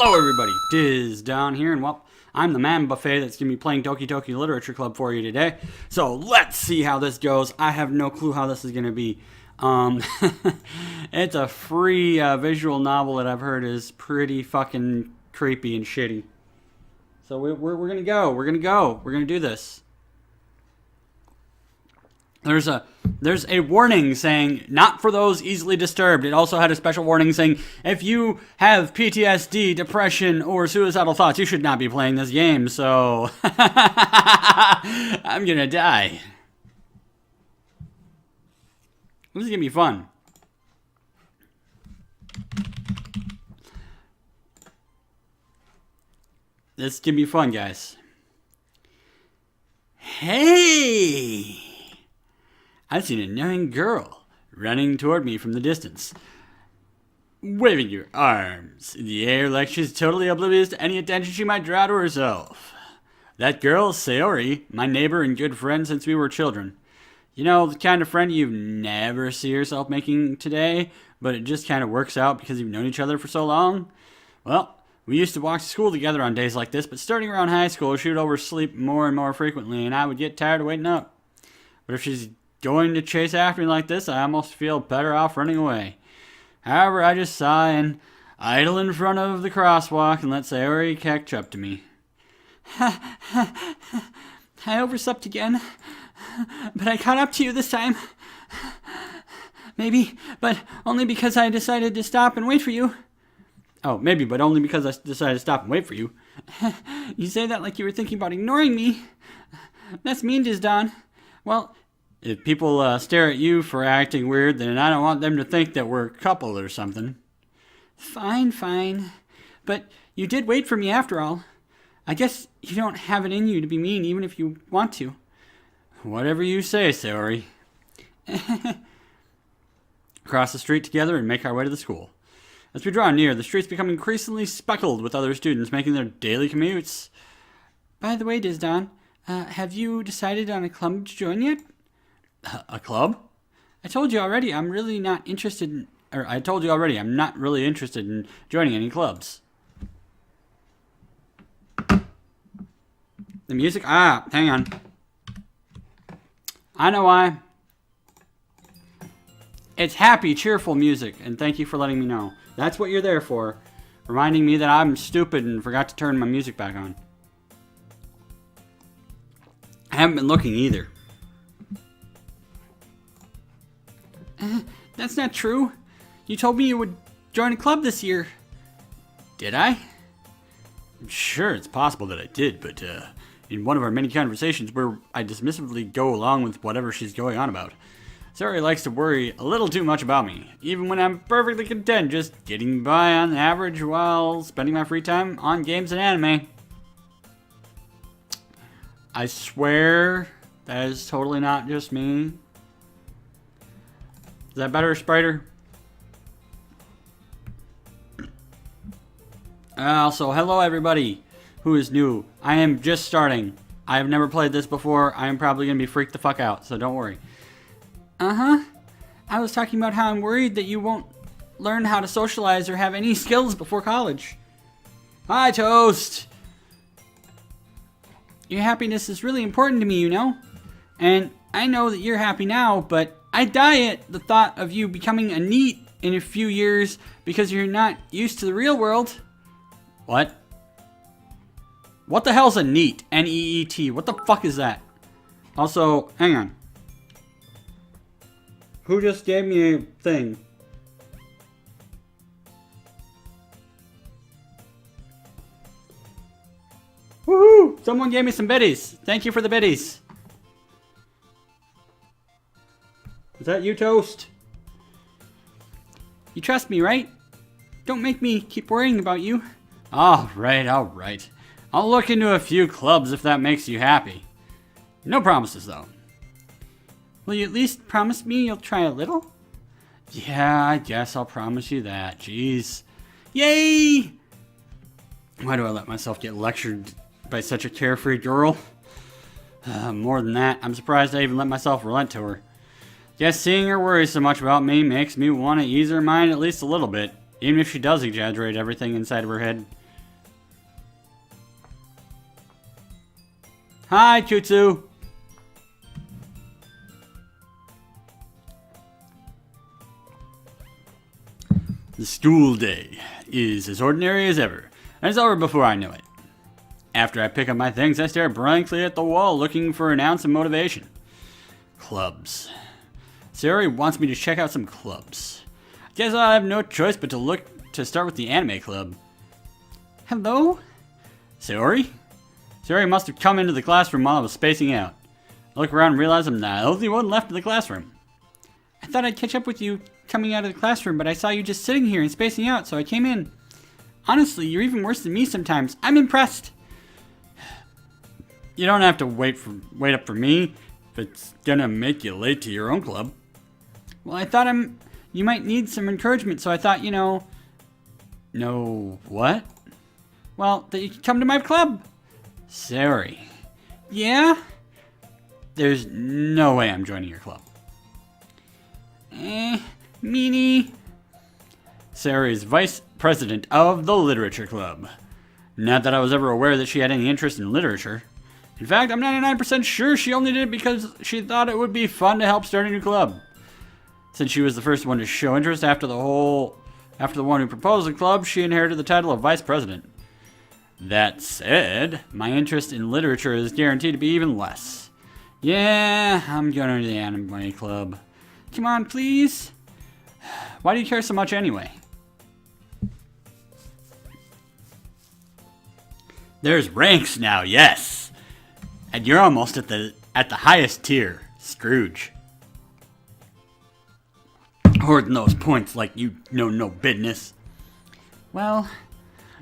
Hello everybody, Disdonn here, and well, I'm the man buffet that's going to be playing Doki Doki Literature Club for you today. So let's see how this goes. I have no clue how this is going to be. It's a free visual novel that I've heard is pretty fucking creepy and shitty. So we're going to go. We're going to do this. There's a warning saying, not for those easily disturbed. It also had a special warning saying, if you have PTSD, depression, or suicidal thoughts, you should not be playing this game, so I'm gonna die. This is gonna be fun. This is gonna be fun, guys. Hey! I've seen an annoying girl running toward me from the distance, waving your arms in the air like she's totally oblivious to any attention she might draw to herself. That girl is Sayori, my neighbor and good friend since we were children. You know, the kind of friend you never see yourself making today, but it just kind of works out because you've known each other for so long. Well, we used to walk to school together on days like this, but starting around high school, she would oversleep more and more frequently, and I would get tired of waiting up. But if she's going to chase after me like this, I almost feel better off running away. However, I just sigh and idle in front of the crosswalk and let Sayori catch up to me. I overslept again, but I caught up to you this time. Maybe, but only because I decided to stop and wait for you. Oh, maybe, but only because I decided to stop and wait for you. You say that like you were thinking about ignoring me. That's mean, Disdonn. Well, if people stare at you for acting weird, then I don't want them to think that we're a couple or something. Fine. But you did wait for me after all. I guess you don't have it in you to be mean even if you want to. Whatever you say, Sayori. Cross the street together and make our way to the school. As we draw near, the streets become increasingly speckled with other students making their daily commutes. By the way, Disdonn, have you decided on a club to join yet? A club? I told you already I'm not really interested in joining any clubs. The music? Hang on. I know why. It's happy, cheerful music, and thank you for letting me know. That's what you're there for. Reminding me that I'm stupid and forgot to turn my music back on. I haven't been looking either. That's not true. You told me you would join a club this year. Did I? Sure, it's possible that I did, but in one of our many conversations where I dismissively go along with whatever she's going on about, Sayori likes to worry a little too much about me, even when I'm perfectly content just getting by on average while spending my free time on games and anime. I swear that is totally not just me. Is that better, Spider? Also, hello everybody who is new. I am just starting. I have never played this before. I am probably going to be freaked the fuck out, so don't worry. I was talking about how I'm worried that you won't learn how to socialize or have any skills before college. Hi, Toast! Your happiness is really important to me, you know? And I know that you're happy now, but I die at the thought of you becoming a NEET in a few years because you're not used to the real world. What? What the hell's a NEET? N-E-E-T. What the fuck is that? Also, hang on. Who just gave me a thing? Woohoo! Someone gave me some biddies. Thank you for the biddies. Is that you, Toast? You trust me, right? Don't make me keep worrying about you. Alright. I'll look into a few clubs if that makes you happy. No promises, though. Will you at least promise me you'll try a little? Yeah, I guess I'll promise you that. Jeez. Yay! Why do I let myself get lectured by such a carefree girl? More than that, I'm surprised I even let myself relent to her. Guess seeing her worry so much about me makes me want to ease her mind at least a little bit, even if she does exaggerate everything inside of her head. Hi, Kutsu. The school day is as ordinary as ever, and it's over before I know it. After I pick up my things, I stare blankly at the wall, looking for an ounce of motivation. Clubs. Sayori wants me to check out some clubs. Guess I'll have no choice but to start with the anime club. Hello? Sayori? Sayori must have come into the classroom while I was spacing out. I look around and realize I'm the only one left in the classroom. I thought I'd catch up with you coming out of the classroom, but I saw you just sitting here and spacing out, so I came in. Honestly, you're even worse than me sometimes. I'm impressed. You don't have to wait up for me if it's gonna make you late to your own club. Well, I thought you might need some encouragement, so I thought, No, what? Well, that you could come to my club. Sayori. Yeah? There's no way I'm joining your club. Meanie. Sayori is vice president of the Literature Club. Not that I was ever aware that she had any interest in literature. In fact, I'm 99% sure she only did it because she thought it would be fun to help start a new club. Since she was the first one to show interest after the one who proposed the club, she inherited the title of vice president. That said, my interest in literature is guaranteed to be even less. Yeah, I'm going to the anime club. Come on, please. Why do you care so much anyway? There's ranks now, yes. And you're almost at the highest tier, Scrooge. Hoarding those points like you know no business. Well,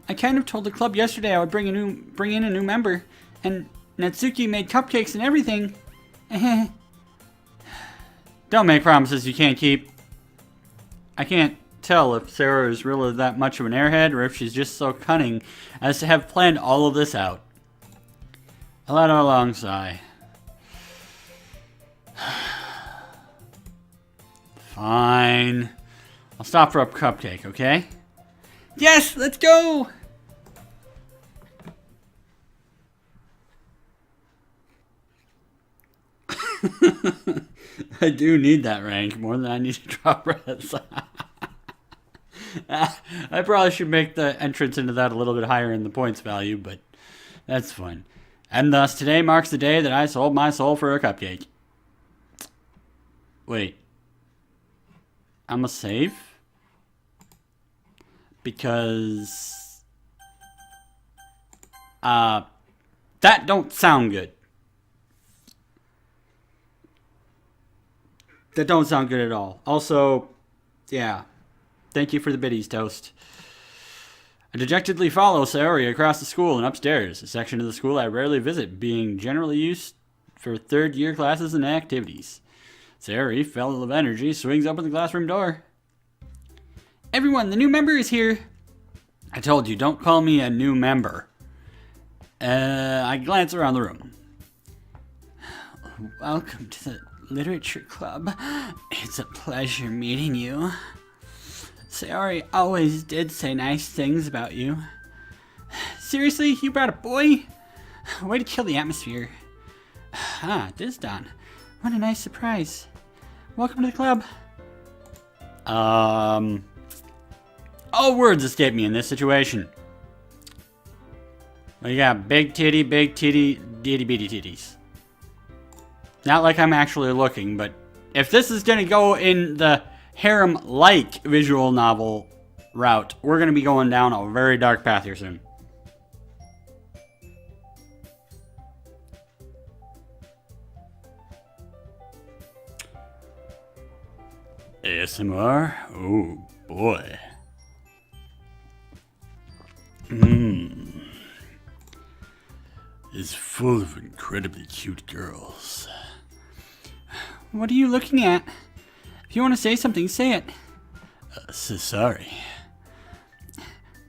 I kind of told the club yesterday I would bring in a new member, and Natsuki made cupcakes and everything. Don't make promises you can't keep. I can't tell if Sarah is really that much of an airhead or if she's just so cunning as to have planned all of this out. I let out a long sigh. Fine. I'll stop for a cupcake, okay? Yes, let's go! I do need that rank more than I need to draw breaths. I probably should make the entrance into that a little bit higher in the points value, but that's fine. And thus, today marks the day that I sold my soul for a cupcake. Wait. I'm a save? Because... that don't sound good. That don't sound good at all. Also, yeah. Thank you for the biddies, Toast. I dejectedly follow Sayori across the school and upstairs, a section of the school I rarely visit, being generally used for third-year classes and activities. Sayori, full of energy, swings open the classroom door. Everyone, the new member is here. I told you, don't call me a new member. I glance around the room. Welcome to the Literature Club. It's a pleasure meeting you. Sayori always did say nice things about you. Seriously, you brought a boy? Way to kill the atmosphere. Ah, Disdonn. What a nice surprise. Welcome to the club. All words escape me in this situation. We got big titty, itty bitty titties. Not like I'm actually looking, but if this is gonna go in the harem-like visual novel route, we're gonna be going down a very dark path here soon. ASMR? Oh boy. Is full of incredibly cute girls. What are you looking at? If you want to say something, say it. So sorry.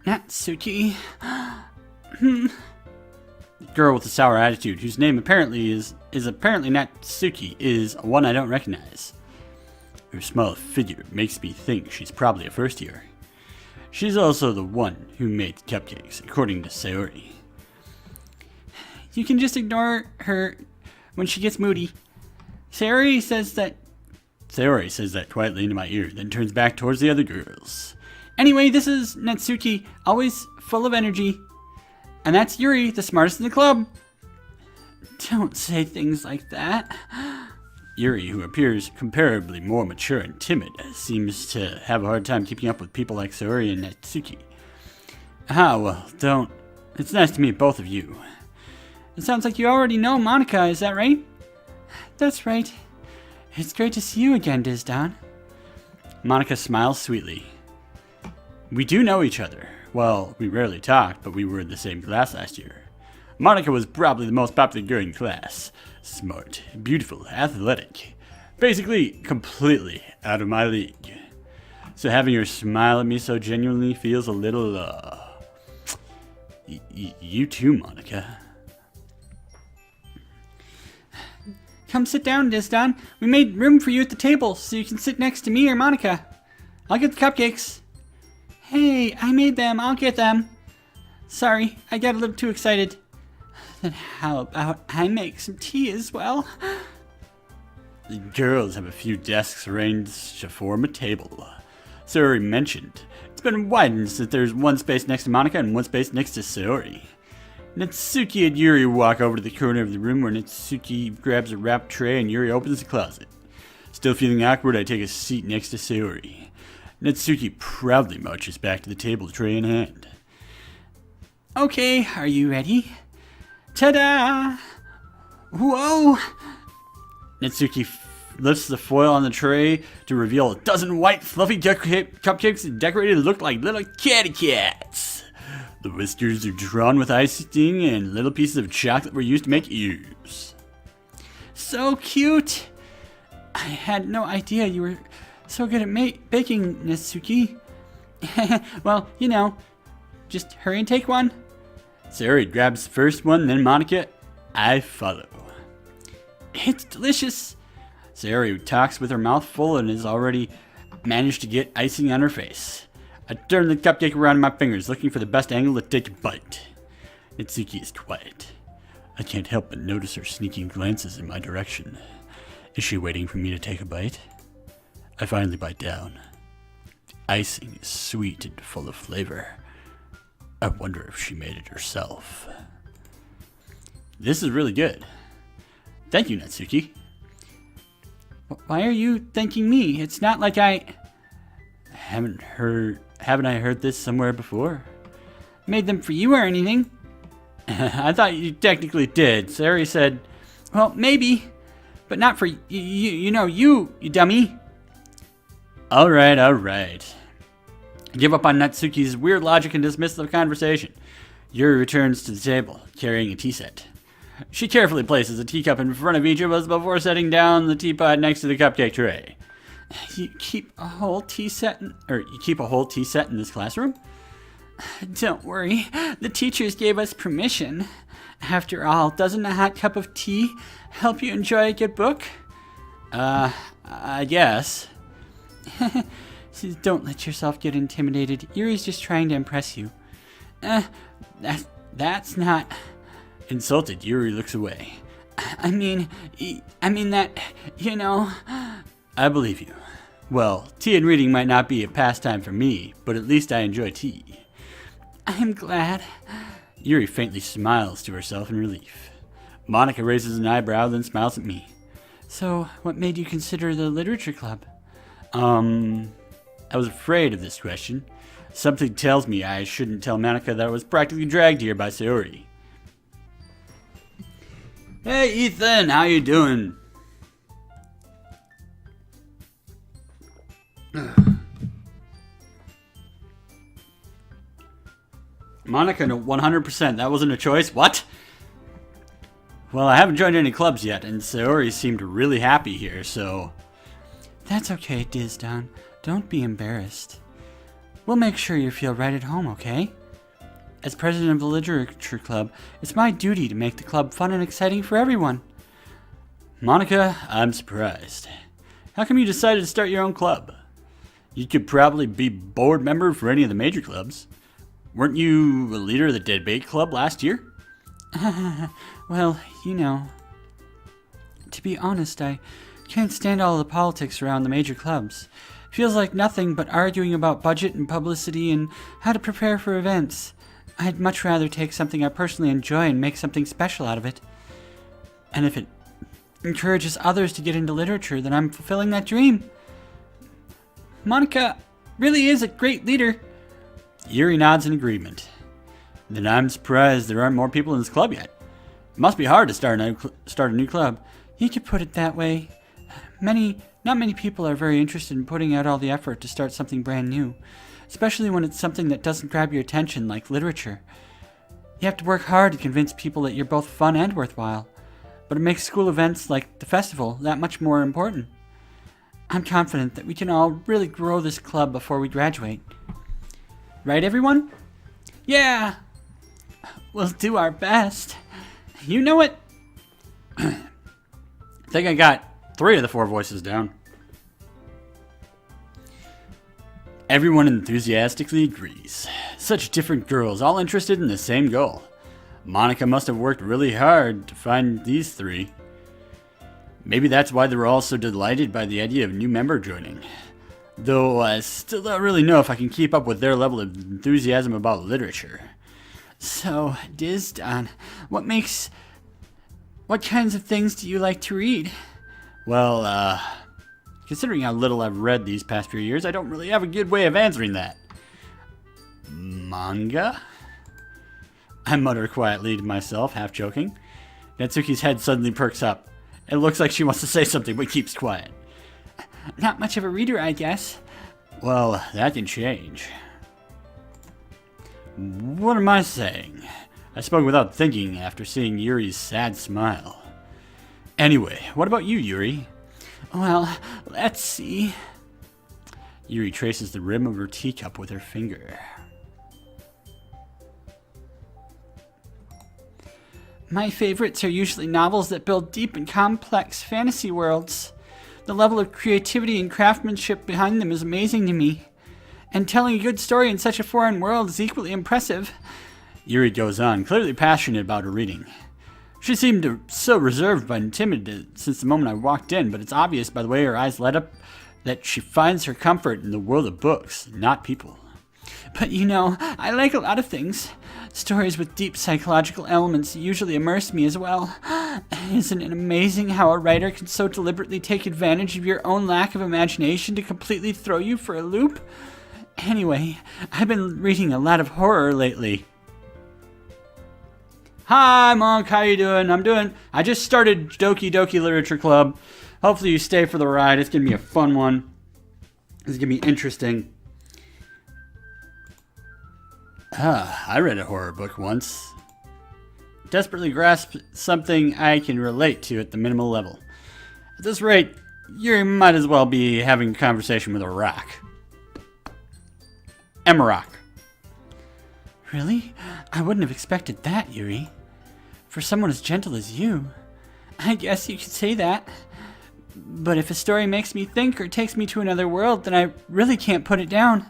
Natsuki. The girl with the sour attitude, whose name apparently is apparently Natsuki, is one I don't recognize. Her small figure makes me think she's probably a first year. She's also the one who made the cupcakes, according to Sayori. You can just ignore her when she gets moody. Sayori says that quietly into my ear, then turns back towards the other girls. Anyway, this is Natsuki, always full of energy. And that's Yuri, the smartest in the club. Don't say things like that. Yuri, who appears comparably more mature and timid, seems to have a hard time keeping up with people like Sayori and Natsuki. Well, don't. It's nice to meet both of you. It sounds like you already know Monika, is that right? That's right. It's great to see you again, Disdonn. Monika smiles sweetly. We do know each other. Well, we rarely talked, but we were in the same class last year. Monika was probably the most popular girl in class. Smart, beautiful, athletic. Basically, completely out of my league. So having her smile at me so genuinely feels a little, you too, Monika. Come sit down, Disdonn. We made room for you at the table, so you can sit next to me or Monika. I'll get the cupcakes. Hey, I made them. I'll get them. Sorry, I got a little too excited. Then how about I make some tea as well? The girls have a few desks arranged to form a table. Sayori mentioned. It's been widened so that there's one space next to Monika and one space next to Sayori. Natsuki and Yuri walk over to the corner of the room where Natsuki grabs a wrapped tray and Yuri opens the closet. Still feeling awkward, I take a seat next to Sayori. Natsuki proudly marches back to the table, tray in hand. Okay, are you ready? Ta-da! Whoa! Natsuki lifts the foil on the tray to reveal a dozen white, fluffy cupcakes decorated to look like little kitty cats. The whiskers are drawn with icing and little pieces of chocolate were used to make ears. So cute! I had no idea you were so good at baking, Natsuki. Well, you know, just hurry and take one. Sayori grabs the first one, then Monika. I follow. It's delicious. Sayori talks with her mouth full and has already managed to get icing on her face. I turn the cupcake around in my fingers, looking for the best angle to take a bite. Natsuki is quiet. I can't help but notice her sneaking glances in my direction. Is she waiting for me to take a bite? I finally bite down. The icing is sweet and full of flavor. I wonder if she made it herself. This is really good. Thank you, Natsuki. Why are you thanking me? It's not like Haven't I heard this somewhere before? Made them for you or anything? I thought you technically did. Sayori said, well, maybe, but not for you dummy. All right. I give up on Natsuki's weird logic and dismiss the conversation. Yuri returns to the table, carrying a tea set. She carefully places a teacup in front of each of us before setting down the teapot next to the cupcake tray. You keep a whole tea set in this classroom? Don't worry, the teachers gave us permission. After all, doesn't a hot cup of tea help you enjoy a good book? I guess. Don't let yourself get intimidated. Yuri's just trying to impress you. That's not... Insulted, Yuri looks away. I mean that, you know... I believe you. Well, tea and reading might not be a pastime for me, but at least I enjoy tea. I'm glad. Yuri faintly smiles to herself in relief. Monika raises an eyebrow, then smiles at me. So, what made you consider the literature club? I was afraid of this question. Something tells me I shouldn't tell Monika that I was practically dragged here by Sayori. Hey, Ethan, how you doing? Monika, no, 100%. That wasn't a choice. What? Well, I haven't joined any clubs yet, and Sayori seemed really happy here, so... That's okay, Disdonn. Don't be embarrassed. We'll make sure you feel right at home, okay? As president of the Literature Club, it's my duty to make the club fun and exciting for everyone. Monika, I'm surprised. How come you decided to start your own club? You could probably be board member for any of the major clubs. Weren't you a leader of the debate club last year? Well, to be honest, I can't stand all the politics around the major clubs. Feels like nothing but arguing about budget and publicity and how to prepare for events. I'd much rather take something I personally enjoy and make something special out of it. And if it encourages others to get into literature, then I'm fulfilling that dream. Monica really is a great leader. Yuri nods in agreement. Then I'm surprised there aren't more people in this club yet. It must be hard to start a new club. You could put it that way. Not many people are very interested in putting out all the effort to start something brand new, especially when it's something that doesn't grab your attention like literature. You have to work hard to convince people that you're both fun and worthwhile, but it makes school events like the festival that much more important. I'm confident that we can all really grow this club before we graduate. Right, everyone? Yeah! We'll do our best. You know it. I think I got 3 of the 4 voices down. Everyone enthusiastically agrees. Such different girls, all interested in the same goal. Monica must have worked really hard to find these 3. Maybe that's why they were all so delighted by the idea of a new member joining. Though I still don't really know if I can keep up with their level of enthusiasm about literature. So, Disdonn, what kinds of things do you like to read? Well, considering how little I've read these past few years, I don't really have a good way of answering that. Manga? I mutter quietly to myself, half joking. Natsuki's head suddenly perks up. It looks like she wants to say something, but keeps quiet. Not much of a reader, I guess. Well, that can change. What am I saying? I spoke without thinking after seeing Yuri's sad smile. Anyway, what about you, Yuri? Well, let's see. Yuri traces the rim of her teacup with her finger. My favorites are usually novels that build deep and complex fantasy worlds. The level of creativity and craftsmanship behind them is amazing to me. And telling a good story in such a foreign world is equally impressive. Yuri goes on, clearly passionate about her reading. She seemed so reserved and timid since the moment I walked in, but it's obvious by the way her eyes light up that she finds her comfort in the world of books, not people. But I like a lot of things. Stories with deep psychological elements usually immerse me as well. Isn't it amazing how a writer can so deliberately take advantage of your own lack of imagination to completely throw you for a loop? Anyway, I've been reading a lot of horror lately. Hi, Monk, how you doing? I just started Doki Doki Literature Club. Hopefully you stay for the ride. It's going to be a fun one. It's going to be interesting. I read a horror book once. Desperately grasped something I can relate to at the minimal level. At this rate, you might as well be having a conversation with a rock. Emerrock. Really? I wouldn't have expected that, Yuri. For someone as gentle as you. I guess you could say that. But if a story makes me think or takes me to another world, then I really can't put it down.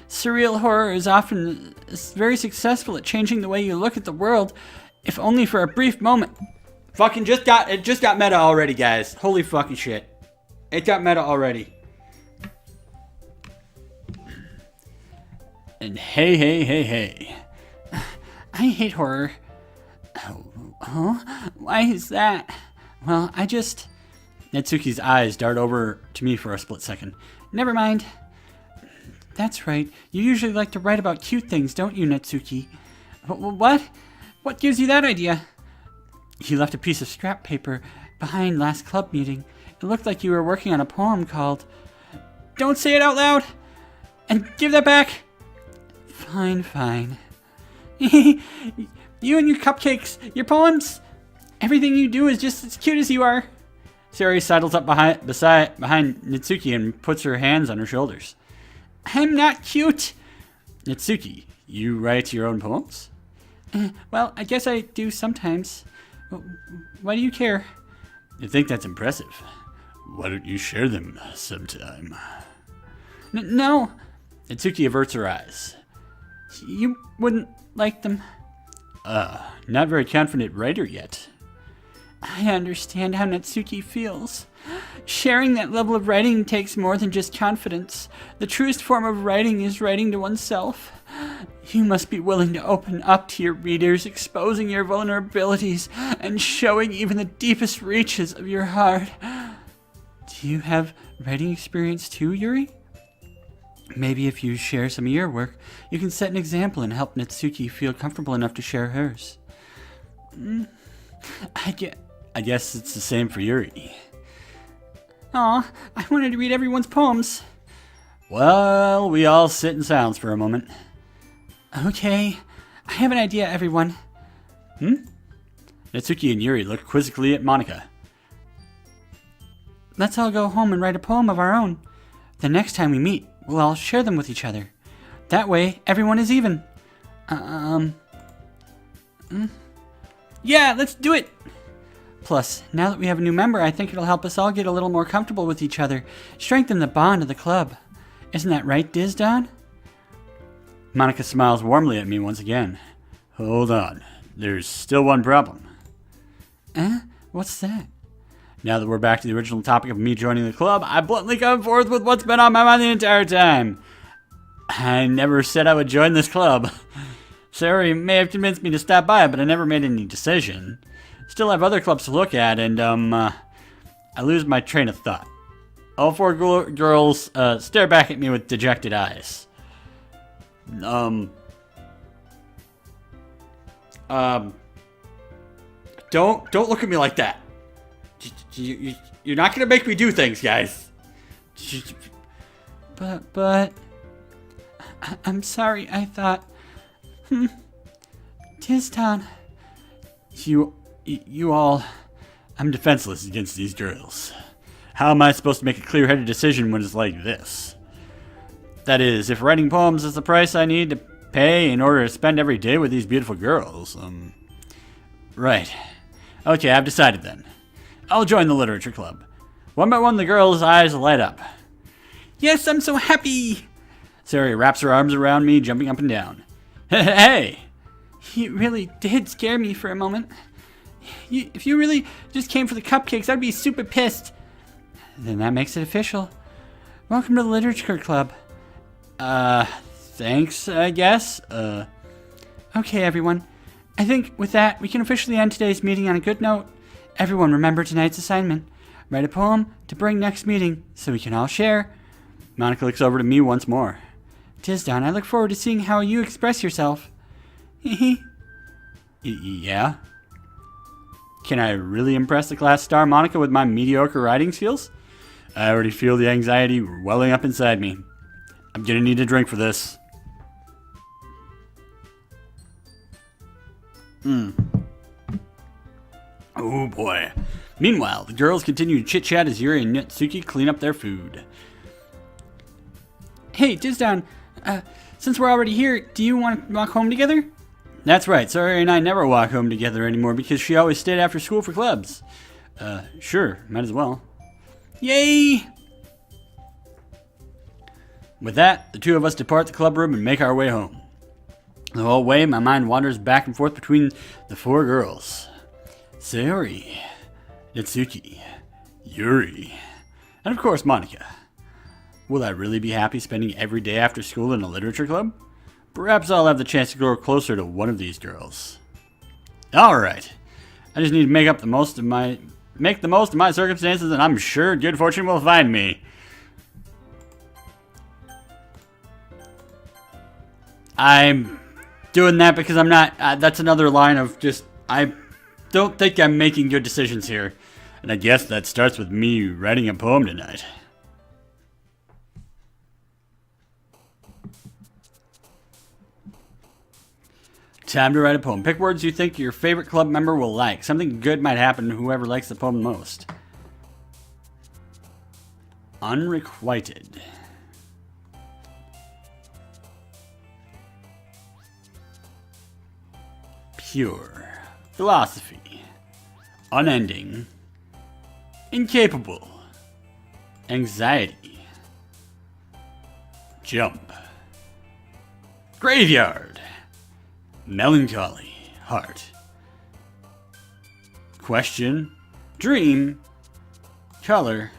Surreal horror is often very successful at changing the way you look at the world, if only for a brief moment. It just got meta already, guys. Holy fucking shit. It got meta already. And hey. I hate horror. Oh, why is that? Well, Natsuki's eyes dart over to me for a split second. Never mind. That's right. You usually like to write about cute things, don't you, Natsuki? What? What gives you that idea? You left a piece of scrap paper behind last club meeting. It looked like you were working on a poem called... Don't say it out loud! And give that back! Fine. You and your cupcakes, your poems, everything you do is just as cute as you are. Sari sidles up behind Natsuki and puts her hands on her shoulders. I'm not cute. Natsuki, you write your own poems? Well, I guess I do sometimes. Why do you care? I think that's impressive. Why don't you share them sometime? No. Natsuki averts her eyes. You wouldn't like them. Not very confident writer yet. I understand how Natsuki feels. Sharing that level of writing takes more than just confidence. The truest form of writing is writing to oneself. You must be willing to open up to your readers, exposing your vulnerabilities and showing even the deepest reaches of your heart. Do you have writing experience too, Yuri? Maybe if you share some of your work, you can set an example and help Natsuki feel comfortable enough to share hers. I guess it's the same for Yuri. Aw, I wanted to read everyone's poems. Well, we all sit in silence for a moment. Okay, I have an idea, everyone. Natsuki and Yuri look quizzically at Monica. Let's all go home and write a poem of our own. The next time we meet, we'll all share them with each other. That way, everyone is even. Yeah, let's do it! Plus, now that we have a new member, I think it'll help us all get a little more comfortable with each other, strengthen the bond of the club. Isn't that right, Disdonn? Monica smiles warmly at me once again. Hold on, there's still one problem. What's that? Now that we're back to the original topic of me joining the club, I bluntly come forth with what's been on my mind the entire time. I never said I would join this club. Sari may have convinced me to stop by, but I never made any decision. Still have other clubs to look at, and, I lose my train of thought. All four girls, stare back at me with dejected eyes. Don't look at me like that. You're not gonna make me do things, guys. But, I'm sorry, I thought, Disdonn. You all... I'm defenseless against these girls. How am I supposed to make a clear-headed decision when it's like this? That is, if writing poems is the price I need to pay in order to spend every day with these beautiful girls, Right. Okay, I've decided then. I'll join the literature club. One by one, the girls' eyes light up. Yes, I'm so happy! Sari wraps her arms around me, jumping up and down. Hey! You really did scare me for a moment. If you really just came for the cupcakes, I'd be super pissed. Then that makes it official. Welcome to the literature club. Thanks, I guess. Okay, everyone. I think with that, we can officially end today's meeting on a good note. Everyone remember tonight's assignment. Write a poem to bring next meeting so we can all share. Monica looks over to me once more. Disdonn, I look forward to seeing how you express yourself. Yeah? Can I really impress the class star Monica with my mediocre writing skills? I already feel the anxiety welling up inside me. I'm gonna need a drink for this. Oh boy. Meanwhile, the girls continue to chit-chat as Yuri and Natsuki clean up their food. Hey, Disdonn, since we're already here, do you want to walk home together? That's right, Sari and I never walk home together anymore because she always stayed after school for clubs. Sure, might as well. Yay! With that, the two of us depart the club room and make our way home. The whole way, my mind wanders back and forth between the four girls. Sayori, Natsuki, Yuri, and of course Monica. Will I really be happy spending every day after school in a literature club? Perhaps I'll have the chance to grow closer to one of these girls. Alright, I just need to make the most of my circumstances, and I'm sure good fortune will find me. I'm doing that because I'm not, that's another line of just, I don't think I'm making good decisions here. And I guess that starts with me writing a poem tonight. Time to write a poem. Pick words you think your favorite club member will like. Something good might happen to whoever likes the poem the most. Unrequited. Pure. Philosophy. Unending. Incapable. Anxiety. Jump. Graveyard. Melancholy. Heart. question, dream, color,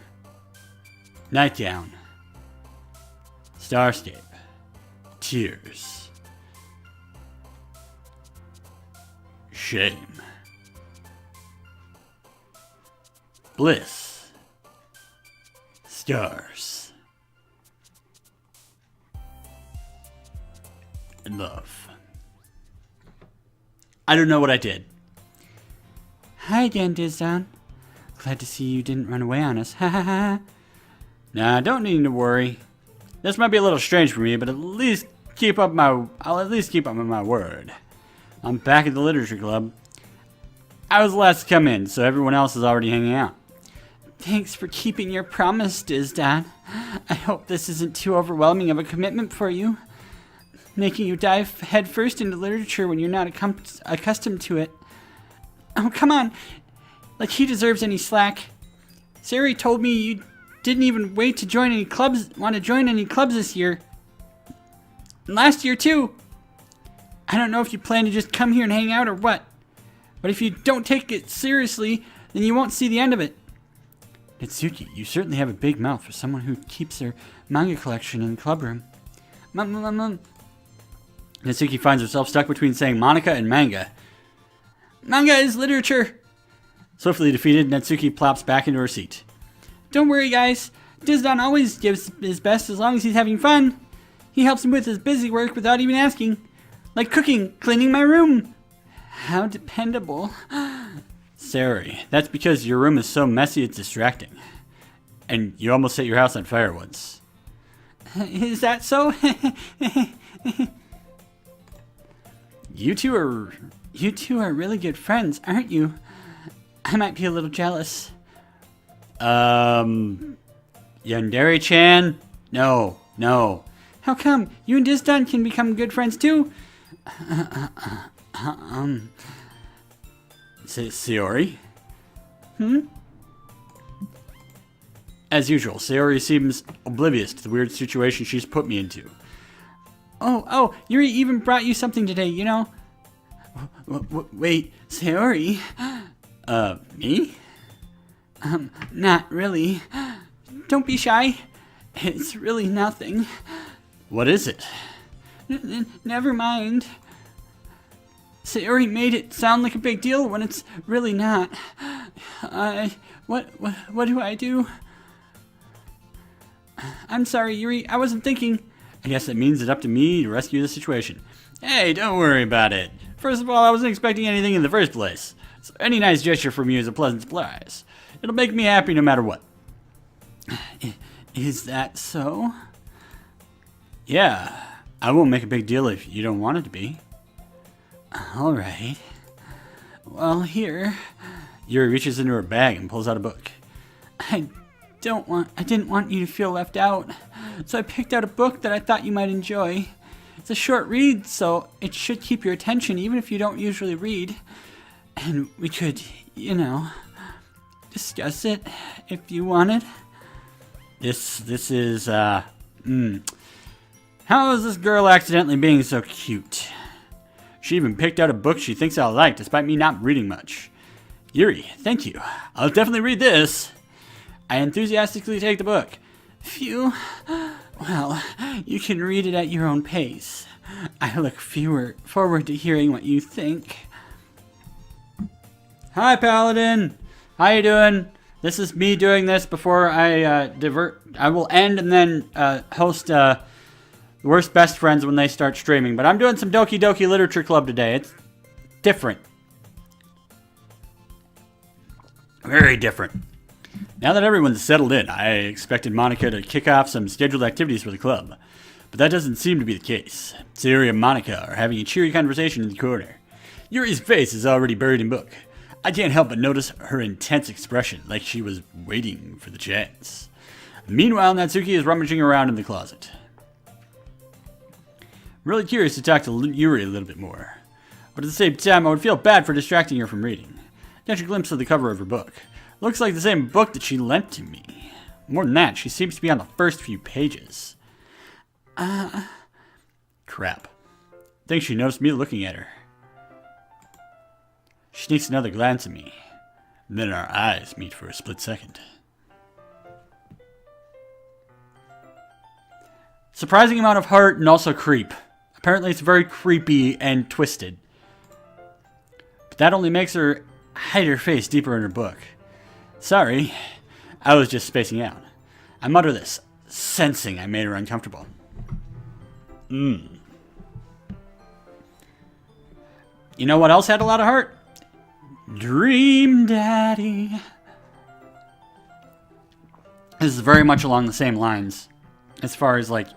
nightgown, starscape, tears, shame, bliss, scars, and love. I don't know what I did. Hi again, Disdonn. Glad to see you didn't run away on us. Ha ha ha. Nah, don't need to worry. This might be a little strange for me, but I'll at least keep up my word. I'm back at the literature club. I was the last to come in, so everyone else is already hanging out. Thanks for keeping your promise, Disdonn. I hope this isn't too overwhelming of a commitment for you, making you dive headfirst into literature when you're not accustomed to it. Oh, come on. Like he deserves any slack. Sari told me you didn't even want to join any clubs this year. And last year, too. I don't know if you plan to just come here and hang out or what. But if you don't take it seriously, then you won't see the end of it. Natsuki, you certainly have a big mouth for someone who keeps their manga collection in the club room. Natsuki finds herself stuck between saying Monica and manga. Manga is literature. Swiftly defeated, Natsuki plops back into her seat. Don't worry, guys. Disdonn always gives his best as long as he's having fun. He helps him with his busy work without even asking. Like cooking, cleaning my room. How dependable. Sari, that's because your room is so messy it's distracting. And you almost set your house on fire once. Is that so? You two are really good friends, aren't you? I might be a little jealous. Yandere-chan? No. How come? You and Disdonn can become good friends too? Sayori? As usual, Sayori seems oblivious to the weird situation she's put me into. Oh, Yuri even brought you something today, you know? Wait, Sayori? Me? Not really. Don't be shy. It's really nothing. What is it? Never mind. Sayori made it sound like a big deal when it's really not. What do I do? I'm sorry, Yuri. I wasn't thinking. I guess it means it's up to me to rescue the situation. Hey, don't worry about it. First of all, I wasn't expecting anything in the first place. So any nice gesture from you is a pleasant surprise. It'll make me happy no matter what. Is that so? Yeah, I won't make a big deal if you don't want it to be. Alright. Well, here. Yuri reaches into her bag and pulls out a book. I didn't want you to feel left out, so I picked out a book that I thought you might enjoy. It's a short read, so it should keep your attention even if you don't usually read. And we could, discuss it if you wanted. This is, How is this girl accidentally being so cute? She even picked out a book she thinks I'll like, despite me not reading much. Yuri, thank you. I'll definitely read this. I enthusiastically take the book. Phew. Well, you can read it at your own pace. I look forward to hearing what you think. Hi, Paladin. How you doing? This is me doing this before I I will end and then host Worst Best Friends when they start streaming. But I'm doing some Doki Doki Literature Club today. It's different. Very different. Now that everyone's settled in, I expected Monica to kick off some scheduled activities for the club. But that doesn't seem to be the case. Sayori and Monica are having a cheery conversation in the corner. Yuri's face is already buried in book. I can't help but notice her intense expression, like she was waiting for the chance. Meanwhile, Natsuki is rummaging around in the closet. Really curious to talk to Yuri a little bit more. But at the same time, I would feel bad for distracting her from reading. Catch a glimpse of the cover of her book. Looks like the same book that she lent to me. More than that, she seems to be on the first few pages. Crap. Think she noticed me looking at her. She sneaks another glance at me. Then our eyes meet for a split second. Surprising amount of heart and also creep. Apparently it's very creepy and twisted. But that only makes her hide her face deeper in her book. Sorry, I was just spacing out. I mutter this, sensing I made her uncomfortable. You know what else had a lot of heart? Dream Daddy. This is very much along the same lines as far as like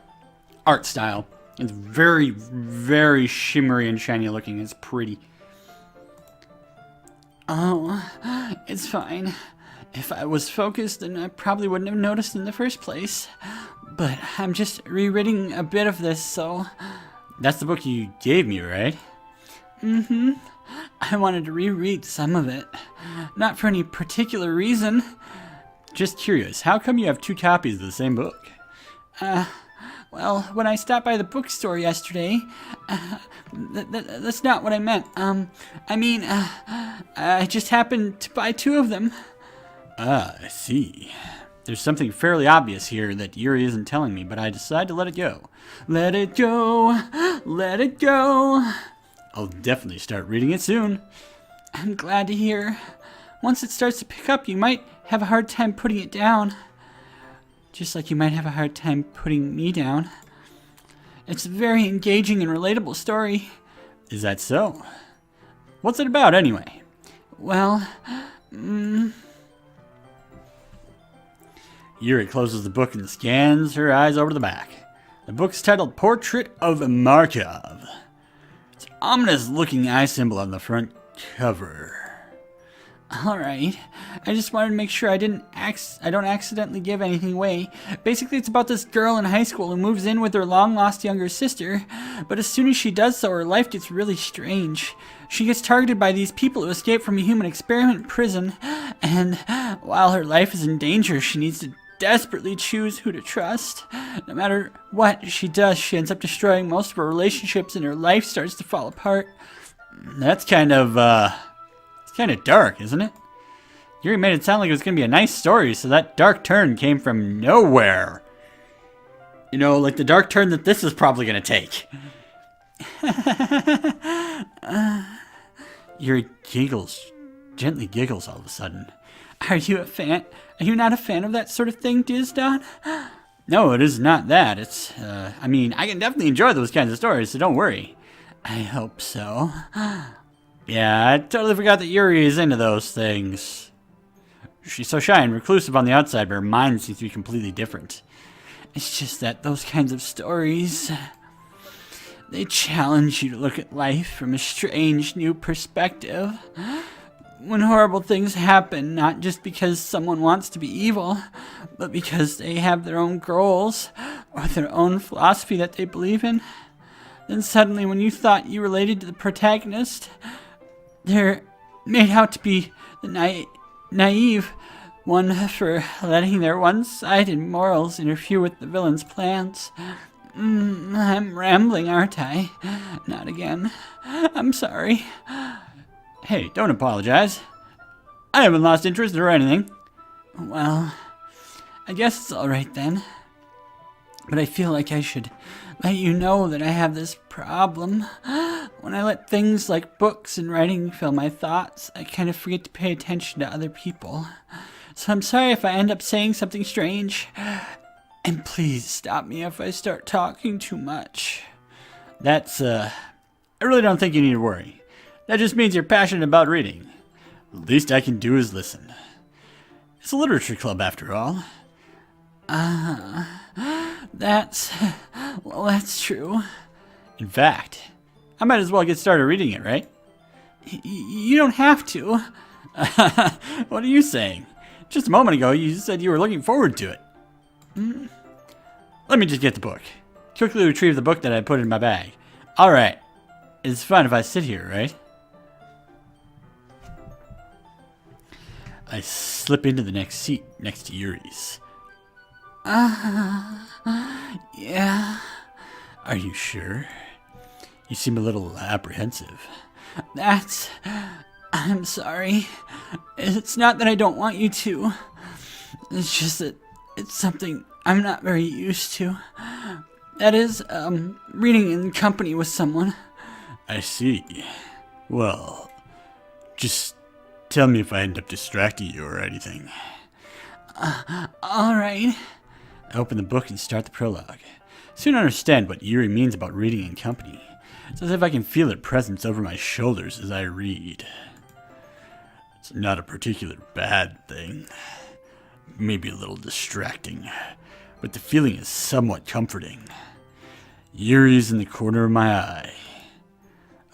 art style. It's very, very shimmery and shiny looking. It's pretty. Oh, it's fine. If I was focused, then I probably wouldn't have noticed in the first place. But I'm just rereading a bit of this, so... That's the book you gave me, right? Mm-hmm. I wanted to reread some of it. Not for any particular reason. Just curious, how come you have 2 copies of the same book? Well, when I stopped by the bookstore yesterday, that's not what I meant. I just happened to buy 2 of them. Ah, I see. There's something fairly obvious here that Yuri isn't telling me, but I decide to let it go. Let it go, let it go. I'll definitely start reading it soon. I'm glad to hear. Once it starts to pick up, you might have a hard time putting it down. Just like you might have a hard time putting me down. It's a very engaging and relatable story. Is that so? What's it about, anyway? Well, Yuri closes the book and scans her eyes over the back. The book's titled Portrait of Markov. It's an ominous-looking eye symbol on the front cover. Alright, I just wanted to make sure I don't accidentally give anything away. Basically, it's about this girl in high school who moves in with her long-lost younger sister, but as soon as she does so, her life gets really strange. She gets targeted by these people who escaped from a human experiment prison, and while her life is in danger, she needs to desperately choose who to trust. No matter what she does, she ends up destroying most of her relationships, and her life starts to fall apart. That's kind of dark, isn't it? Yuri made it sound like it was going to be a nice story, so that dark turn came from nowhere. You know, like the dark turn that this is probably going to take. Yuri gently giggles all of a sudden. Are you a fan? Are you not a fan of that sort of thing, Disdonn? No, it is not that. It's, I can definitely enjoy those kinds of stories, so don't worry. I hope so. Yeah, I totally forgot that Yuri is into those things. She's so shy and reclusive on the outside, but her mind seems to be completely different. It's just that those kinds of stories, they challenge you to look at life from a strange new perspective. When horrible things happen, not just because someone wants to be evil, but because they have their own goals or their own philosophy that they believe in, then suddenly when you thought you related to the protagonist, they're made out to be the naive one for letting their one-sided morals interfere with the villain's plans. I'm rambling, aren't I? Not again. I'm sorry. Hey, don't apologize. I haven't lost interest or anything. Well, I guess it's alright then. But I feel like I should let you know that I have this problem. When I let things like books and writing fill my thoughts, I kind of forget to pay attention to other people. So I'm sorry if I end up saying something strange. And please stop me if I start talking too much. I really don't think you need to worry. That just means you're passionate about reading. The least I can do is listen. It's a literature club after all. That's true. In fact, I might as well get started reading it, right? You don't have to. What are you saying? Just a moment ago, you said you were looking forward to it. Let me just get the book. Quickly retrieve the book that I put in my bag. Alright. It's fine if I sit here, right? I slip into the next seat next to Yuri's. Yeah. Are you sure? You seem a little apprehensive. That's I'm sorry. It's not that I don't want you to. It's just that it's something I'm not very used to. That is, reading in company with someone. I see. Well, just tell me if I end up distracting you or anything. Alright. I open the book and start the prologue. Soon understand what Yuri means about reading in company. It's as if I can feel her presence over my shoulders as I read. It's not a particular bad thing. Maybe a little distracting, but the feeling is somewhat comforting. Yuri's in the corner of my eye.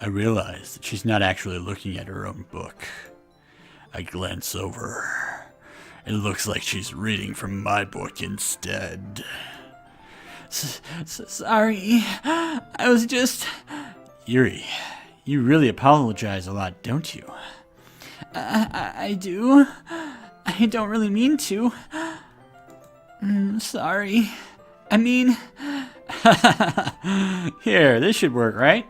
I realize that she's not actually looking at her own book. I glance over. It looks like she's reading from my book instead. Sorry. I was just... Yuri, you really apologize a lot, don't you? I do. I don't really mean to. Sorry. I mean... Here, this should work, right?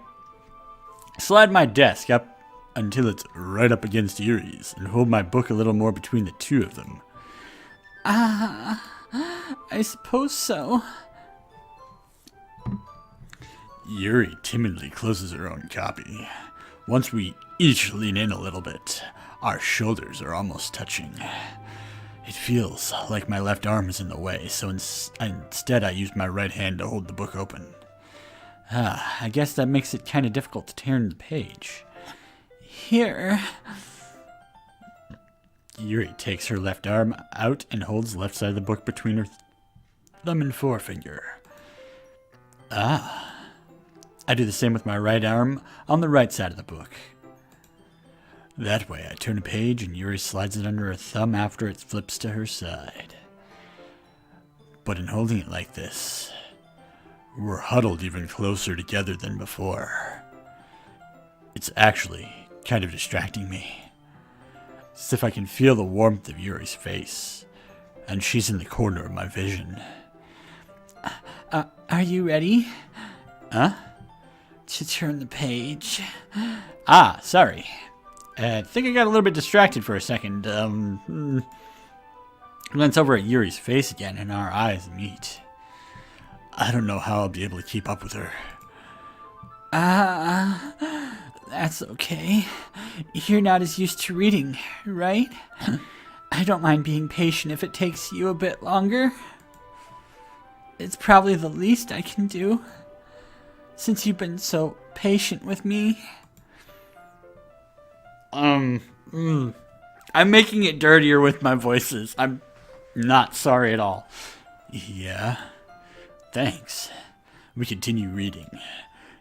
Slide my desk up until it's right up against Yuri's and hold my book a little more between the two of them. I suppose so. Yuri timidly closes her own copy. Once we each lean in a little bit, our shoulders are almost touching. It feels like my left arm is in the way, so instead I use my right hand to hold the book open. I guess that makes it kind of difficult to turn the page. Here. Yuri takes her left arm out and holds the left side of the book between her thumb and forefinger. I do the same with my right arm on the right side of the book. That way I turn a page and Yuri slides it under her thumb after it flips to her side. But in holding it like this, we're huddled even closer together than before. It's actually kind of distracting me. It's as if I can feel the warmth of Yuri's face, and she's in the corner of my vision. Are you ready? Huh? To turn the page. Sorry. I think I got a little bit distracted for a second. Glance over at Yuri's face again, and our eyes meet. I don't know how I'll be able to keep up with her. That's okay. You're not as used to reading, right? I don't mind being patient if it takes you a bit longer. It's probably the least I can do, since you've been so patient with me. I'm making it dirtier with my voices. I'm not sorry at all. Yeah, thanks. We continue reading.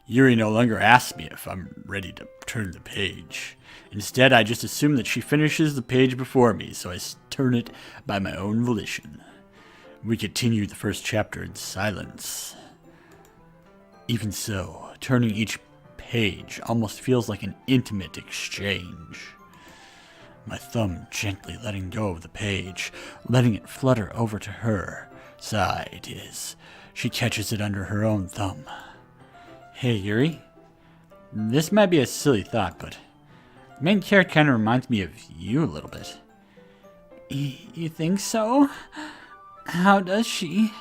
Yuri no longer asks me if I'm ready to turn the page. Instead, I just assume that she finishes the page before me, so I turn it by my own volition. We continue the first chapter in silence. Even so, turning each page almost feels like an intimate exchange. My thumb gently letting go of the page, letting it flutter over to her side as she catches it under her own thumb. Hey, Yuri. This might be a silly thought, but the main character kind of reminds me of you a little bit. You think so? How does she?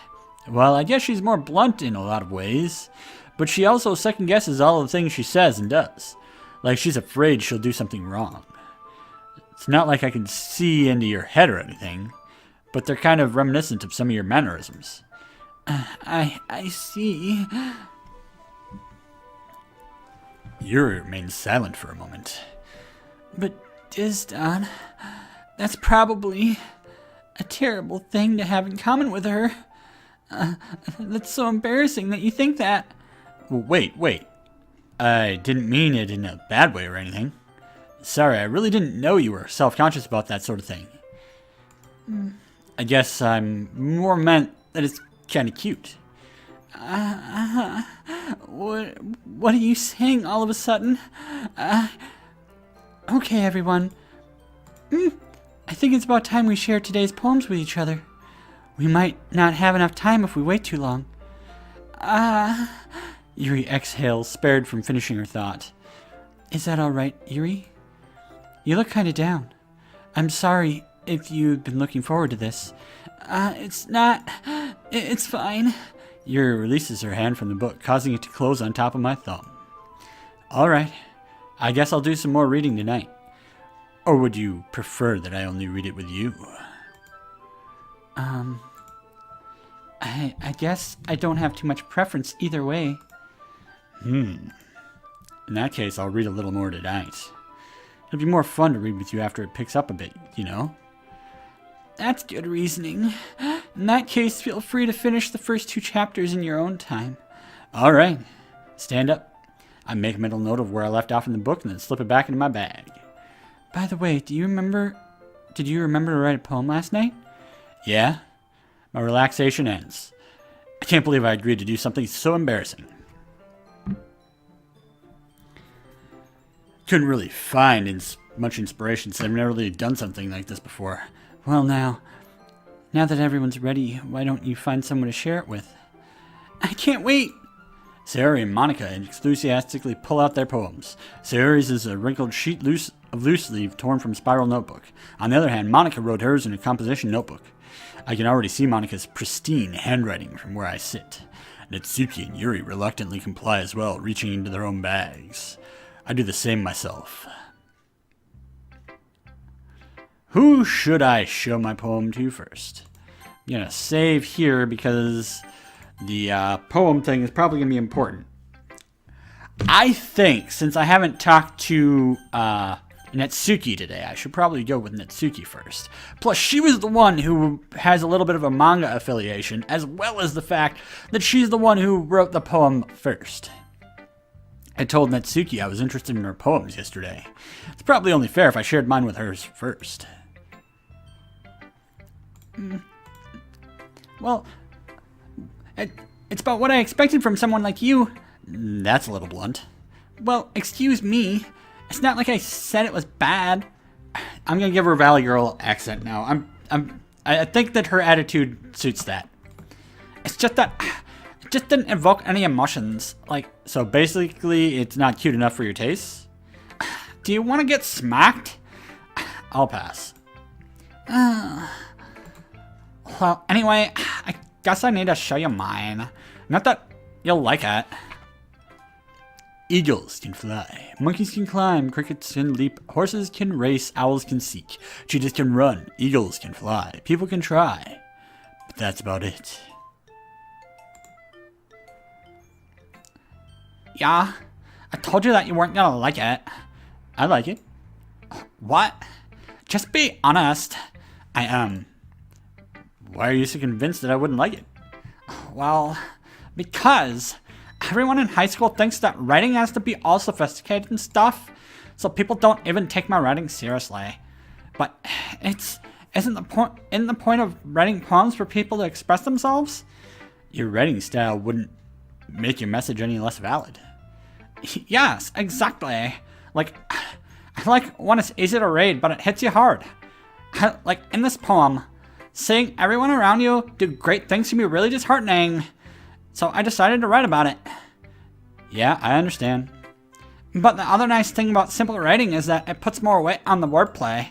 Well, I guess she's more blunt in a lot of ways, but she also second guesses all the things she says and does. Like she's afraid she'll do something wrong. It's not like I can see into your head or anything, but they're kind of reminiscent of some of your mannerisms. I see. Yuri remains silent for a moment. But Disdonn, that's probably a terrible thing to have in common with her. That's so embarrassing that you think that. Well, wait. I didn't mean it in a bad way or anything. Sorry, I really didn't know you were self-conscious about that sort of thing. I guess I'm more meant that it's kind of cute. What are you saying all of a sudden? Okay, everyone. I think it's about time we share today's poems with each other. We might not have enough time if we wait too long. Yuri exhales, spared from finishing her thought. Is that all right, Yuri? You look kind of down. I'm sorry if you've been looking forward to this. It's not. It's fine. Yuri releases her hand from the book, causing it to close on top of my thumb. All right. I guess I'll do some more reading tonight. Or would you prefer that I only read it with you? I guess I don't have too much preference either way. In that case, I'll read a little more tonight. It'll be more fun to read with you after it picks up a bit, you know? That's good reasoning. In that case, feel free to finish the first 2 chapters in your own time. All right. Stand up. I make a mental note of where I left off in the book and then slip it back into my bag. By the way, did you remember to write a poem last night? Yeah? My relaxation ends. I can't believe I agreed to do something so embarrassing. Couldn't really find much inspiration since I've never really done something like this before. Well, now that everyone's ready, why don't you find someone to share it with? I can't wait! Sayori and Monica enthusiastically pull out their poems. Sayori's is a wrinkled sheet of loose leaf torn from Spiral Notebook. On the other hand, Monica wrote hers in a composition notebook. I can already see Monica's pristine handwriting from where I sit. Natsuki and Yuri reluctantly comply as well, reaching into their own bags. I do the same myself. Who should I show my poem to first? I'm going to save here because the poem thing is probably going to be important. I think, since I haven't talked to Natsuki today, I should probably go with Natsuki first. Plus, she was the one who has a little bit of a manga affiliation, as well as the fact that she's the one who wrote the poem first. I told Natsuki I was interested in her poems yesterday. It's probably only fair if I shared mine with hers first. Well, it's about what I expected from someone like you. That's a little blunt. Well, excuse me. It's not like I said it was bad. I'm gonna give her a Valley Girl accent now. I think that her attitude suits that. It's just that it just didn't evoke any emotions. So basically, it's not cute enough for your taste? Do you want to get smacked? I'll pass. Well, anyway, I guess I need to show you mine. Not that you'll like it. Eagles can fly, monkeys can climb, crickets can leap, horses can race, owls can seek, cheetahs can run, eagles can fly, people can try. But that's about it. Yeah, I told you that you weren't gonna like it. I like it. What? Just be honest. I am. Why are you so convinced that I wouldn't like it? Well, because everyone in high school thinks that writing has to be all sophisticated and stuff, so people don't even take my writing seriously. But isn't the point of writing poems for people to express themselves? Your writing style wouldn't make your message any less valid. Yes, exactly. I like when it's easy to read, but it hits you hard. Like in this poem, seeing everyone around you do great things can be really disheartening. So I decided to write about it. Yeah, I understand. But the other nice thing about simple writing is that it puts more weight on the wordplay.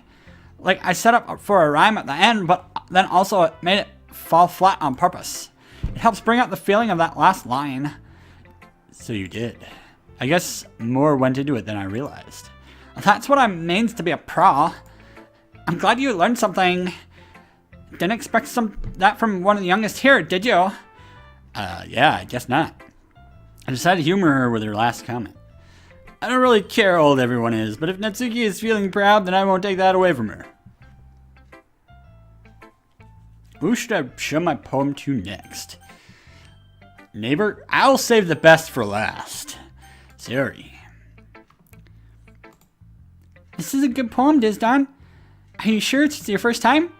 Like, I set up for a rhyme at the end, but then also it made it fall flat on purpose. It helps bring out the feeling of that last line. So you did. I guess more went into it than I realized. That's what it means to be a pro. I'm glad you learned something. Didn't expect that from one of the youngest here, did you? Yeah, I guess not. I decided to humor her with her last comment. I don't really care how old everyone is, but if Natsuki is feeling proud, then I won't take that away from her. Who should I show my poem to next? Neighbor, I'll save the best for last. Sayori. This is a good poem, Disdonn. Are you sure it's your first time?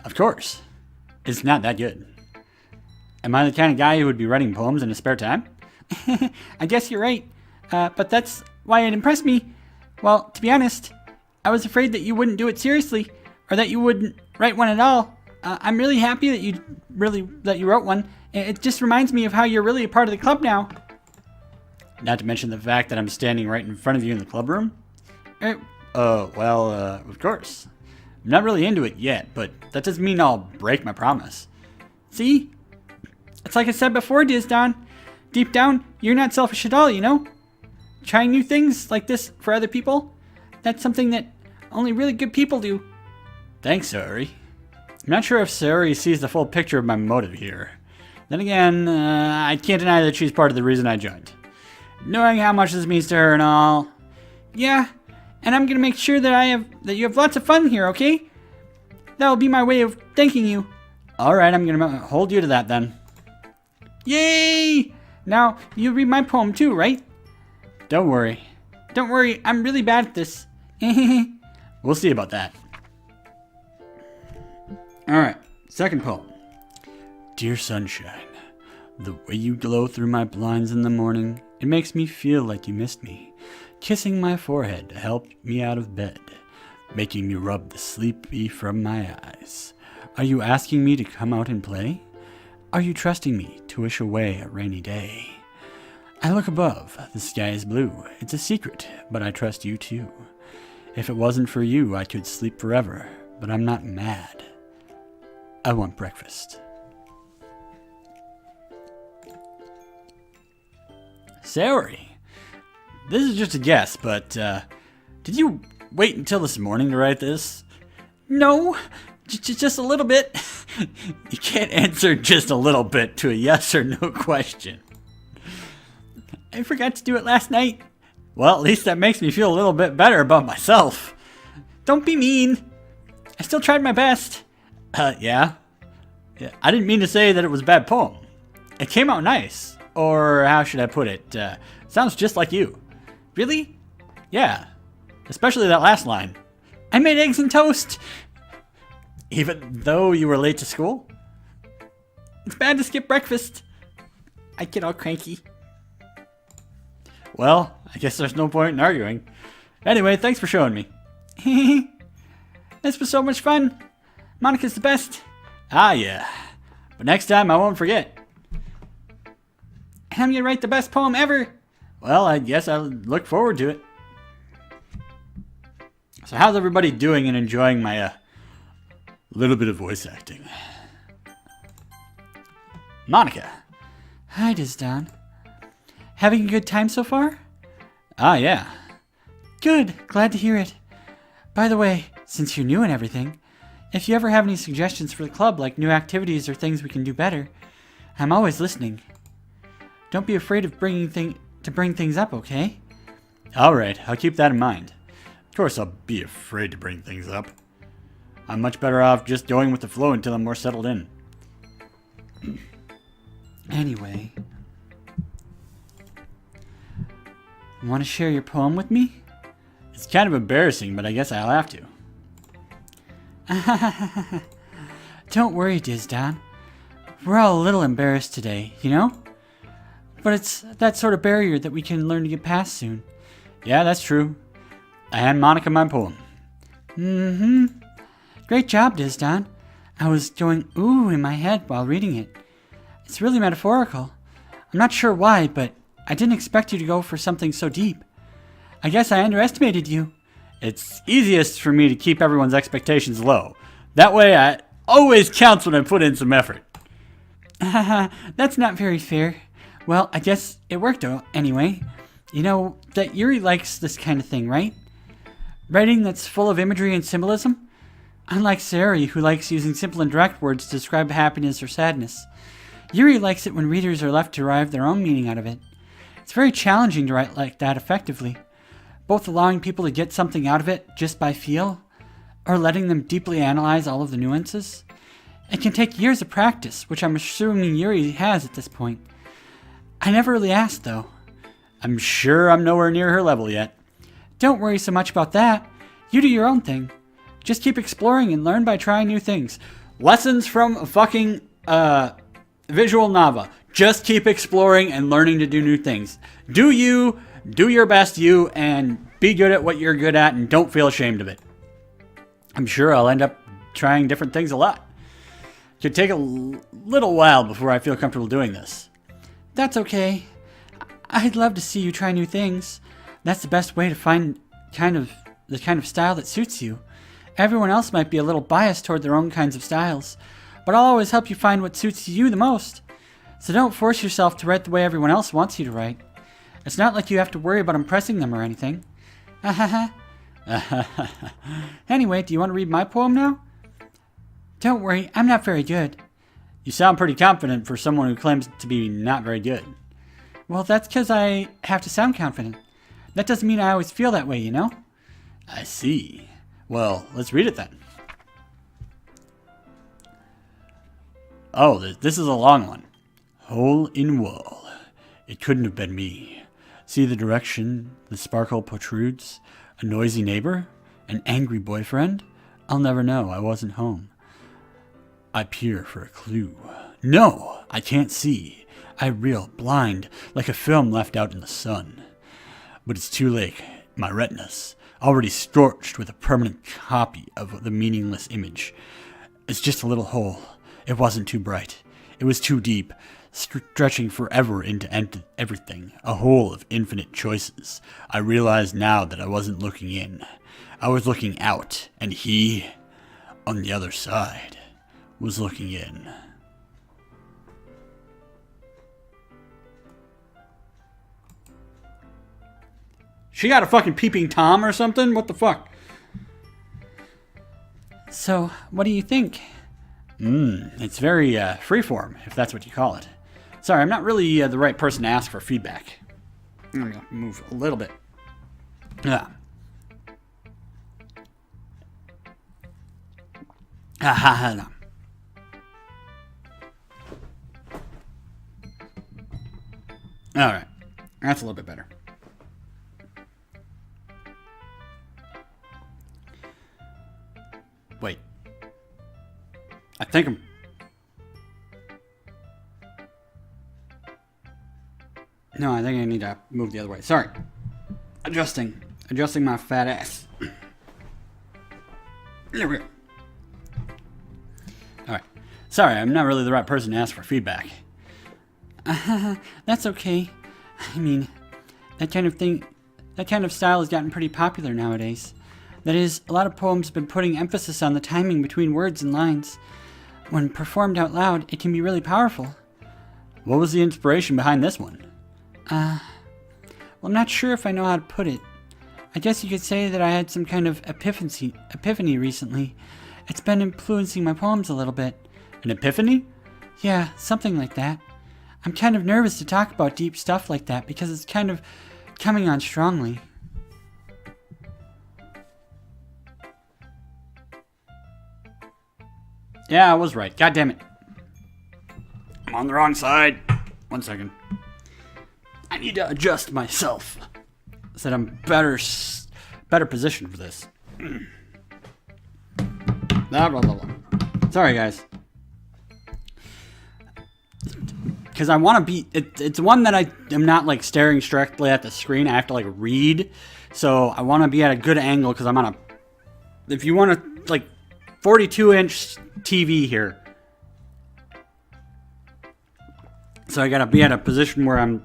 Of course. It's not that good. Am I the kind of guy who would be writing poems in his spare time? I guess you're right. But that's why it impressed me. Well, to be honest, I was afraid that you wouldn't do it seriously, or that you wouldn't write one at all. I'm really happy that you wrote one. It just reminds me of how you're really a part of the club now. Not to mention the fact that I'm standing right in front of you in the club room. Of course. I'm not really into it yet, but that doesn't mean I'll break my promise. See? It's like I said before, Disdonn. Deep down, you're not selfish at all, you know? Trying new things like this for other people, that's something that only really good people do. Thanks, Saori. I'm not sure if Saori sees the full picture of my motive here. Then again, I can't deny that she's part of the reason I joined. Knowing how much this means to her and all. Yeah, and I'm gonna make sure that you have lots of fun here, okay? That'll be my way of thanking you. Alright, I'm gonna hold you to that then. Yay! Now, you read my poem too, right? Don't worry. Don't worry, I'm really bad at this. We'll see about that. Alright, second poem. Dear sunshine, the way you glow through my blinds in the morning, it makes me feel like you missed me. Kissing my forehead to help me out of bed, making me rub the sleepy from my eyes. Are you asking me to come out and play? Are you trusting me to wish away a rainy day? I look above, the sky is blue. It's a secret, but I trust you too. If it wasn't for you, I could sleep forever, but I'm not mad. I want breakfast. Saori, this is just a guess, but did you wait until this morning to write this? No, just a little bit. You can't answer just a little bit to a yes or no question. I forgot to do it last night. Well, at least that makes me feel a little bit better about myself. Don't be mean. I still tried my best. Yeah. I didn't mean to say that it was a bad poem. It came out nice. Or how should I put it? Sounds just like you. Really? Yeah. Especially that last line. I made eggs and toast. Even though you were late to school? It's bad to skip breakfast. I get all cranky. Well, I guess there's no point in arguing. Anyway, thanks for showing me. This was so much fun. Monica's the best. Ah, yeah. But next time I won't forget. And I'm gonna write the best poem ever. Well, I guess I'll look forward to it. So how's everybody doing and enjoying my little bit of voice acting? Monica. Hi, Disdonn. Having a good time so far? Ah, yeah. Good. Glad to hear it. By the way, since you're new and everything, if you ever have any suggestions for the club, like new activities or things we can do better, I'm always listening. Don't be afraid of bring things up, okay? Alright, I'll keep that in mind. Of course I'll be afraid to bring things up. I'm much better off just going with the flow until I'm more settled in. Anyway, want to share your poem with me? It's kind of embarrassing, but I guess I'll have to. Don't worry, Disdonn. We're all a little embarrassed today, you know? But it's that sort of barrier that we can learn to get past soon. Yeah, that's true. I hand Monica my poem. Mm-hmm. Great job, Disdonn. I was going ooh in my head while reading it. It's really metaphorical. I'm not sure why, but I didn't expect you to go for something so deep. I guess I underestimated you. It's easiest for me to keep everyone's expectations low. That way I always counts when I put in some effort. That's not very fair. Well, I guess it worked out anyway. You know that Yuri likes this kind of thing, right? Writing that's full of imagery and symbolism? Unlike Saori, who likes using simple and direct words to describe happiness or sadness. Yuri likes it when readers are left to derive their own meaning out of it. It's very challenging to write like that effectively, both allowing people to get something out of it just by feel, or letting them deeply analyze all of the nuances. It can take years of practice, which I'm assuming Yuri has at this point. I never really asked, though. I'm sure I'm nowhere near her level yet. Don't worry so much about that. You do your own thing. Just keep exploring and learn by trying new things. Lessons from a fucking visual novel. Just keep exploring and learning to do new things. Do you, do your best you, and be good at what you're good at, and don't feel ashamed of it. I'm sure I'll end up trying different things a lot. It could take a little while before I feel comfortable doing this. That's okay. I'd love to see you try new things. That's the best way to find kind of kind of style that suits you. Everyone else might be a little biased toward their own kinds of styles, but I'll always help you find what suits you the most. So don't force yourself to write the way everyone else wants you to write. It's not like you have to worry about impressing them or anything. Anyway, do you want to read my poem now? Don't worry, I'm not very good. You sound pretty confident for someone who claims to be not very good. Well, that's because I have to sound confident. That doesn't mean I always feel that way, you know? I see. Well, let's read it then. Oh, this is a long one. Hole in wall. It couldn't have been me. See the direction the sparkle protrudes? A noisy neighbor? An angry boyfriend? I'll never know. I wasn't home. I peer for a clue. No, I can't see. I reel blind, like a film left out in the sun. But it's too late. My retinas, already scorched with a permanent copy of the meaningless image. It's just a little hole. It wasn't too bright. It was too deep, stretching forever into everything. A hole of infinite choices. I realized now that I wasn't looking in. I was looking out, and he, on the other side, was looking in. She got a fucking peeping Tom or something? What the fuck? So, what do you think? It's very freeform, if that's what you call it. Sorry, I'm not really the right person to ask for feedback. I'm gonna move a little bit. Yeah. No. Alright. That's a little bit better. Wait. I think I'm... No, I think I need to move the other way. Sorry. Adjusting my fat ass. There we go. Alright. Sorry, I'm not really the right person to ask for feedback. That's okay. I mean, that kind of style has gotten pretty popular nowadays. That is, a lot of poems have been putting emphasis on the timing between words and lines. When performed out loud, it can be really powerful. What was the inspiration behind this one? Well, I'm not sure if I know how to put it. I guess you could say that I had some kind of epiphany recently. It's been influencing my poems a little bit. An epiphany? Yeah, something like that. I'm kind of nervous to talk about deep stuff like that because it's kind of coming on strongly. Yeah, I was right. God damn it. I'm on the wrong side. 1 second. I need to adjust myself so that I'm better positioned for this. Blah, blah, blah, blah. Sorry, guys. Because I want to be... It's one that I am not, like, staring directly at the screen. I have to, like, read. So I want to be at a good angle because I'm on a... If you want to, like, 42-inch TV here. So I got to be at a position where I'm...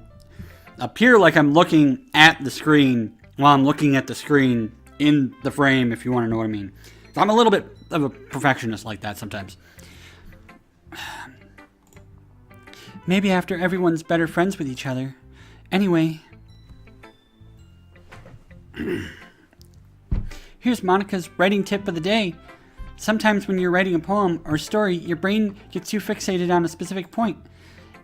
appear like I'm looking at the screen while I'm looking at the screen in the frame, if you want to know what I mean. So I'm a little bit of a perfectionist like that sometimes. Maybe after everyone's better friends with each other. Anyway. Here's Monica's writing tip of the day. Sometimes when you're writing a poem or story, your brain gets too fixated on a specific point.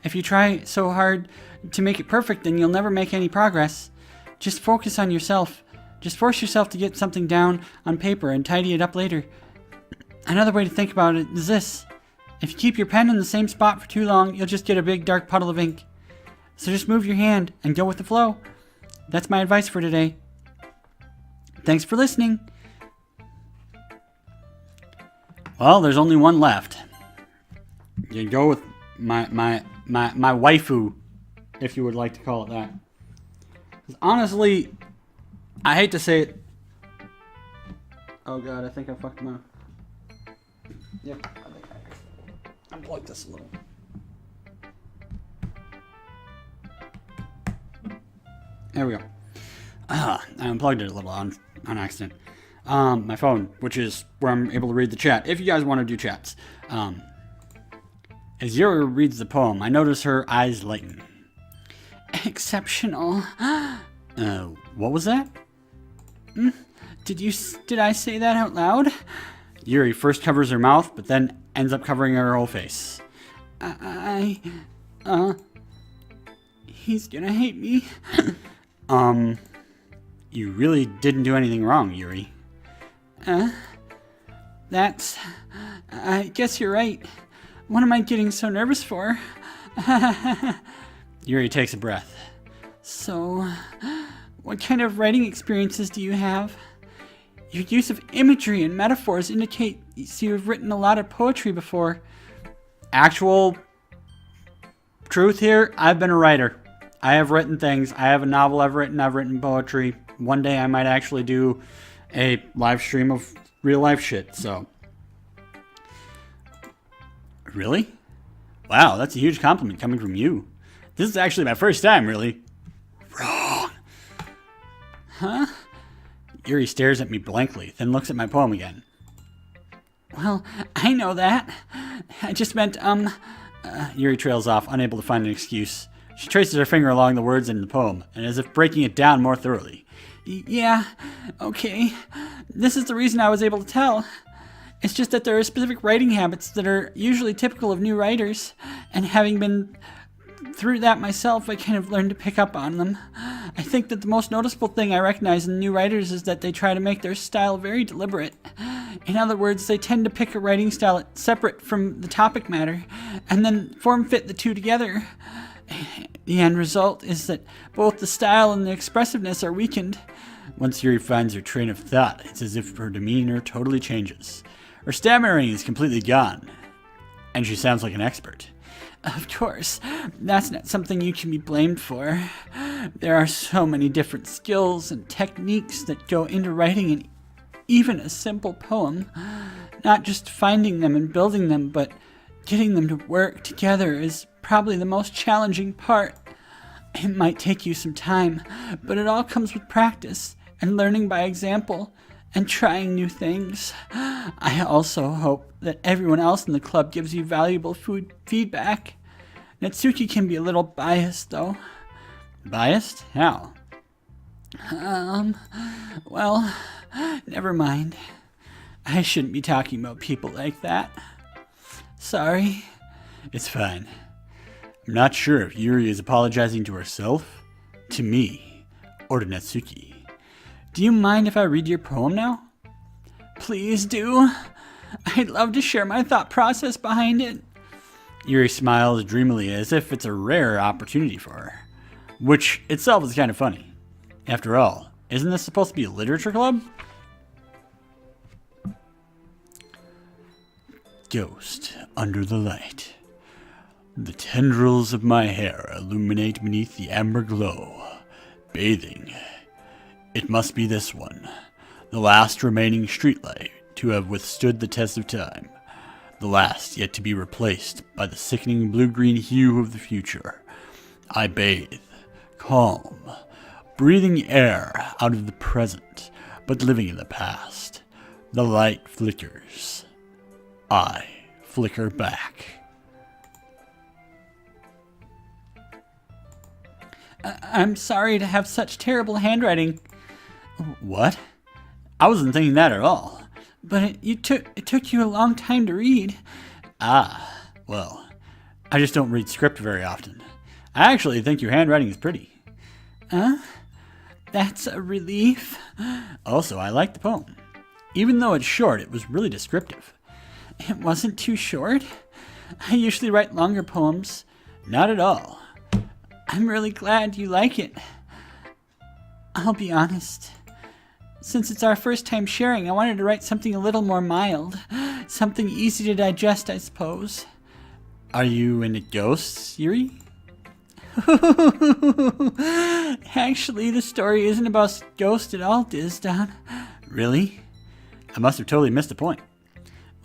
If you try so hard to make it perfect, then you'll never make any progress. Just focus on yourself. Just force yourself to get something down on paper and tidy it up later. Another way to think about it is this. If you keep your pen in the same spot for too long, you'll just get a big dark puddle of ink. So just move your hand and go with the flow. That's my advice for today. Thanks for listening. Well, there's only one left. You go with my waifu, if you would like to call it that. 'Cause honestly, I hate to say it. Oh god, I think I fucked him up. Yep, I think I unplugged this a little. There we go. I unplugged it a little on accident. My phone, which is where I'm able to read the chat, if you guys want to do chats. As Yuri reads the poem, I notice her eyes lighten. Exceptional. What was that? Did I say that out loud? Yuri first covers her mouth, but then ends up covering her whole face. He's gonna hate me. You really didn't do anything wrong, Yuri. I guess you're right. What am I getting so nervous for? Yuri takes a breath. So, what kind of writing experiences do you have? Your use of imagery and metaphors indicates you've written a lot of poetry before. Actual truth here, I've been a writer. I have written things. I have a novel I've written poetry. One day I might actually do a live stream of real life shit, so. Really? Wow, that's a huge compliment coming from you. This is actually my first time, really. Wrong. Huh? Yuri stares at me blankly, then looks at my poem again. Well, I know that. I just meant, Yuri trails off, unable to find an excuse. She traces her finger along the words in the poem, and as if breaking it down more thoroughly. Yeah, okay. This is the reason I was able to tell. It's just that there are specific writing habits that are usually typical of new writers, and having been through that myself, I kind of learned to pick up on them. I think that the most noticeable thing I recognize in new writers is that they try to make their style very deliberate. In other words, they tend to pick a writing style separate from the topic matter, and then form fit the two together. The end result is that both the style and the expressiveness are weakened. Once Yuri finds her train of thought, it's as if her demeanor totally changes. Her stammering is completely gone, and she sounds like an expert. Of course, that's not something you can be blamed for. There are so many different skills and techniques that go into writing even a simple poem. Not just finding them and building them, but getting them to work together is probably the most challenging part. It might take you some time, but it all comes with practice and learning by example and trying new things. I also hope that everyone else in the club gives you valuable feedback. Natsuki can be a little biased, though. Biased? How? Well, never mind. I shouldn't be talking about people like that. Sorry. It's fine. I'm not sure if Yuri is apologizing to herself, to me, or to Natsuki. Do you mind if I read your poem now? Please do. I'd love to share my thought process behind it. Yuri smiles dreamily as if it's a rare opportunity for her, which itself is kind of funny. After all, isn't this supposed to be a literature club? Ghost under the light. The tendrils of my hair illuminate beneath the amber glow, bathing. It must be this one, the last remaining streetlight to have withstood the test of time, the last yet to be replaced by the sickening blue-green hue of the future. I bathe, calm, breathing air out of the present, but living in the past. The light flickers. I flicker back. I'm sorry to have such terrible handwriting. What? I wasn't thinking that at all. But it took you a long time to read. Ah, well, I just don't read script very often. I actually think your handwriting is pretty. That's a relief. Also, I like the poem. Even though it's short, it was really descriptive. It wasn't too short. I usually write longer poems. Not at all. I'm really glad you like it. I'll be honest. Since it's our first time sharing, I wanted to write something a little more mild. Something easy to digest, I suppose. Are you into ghosts, Yuri? Actually, the story isn't about ghosts at all, Disdonn. Really? I must have totally missed the point.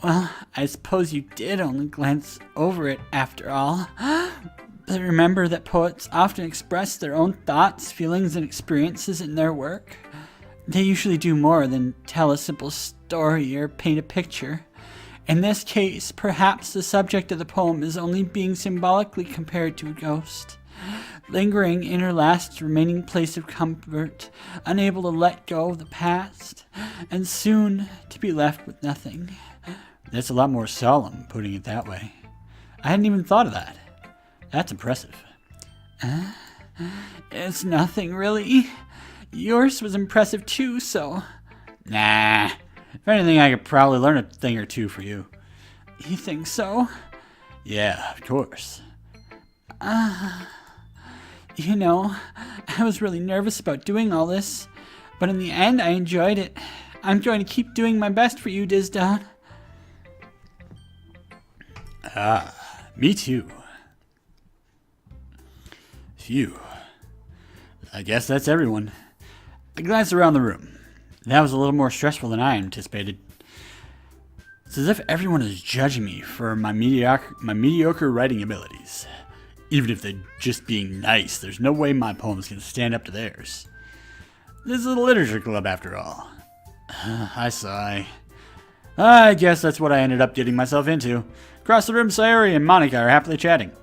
Well, I suppose you did only glance over it after all. But remember that poets often express their own thoughts, feelings, and experiences in their work. They usually do more than tell a simple story or paint a picture. In this case, perhaps the subject of the poem is only being symbolically compared to a ghost, lingering in her last remaining place of comfort, unable to let go of the past, and soon to be left with nothing. That's a lot more solemn, putting it that way. I hadn't even thought of that. That's impressive. It's nothing, really. Yours was impressive too, so... Nah. If anything, I could probably learn a thing or two for you. You think so? Yeah, of course. You know, I was really nervous about doing all this, but in the end, I enjoyed it. I'm going to keep doing my best for you, Disdonn. Me too. Phew. I guess that's everyone. I glanced around the room. That was a little more stressful than I anticipated. It's as if everyone is judging me for my mediocre writing abilities. Even if they're just being nice, there's no way my poems can stand up to theirs. This is a literature club after all. I sigh. I guess that's what I ended up getting myself into. Across the room, Sayori and Monica are happily chatting.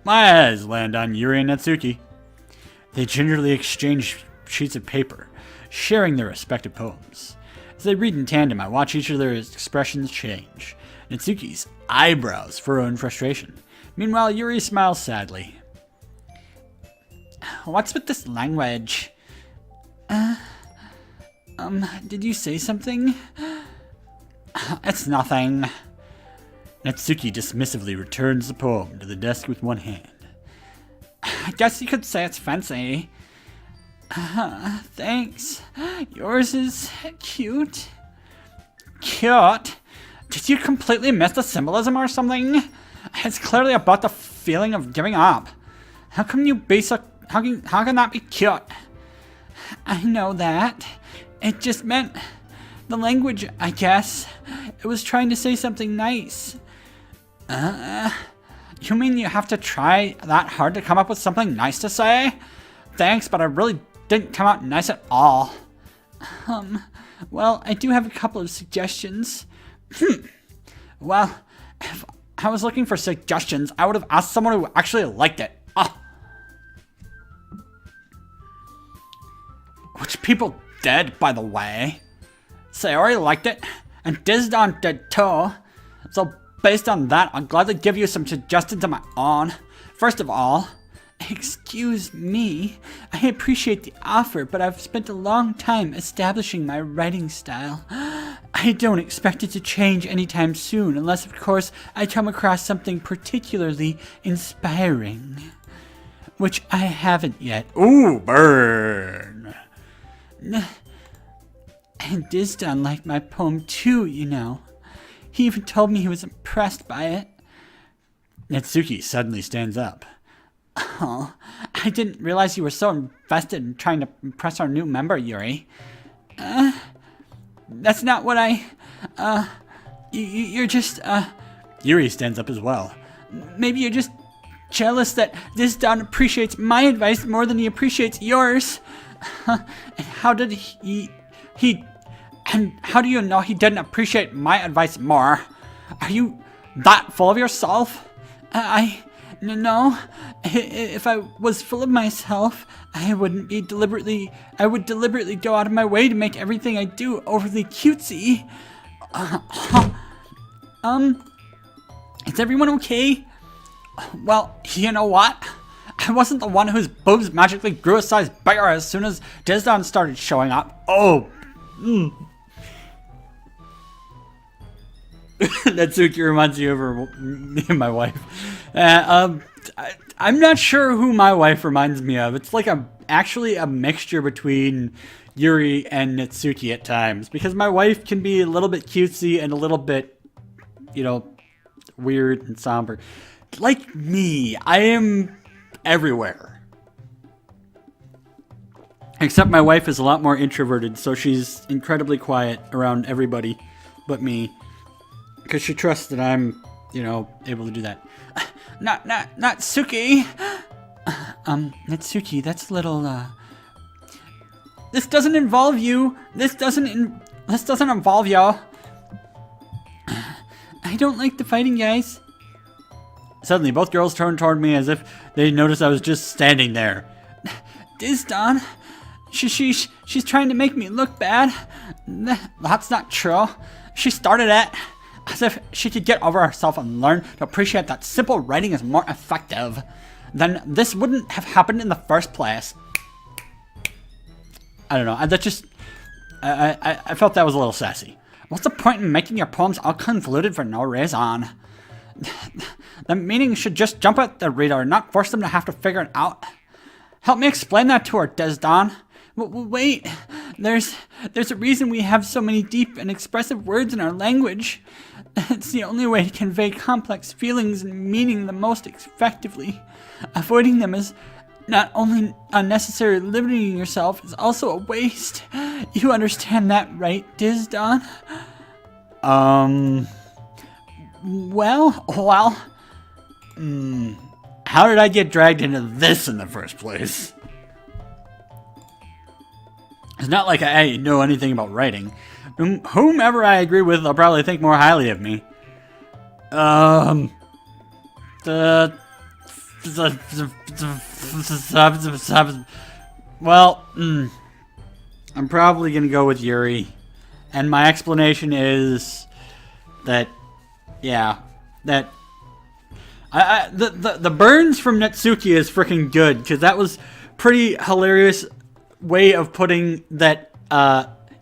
My eyes land on Yuri and Natsuki. They gingerly exchange sheets of paper, sharing their respective poems. As they read in tandem, I watch each of their expressions change. Natsuki's eyebrows furrow in frustration. Meanwhile, Yuri smiles sadly. What's with this language? Did you say something? It's nothing. Natsuki dismissively returns the poem to the desk with one hand. I guess you could say it's fancy. Thanks. Yours is cute. Cute? Did you completely miss the symbolism or something? It's clearly about the feeling of giving up. How can you be so... How can that be cute? I know that. It just meant... the language, I guess. It was trying to say something nice. You mean you have to try that hard to come up with something nice to say? Thanks, but I really didn't come out nice at all. Well, I do have a couple of suggestions. Well, if I was looking for suggestions, I would have asked someone who actually liked it. Which people did, by the way. Sayori liked it, and Disdonn did too. So based on that, I'll gladly give you some suggestions of my own. First of all, excuse me, I appreciate the offer, but I've spent a long time establishing my writing style. I don't expect it to change anytime soon, unless of course I come across something particularly inspiring. Which I haven't yet. Ooh, burn! And Disdonn liked my poem too, you know. He even told me he was impressed by it. Natsuki suddenly stands up. Oh, I didn't realize you were so invested in trying to impress our new member, Yuri. That's not what you're just, Yuri stands up as well. Maybe you're just jealous that Disdonn appreciates my advice more than he appreciates yours. And how did and how do you know he didn't appreciate my advice more? Are you that full of yourself? No. If I was full of myself, I would deliberately go out of my way to make everything I do overly cutesy. Is everyone okay? Well, you know what? I wasn't the one whose boobs magically grew a size bigger as soon as Disdonn started showing up. Oh. Natsuki reminds you of me and my wife. I'm not sure who my wife reminds me of. It's like actually a mixture between Yuri and Natsuki at times. Because my wife can be a little bit cutesy and a little bit, weird and somber. Like me, I am everywhere. Except my wife is a lot more introverted, so she's incredibly quiet around everybody but me. Because she trusts that I'm, able to do that. Natsuki! Natsuki, that's a little, This doesn't involve you. This doesn't involve y'all. I don't like the fighting, guys. Suddenly, both girls turned toward me as if they noticed I was just standing there. Disdonn, she's trying to make me look bad. That's not true. She started it as if she could get over herself and learn to appreciate that simple writing is more effective. Then this wouldn't have happened in the first place. I don't know. I felt that was a little sassy. What's the point in making your poems all convoluted for no reason? The meaning should just jump at the reader, not force them to have to figure it out. Help me explain that to her, Disdonn. Wait, there's a reason we have so many deep and expressive words in our language. It's the only way to convey complex feelings and meaning the most effectively. Avoiding them is not only unnecessary, limiting yourself is also a waste. You understand that, right, Disdonn? Well. How did I get dragged into this in the first place? It's not like I know anything about writing. Whomever I agree with, they'll probably think more highly of me. Well, I'm probably gonna go with Yuri, and my explanation is that, the burns from Natsuki is freaking good, because that was pretty hilarious way of putting that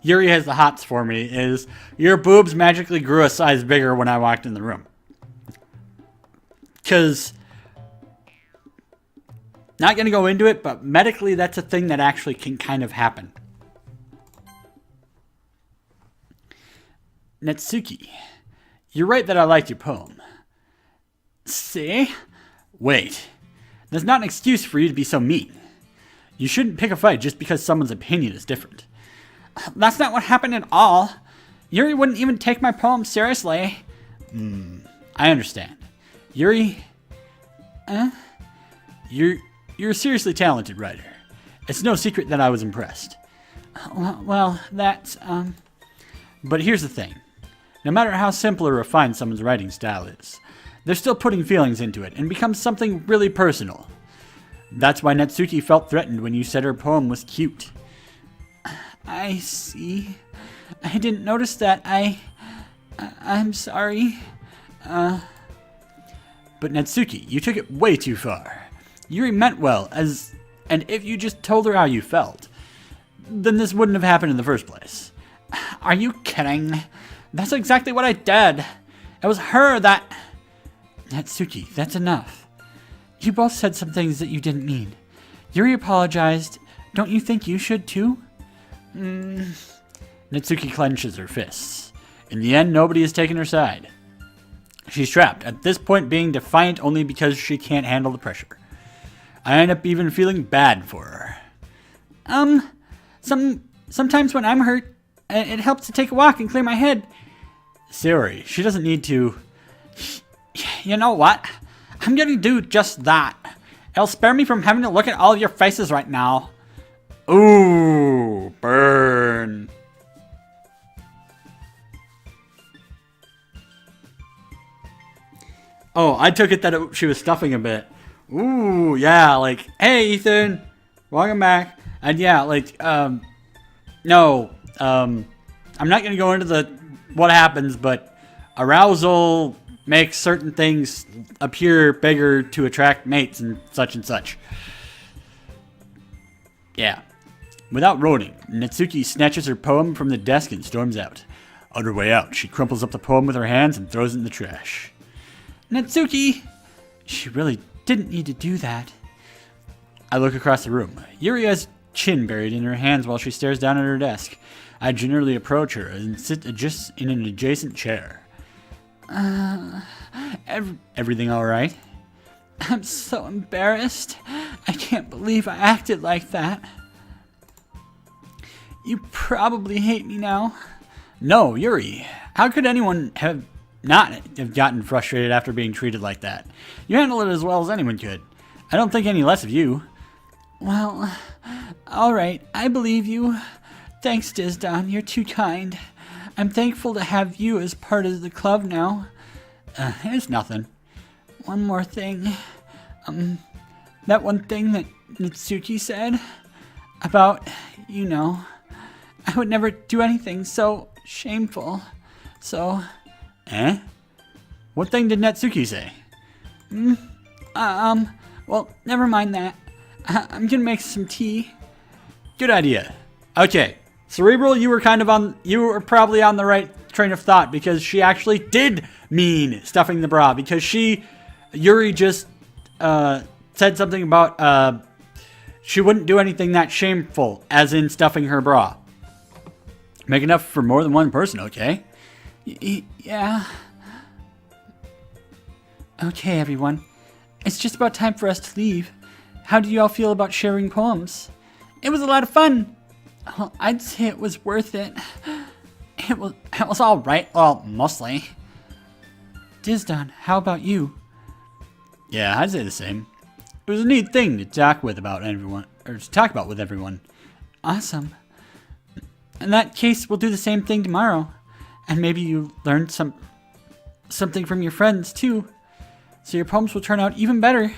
Yuri has the hots for me, is your boobs magically grew a size bigger when I walked in the room. Because, not going to go into it, but medically that's a thing that actually can kind of happen. Natsuki, you're right that I liked your poem. See? Wait, that's not an excuse for you to be so mean. You shouldn't pick a fight just because someone's opinion is different. That's not what happened at all. Yuri wouldn't even take my poem seriously. I understand. Yuri, you're a seriously talented writer. It's no secret that I was impressed. Well, that's, But here's the thing. No matter how simple or refined someone's writing style is, they're still putting feelings into it and becomes something really personal. That's why Natsuki felt threatened when you said her poem was cute. I see. I didn't notice that. I'm sorry. But Natsuki, you took it way too far. Yuri meant well, and if you just told her how you felt, then this wouldn't have happened in the first place. Are you kidding? That's exactly what I did. It was her that... Natsuki, that's enough. You both said some things that you didn't mean. Yuri apologized. Don't you think you should too? Natsuki clenches her fists. In the end, nobody has taken her side. She's trapped, at this point being defiant only because she can't handle the pressure. I end up even feeling bad for her. Sometimes when I'm hurt, it helps to take a walk and clear my head. Sayori, she doesn't need to... You know what? I'm gonna do just that. It'll spare me from having to look at all of your faces right now. Ooh, burn. Oh, I took it that she was stuffing a bit. Ooh, yeah, like, hey, Ethan, welcome back. And yeah, like, I'm not going to go into what happens, but arousal makes certain things appear bigger to attract mates and such. Yeah. Without roaring, Natsuki snatches her poem from the desk and storms out. On her way out, she crumples up the poem with her hands and throws it in the trash. Natsuki! She really didn't need to do that. I look across the room. Yuri has chin buried in her hands while she stares down at her desk. I gingerly approach her and sit just in an adjacent chair. Everything all right? I'm so embarrassed. I can't believe I acted like that. You probably hate me now. No, Yuri. How could anyone have gotten frustrated after being treated like that? You handle it as well as anyone could. I don't think any less of you. Well, alright, I believe you. Thanks, Disdonn, you're too kind. I'm thankful to have you as part of the club now. It's nothing. One more thing. That one thing that Natsuki said about, I would never do anything so shameful. So... What thing did Natsuki say? Well, never mind that. I'm gonna make some tea. Good idea. Okay, Cerebral, you were probably on the right train of thought, because she actually did mean stuffing the bra, because Yuri just said something about she wouldn't do anything that shameful, as in stuffing her bra. Make enough for more than one person, okay? Yeah. Okay, everyone. It's just about time for us to leave. How do you all feel about sharing poems? It was a lot of fun. Well, I'd say it was worth it. It was all right. Well, mostly. Disdonn, how about you? Yeah, I'd say the same. It was a neat thing to talk about with everyone. Awesome. In that case, we'll do the same thing tomorrow. And maybe you learned something from your friends, too. So your poems will turn out even better.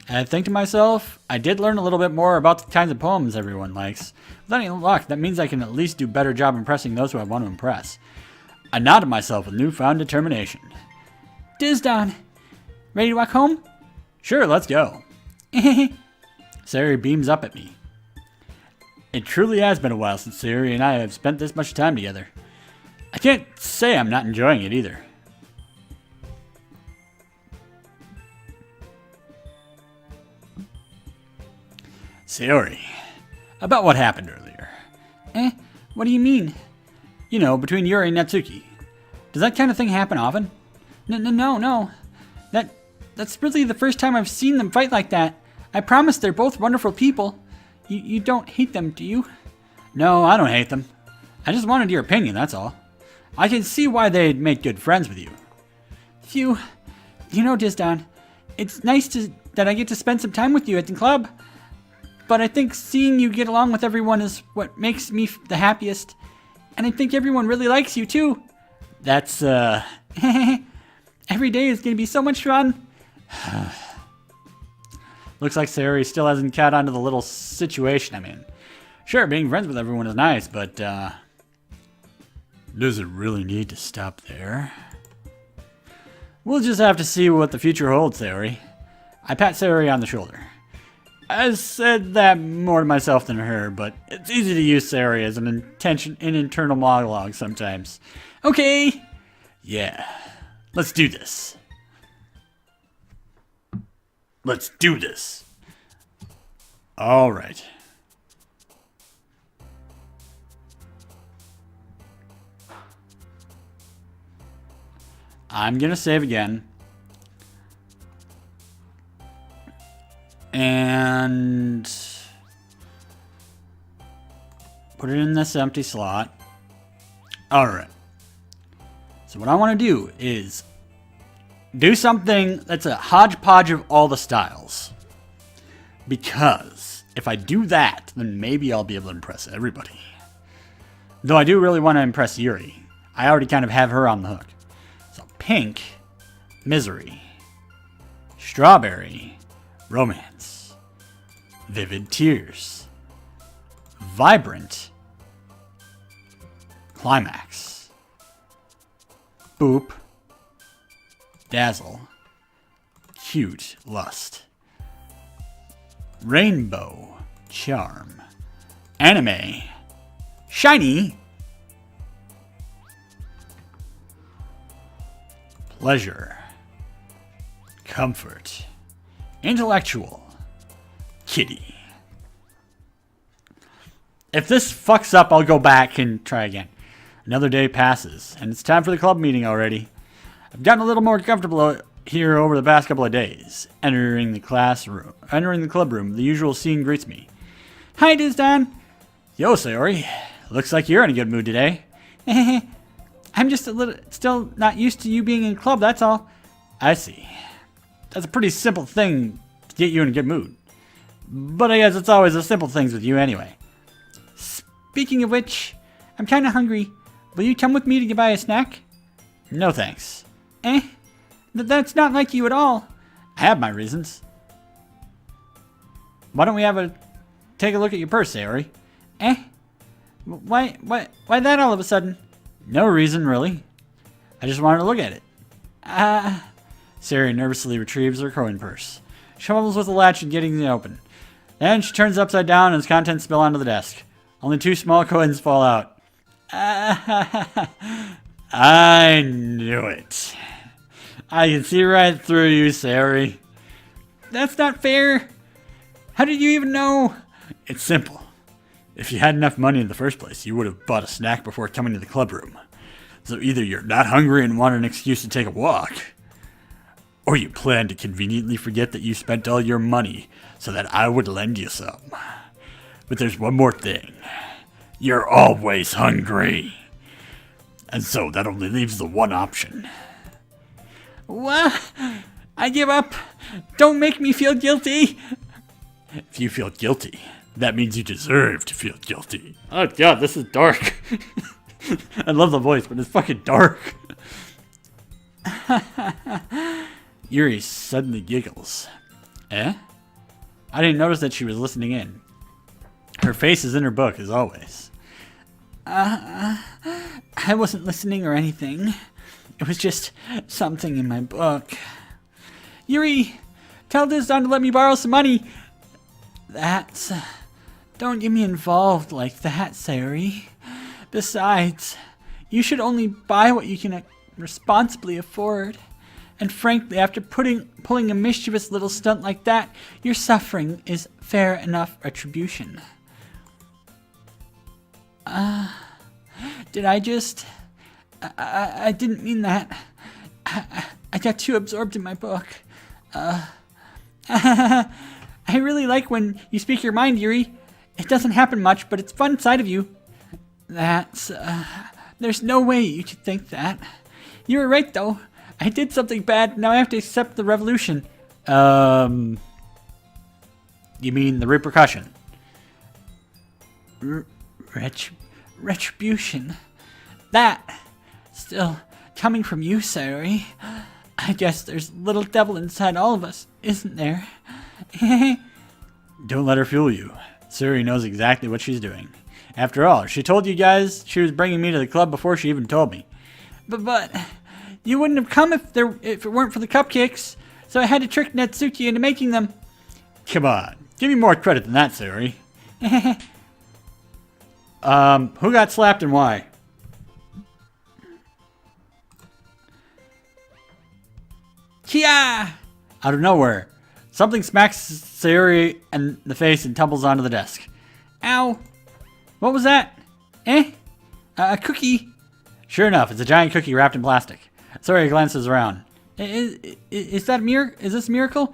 I think to myself, I did learn a little bit more about the kinds of poems everyone likes. With any luck, that means I can at least do a better job impressing those who I want to impress. I nodded myself with newfound determination. Disdonn, ready to walk home? Sure, let's go. Sayori beams up at me. It truly has been a while since Sayori and I have spent this much time together. I can't say I'm not enjoying it either. Sayori, about what happened earlier. What do you mean? You know, between Yuri and Natsuki. Does that kind of thing happen often? No. That's really the first time I've seen them fight like that. I promise they're both wonderful people. You don't hate them, do you? No, I don't hate them. I just wanted your opinion, that's all. I can see why they'd make good friends with you. Phew. You know, Disdonn, it's nice that I get to spend some time with you at the club. But I think seeing you get along with everyone is what makes me the happiest. And I think everyone really likes you, too. That's, Every day is going to be so much fun. Looks like Sayori still hasn't caught on to the little situation I'm in. Sure, being friends with everyone is nice, but, does it really need to stop there? We'll just have to see what the future holds, Sayori. I pat Sayori on the shoulder. I said that more to myself than her, but it's easy to use Sayori as an internal monologue sometimes. Okay. Yeah, let's do this. Let's do this. All right. I'm gonna save again. And put it in this empty slot. Alright. So what I want to do is do something that's a hodgepodge of all the styles. Because if I do that, then maybe I'll be able to impress everybody. Though I do really want to impress Yuri. I already kind of have her on the hook. So pink, misery, strawberry, romance, vivid tears, vibrant, climax, boop, dazzle, cute, lust, rainbow, charm, anime, shiny, pleasure, comfort, intellectual, kitty. If this fucks up, I'll go back and try again. Another day passes, and it's time for the club meeting already. I've gotten a little more comfortable here over the past couple of days. Entering the club room, the usual scene greets me. Hi, Disdonn. Yo, Sayori. Looks like you're in a good mood today. I'm just still not used to you being in club, that's all. I see. That's a pretty simple thing to get you in a good mood. But I guess it's always the simple things with you anyway. Speaking of which, I'm kind of hungry. Will you come with me to buy a snack? No thanks. That's not like you at all. I have my reasons. Why don't we take a look at your purse, Sayori? Why that all of a sudden? No reason, really. I just wanted to look at it. Sayori nervously retrieves her coin purse. She fumbles with the latch and getting it open. Then she turns it upside down and its contents spill onto the desk. Only 2 small coins fall out. I knew it. I can see right through you, Sayori. That's not fair. How did you even know? It's simple. If you had enough money in the first place, you would have bought a snack before coming to the clubroom. So either you're not hungry and want an excuse to take a walk, or you plan to conveniently forget that you spent all your money so that I would lend you some. But there's one more thing. You're always hungry. And so that only leaves the one option. What? I give up. Don't make me feel guilty. If you feel guilty, that means you deserve to feel guilty. Oh god, this is dark. I love the voice, but it's fucking dark. Yuri suddenly giggles. I didn't notice that she was listening in. Her face is in her book, as always. I wasn't listening or anything. It was just something in my book. Yuri, tell Disdonn to let me borrow some money. That's... Don't get me involved like that, Sayori. Besides, you should only buy what you can responsibly afford. And frankly, after pulling a mischievous little stunt like that, your suffering is fair enough retribution. Did I just... I didn't mean that. I got too absorbed in my book. I really like when you speak your mind, Yuri. It doesn't happen much, but it's fun inside of you. That's... there's no way you could think that. You were right, though. I did something bad, now I have to accept the revolution. You mean the repercussion? Retribution. That... Still, coming from you, Sayori. I guess there's a little devil inside all of us, isn't there? Don't let her fool you. Sayori knows exactly what she's doing. After all, she told you guys she was bringing me to the club before she even told me. But you wouldn't have come if it weren't for the cupcakes, so I had to trick Natsuki into making them. Come on, give me more credit than that, Sayori. Who got slapped and why? Kia! Out of nowhere, something smacks Sayori in the face and tumbles onto the desk. Ow! What was that? A cookie? Sure enough, it's a giant cookie wrapped in plastic. Sayori glances around. Is that is this a miracle?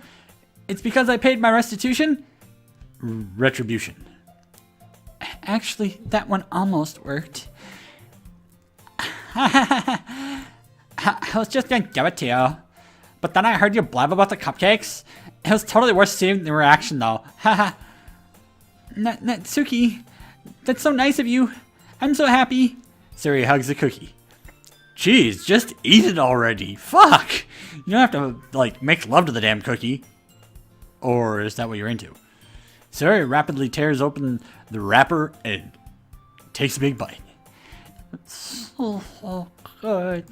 It's because I paid my restitution? Retribution. Actually, that one almost worked. I was just gonna give it to you. But then I heard you blab about the cupcakes. It was totally worth seeing the reaction, though. Haha. Natsuki, that's so nice of you. I'm so happy. Sayori hugs the cookie. Jeez, just eat it already. Fuck! You don't have to, make love to the damn cookie. Or is that what you're into? Sayori rapidly tears open the wrapper and takes a big bite. It's so good.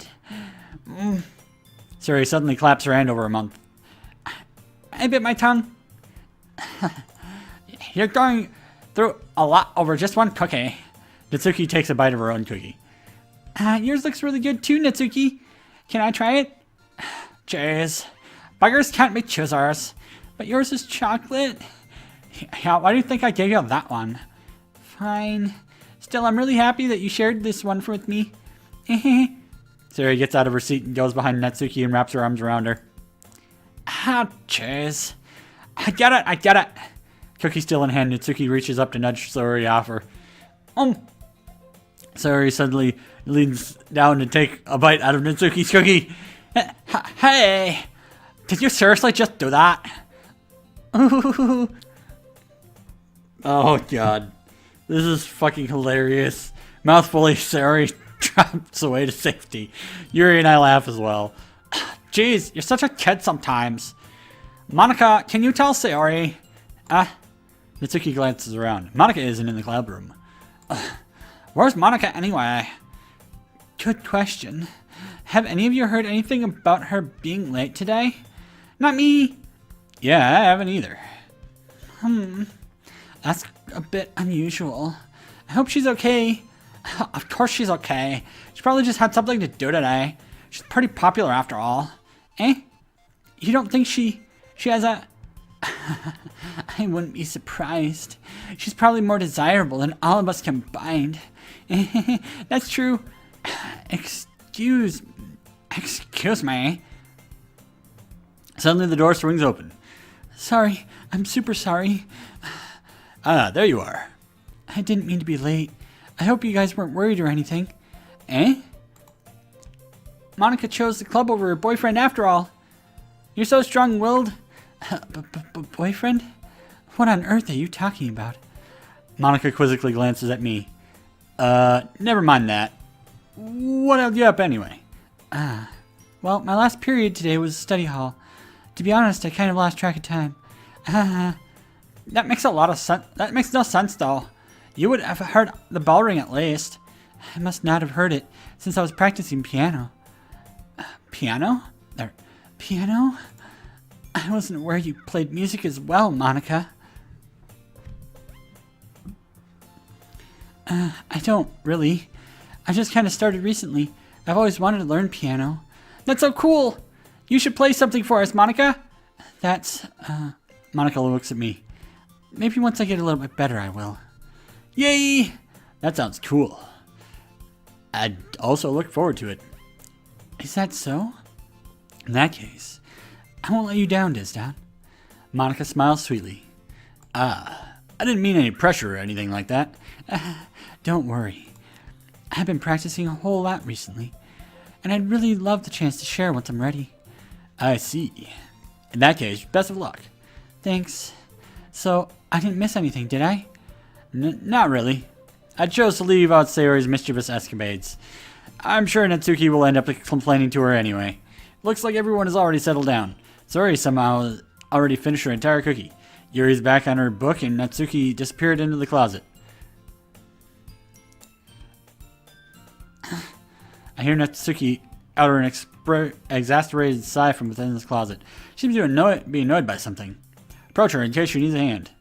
Sayori suddenly claps her hand over her mouth. I bit my tongue. You're going through a lot over just one cookie. Natsuki takes a bite of her own cookie. Yours looks really good too, Natsuki. Can I try it? Jeez. Buggers can't be choosers. But yours is chocolate. Yeah, why do you think I gave you that one? Fine. Still, I'm really happy that you shared this one with me. Sayori gets out of her seat and goes behind Natsuki and wraps her arms around her. Jeez. I get it. Cookie still in hand, Natsuki reaches up to nudge Sayori off her. Sayori suddenly leans down to take a bite out of Natsuki's cookie. Hey! Did you seriously just do that? Ooh. Oh god. This is fucking hilarious. Mouthfully Sayori drops away to safety. Yuri and I laugh as well. Jeez, you're such a kid sometimes. Monica, can you tell Sayori? Natsuki glances around. Monica isn't in the club room. Where's Monica anyway? Good question. Have any of you heard anything about her being late today? Not me. Yeah, I haven't either. That's a bit unusual. I hope she's okay. Of course she's okay. She probably just had something to do today. She's pretty popular after all. Eh? You don't think she has a... I wouldn't be surprised. She's probably more desirable than all of us combined. That's true. Excuse me. Suddenly the door swings open. Sorry, I'm super sorry. There you are. I didn't mean to be late. I hope you guys weren't worried or anything. Eh? Monica chose the club over her boyfriend after all. You're so strong-willed. Boyfriend? What on earth are you talking about? Monica quizzically glances at me. Never mind that. What held you up anyway? Well, my last period today was study hall. To be honest, I kind of lost track of time. That makes a lot of sense. That makes no sense, though. You would have heard the bell ring at least. I must not have heard it, since I was practicing piano. Piano? Piano? I wasn't aware you played music as well, Monica. I don't, really. I just kind of started recently. I've always wanted to learn piano. That's so cool! You should play something for us, Monica! That's, Monica looks at me. Maybe once I get a little bit better, I will. Yay! That sounds cool. I'd also look forward to it. Is that so? In that case, I won't let you down, Disdonn. Monica smiles sweetly. I didn't mean any pressure or anything like that. Don't worry. I've been practicing a whole lot recently, and I'd really love the chance to share once I'm ready. I see. In that case, best of luck. Thanks. So, I didn't miss anything, did I? Not really. I chose to leave out Sayori's mischievous escapades. I'm sure Natsuki will end up complaining to her anyway. Looks like everyone has already settled down. Sayori somehow already finished her entire cookie. Yuri's back on her book, and Natsuki disappeared into the closet. I hear Natsuki utter an exasperated sigh from within this closet. She seems to be annoyed by something. Approach her in case she needs a hand.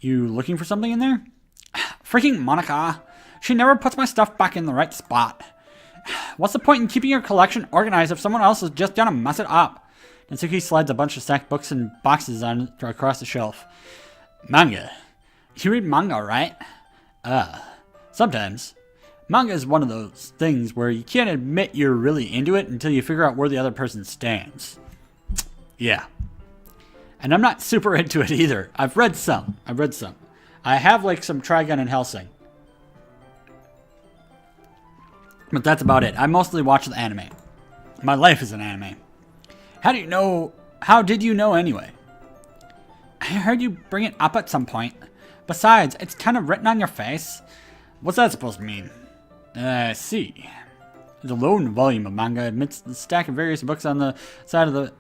You looking for something in there? Freaking Monica. She never puts my stuff back in the right spot. What's the point in keeping your collection organized if someone else is just gonna mess it up? Natsuki slides a bunch of stacked books and boxes across the shelf. Manga. You read manga, right? Sometimes. Manga is one of those things where you can't admit you're really into it until you figure out where the other person stands. Yeah. And I'm not super into it either. I've read some. I have like some Trigun and Hellsing. But that's about it. I mostly watch the anime. My life is an anime. How did you know anyway? I heard you bring it up at some point. Besides, it's kind of written on your face. What's that supposed to mean? I see. There's a lone volume of manga amidst the stack of various books on the side of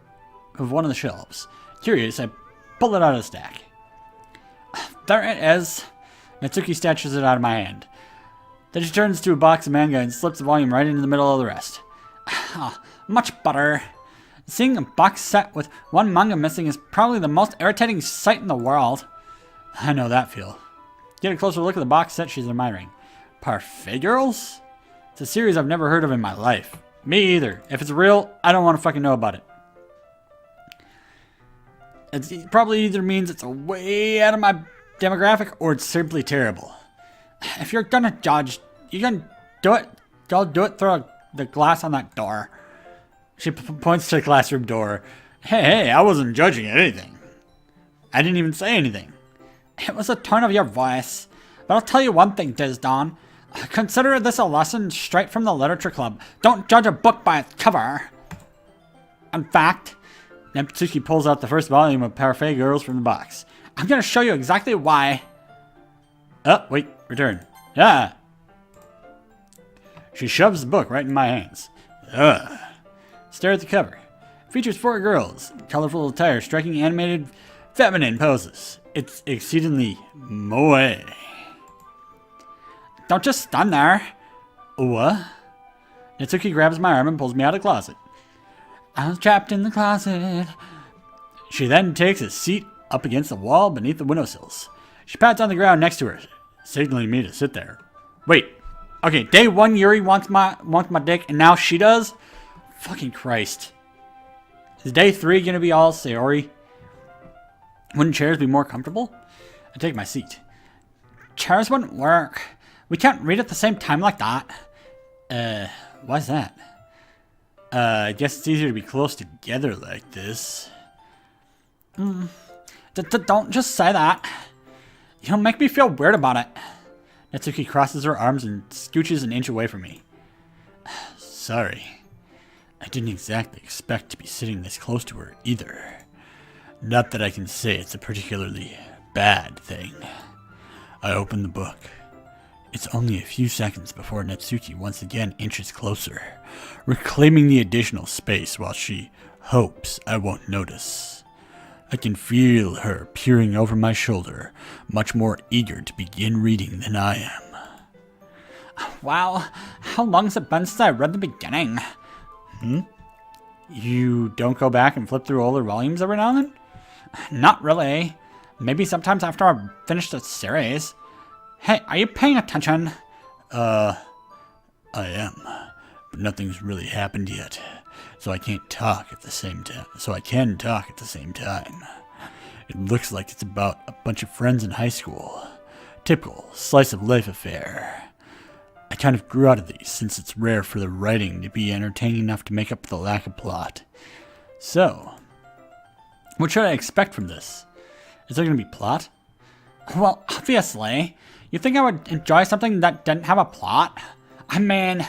one of the shelves. Curious, I pull it out of the stack. There it is. Natsuki snatches it out of my hand. Then she turns to a box of manga and slips the volume right into the middle of the rest. Much better. Seeing a box set with one manga missing is probably the most irritating sight in the world. I know that feel. Get a closer look at the box set she's admiring. Parfait Girls? It's a series I've never heard of in my life. Me either. If it's real, I don't want to fucking know about it. It probably either means it's way out of my demographic or it's simply terrible. If you're gonna judge, you can do it. Go do it through the glass on that door. She points to the classroom door. Hey, I wasn't judging anything. I didn't even say anything. It was a tone of your voice. But I'll tell you one thing, Disdonn. Consider this a lesson straight from the literature club. Don't judge a book by its cover. In fact, Natsuki pulls out the first volume of Parfait Girls from the box. I'm gonna show you exactly why. Oh, wait, return. Ah! She shoves the book right in my hands. Ugh. Stare at the cover. Features 4 girls, colorful attire, striking animated feminine poses. It's exceedingly moe. Don't just stand there. What? Natsuki grabs my arm and pulls me out of the closet. I was trapped in the closet. She then takes a seat up against the wall beneath the windowsills. She pats on the ground next to her, signaling me to sit there. Wait. Okay, day 1 Yuri wants my dick and now she does? Fucking Christ. Is day 3 gonna be all Sayori? Wouldn't chairs be more comfortable? I take my seat. Chairs wouldn't work. We can't read at the same time like that. Why's that? I guess it's easier to be close together like this. Don't just say that. You'll make me feel weird about it. Natsuki crosses her arms and scooches an inch away from me. Sorry. I didn't exactly expect to be sitting this close to her either. Not that I can say it's a particularly bad thing. I open the book. It's only a few seconds before Natsuki once again inches closer, reclaiming the additional space while she hopes I won't notice. I can feel her peering over my shoulder, much more eager to begin reading than I am. Wow, how long's it been since I read the beginning? You don't go back and flip through older volumes every now and then? Not really. Maybe sometimes after I've finished a series. Hey, are you paying attention? I am. But nothing's really happened yet. So I can't talk at the same time. It looks like it's about a bunch of friends in high school. Typical slice of life affair. I kind of grew out of these since it's rare for the writing to be entertaining enough to make up for the lack of plot. So, what should I expect from this? Is there going to be plot? Well, obviously. You think I would enjoy something that didn't have a plot? I mean,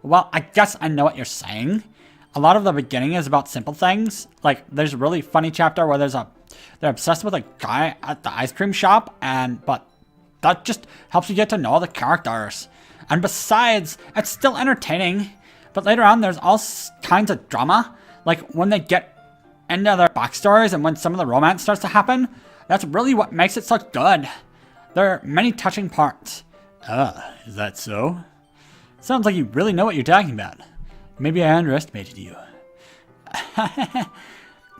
well, I guess I know what you're saying. A lot of the beginning is about simple things. Like, there's a really funny chapter where they're obsessed with a guy at the ice cream shop, but that just helps you get to know the characters. And besides, it's still entertaining. But later on, there's all kinds of drama. Like, when they get into their backstories and when some of the romance starts to happen, that's really what makes it so good. There are many touching parts. Is that so? Sounds like you really know what you're talking about. Maybe I underestimated you.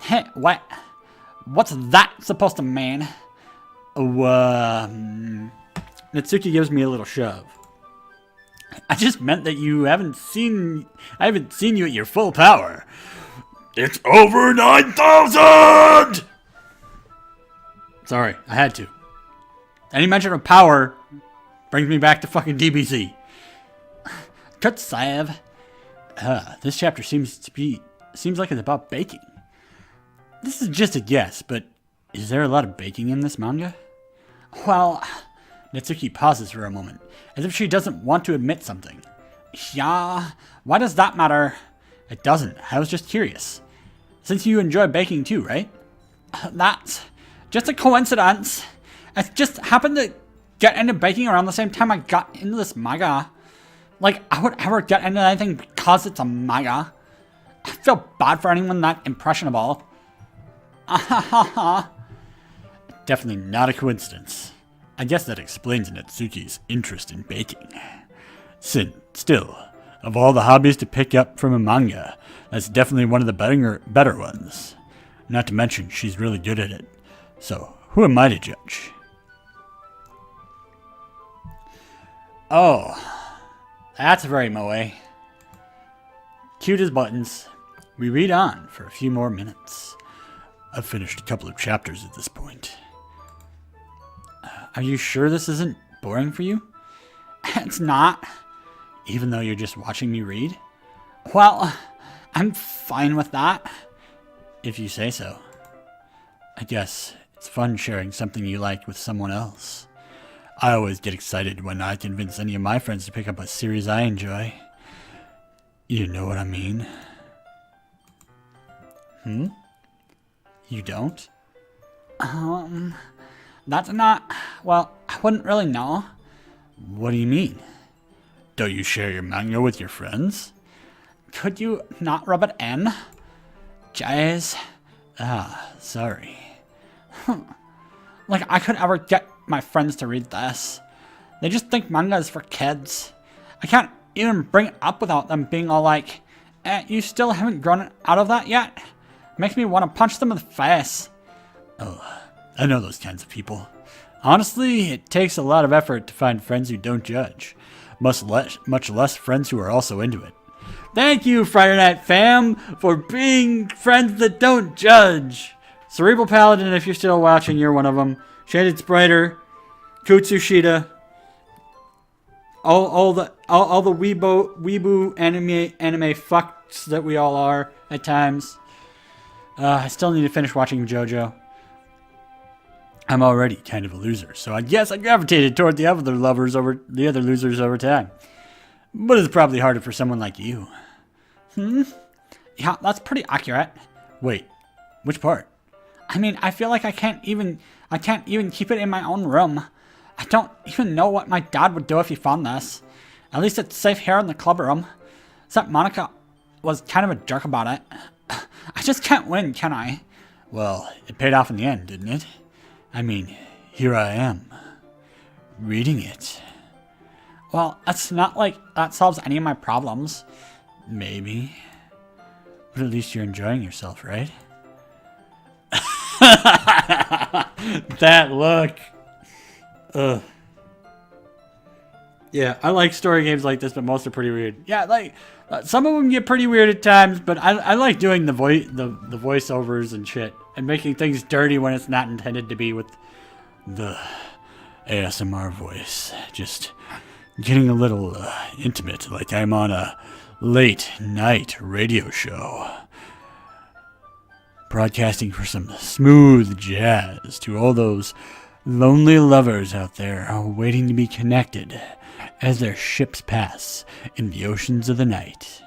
Hey, what? What's that supposed to mean? Natsuki gives me a little shove. I just meant that I haven't seen you at your full power. It's over 9,000! Sorry, I had to. Any mention of power brings me back to fucking DBZ. Good save. This chapter seems like it's about baking. This is just a guess, but is there a lot of baking in this manga? Well, Natsuki pauses for a moment, as if she doesn't want to admit something. Yeah, why does that matter? It doesn't. I was just curious. Since you enjoy baking too, right? That's just a coincidence. I just happened to get into baking around the same time I got into this manga. Like, I would ever get into anything because it's a manga. I feel bad for anyone that impressionable. Definitely not a coincidence. I guess that explains Natsuki's interest in baking. Still, of all the hobbies to pick up from a manga, that's definitely one of the better ones. Not to mention, she's really good at it. So, who am I to judge? Oh, that's very moe. Cute as buttons. We read on for a few more minutes. I've finished a couple of chapters at this point. Are you sure this isn't boring for you? It's not. Even though you're just watching me read? Well, I'm fine with that. If you say so. I guess it's fun sharing something you like with someone else. I always get excited when I convince any of my friends to pick up a series I enjoy. You know what I mean? You don't? That's not... Well, I wouldn't really know. What do you mean? Don't you share your manga with your friends? Could you not rub it in? Jeez. Sorry. Like, I could ever get my friends to read this. They just think manga is for kids. I can't even bring it up without them being all like, you still haven't grown out of that yet? Makes me want to punch them in the face. Oh, I know those kinds of people. Honestly, it takes a lot of effort to find friends who don't judge. Much less friends who are also into it. Thank you, Friday Night Fam, for being friends that don't judge. Cerebral Paladin, if you're still watching, you're one of them. Shaded Spriter, Kutsushita, all the weeboo anime fucks that we all are at times. I still need to finish watching JoJo. I'm already kind of a loser, so I guess I gravitated toward the other losers over time. But it's probably harder for someone like you. Yeah, that's pretty accurate. Wait, which part? I mean, I feel like I can't even keep it in my own room. I don't even know what my dad would do if he found this. At least it's safe here in the club room. Except Monica was kind of a jerk about it. I just can't win, can I? Well, it paid off in the end, didn't it? I mean, here I am, reading it. Well, it's not like that solves any of my problems. Maybe. But at least you're enjoying yourself, right? That look. Ugh. Yeah, I like story games like this, but most are pretty weird. Yeah, like some of them get pretty weird at times, but I like doing the voiceovers and shit and making things dirty when it's not intended to be with the ASMR voice. Just getting a little intimate, like I'm on a late night radio show. Broadcasting for some smooth jazz to all those lonely lovers out there waiting to be connected as their ships pass in the oceans of the night.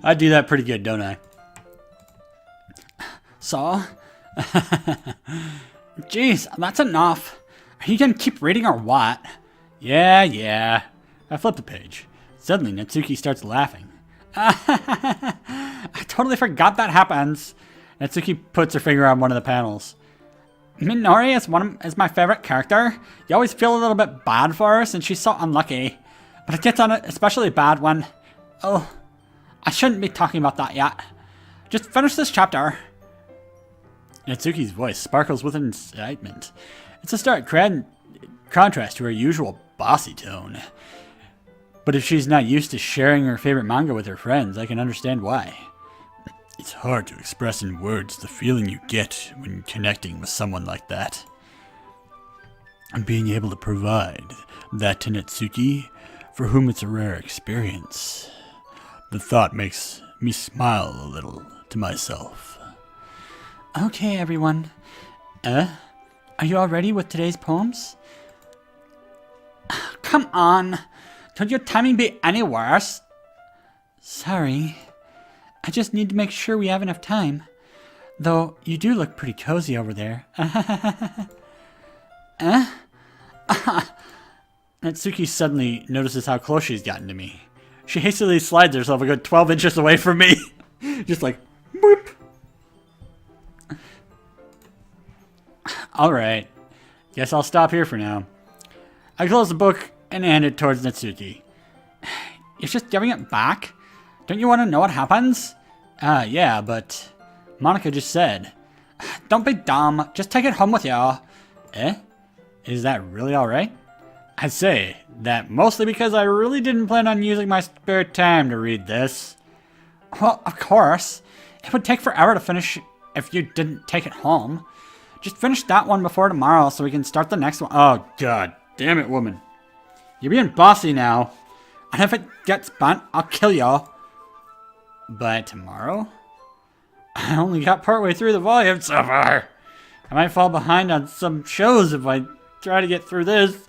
I do that pretty good, don't I? So? Jeez, that's enough. Are you gonna keep reading or what? Yeah. I flip the page. Suddenly, Natsuki starts laughing. I totally forgot that happens. Natsuki puts her finger on one of the panels. Minori is my favorite character. You always feel a little bit bad for her since she's so unlucky. But it gets on it especially bad when... Oh, I shouldn't be talking about that yet. Just finish this chapter. Natsuki's voice sparkles with excitement. It's a stark contrast to her usual bossy tone. But if she's not used to sharing her favorite manga with her friends, I can understand why. It's hard to express in words the feeling you get when connecting with someone like that. And being able to provide that to Natsuki, for whom it's a rare experience. The thought makes me smile a little to myself. Okay, everyone. Are you all ready with today's poems? Come on. Could your timing be any worse? Sorry. I just need to make sure we have enough time. Though, you do look pretty cozy over there. Natsuki suddenly notices how close she's gotten to me. She hastily slides herself a good 12 inches away from me. Just like, boop. Alright. Guess I'll stop here for now. I close the book and hand it towards Natsuki. You're just giving it back? Don't you want to know what happens? Yeah, but Monica just said. Don't be dumb. Just take it home with you. Eh? Is that really alright? I say that mostly because I really didn't plan on using my spare time to read this. Well, of course. It would take forever to finish if you didn't take it home. Just finish that one before tomorrow so we can start the next one. Oh, god damn it, woman. You're being bossy now. And if it gets bent, I'll kill you. By tomorrow? I only got partway through the volume so far. I might fall behind on some shows if I try to get through this.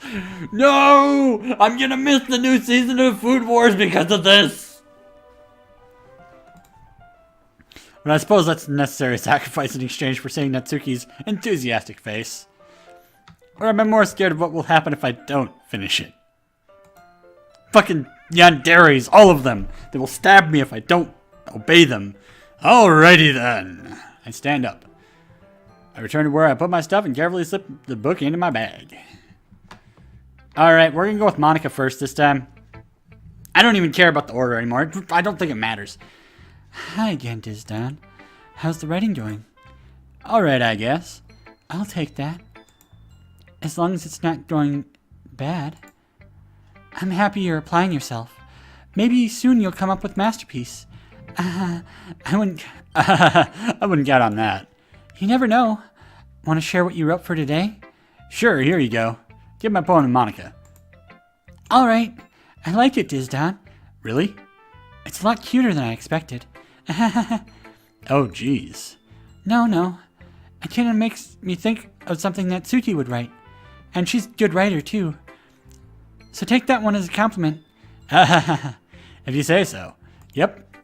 No! I'm gonna miss the new season of Food Wars because of this. But I suppose that's a necessary sacrifice in exchange for seeing Natsuki's enthusiastic face. Or I'm more scared of what will happen if I don't finish it. Fucking yanderes, all of them. They will stab me if I don't obey them. Alrighty then. I stand up. I return to where I put my stuff and carefully slip the book into my bag. Alright, we're gonna go with Monica first this time. I don't even care about the order anymore. I don't think it matters. Hi again, Disdonn. How's the writing going? Alright, I guess. I'll take that. As long as it's not going bad. I'm happy you're applying yourself. Maybe soon you'll come up with masterpiece. I wouldn't count on that. You never know. Want to share what you wrote for today? Sure, here you go. Give my poem to Monica. Alright. I like it, Disdonn. Really? It's a lot cuter than I expected. Oh, jeez. No. It kind of makes me think of something that Suki would write. And she's a good writer, too. So take that one as a compliment. If you say so. Yep.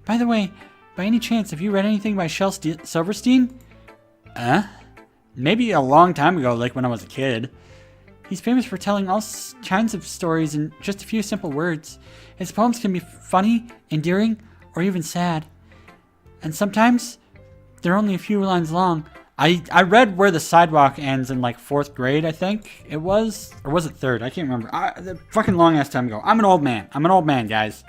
By the way, by any chance, have you read anything by Shel Silverstein? Maybe a long time ago, like when I was a kid. He's famous for telling all kinds of stories in just a few simple words. His poems can be funny, endearing, or even sad. And sometimes, they're only a few lines long. I read Where the Sidewalk Ends in like 4th grade, I think it was. Or was it 3rd? I can't remember. The fucking long ass time ago. I'm an old man, guys.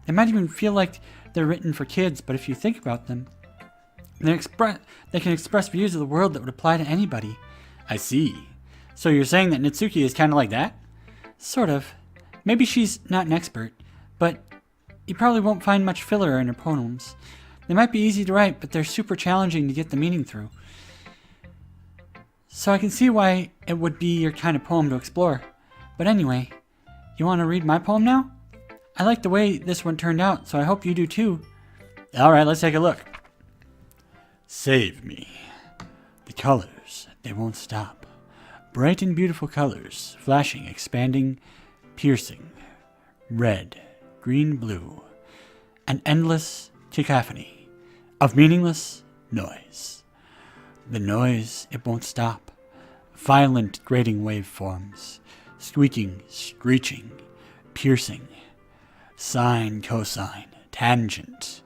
They might even feel like they're written for kids, but if you think about them, they can express views of the world that would apply to anybody. I see. So you're saying that Natsuki is kind of like that? Sort of. Maybe she's not an expert, but you probably won't find much filler in her poems. They might be easy to write, but they're super challenging to get the meaning through. So I can see why it would be your kind of poem to explore. But anyway, you want to read my poem now? I like the way this one turned out, so I hope you do too. Alright, let's take a look. Save me. The colors, they won't stop. Bright and beautiful colors, flashing, expanding, piercing. Red, green, blue. An endless cacophony of meaningless noise. The noise, it won't stop. Violent, grating waveforms. Squeaking, screeching, piercing. Sine, cosine, tangent.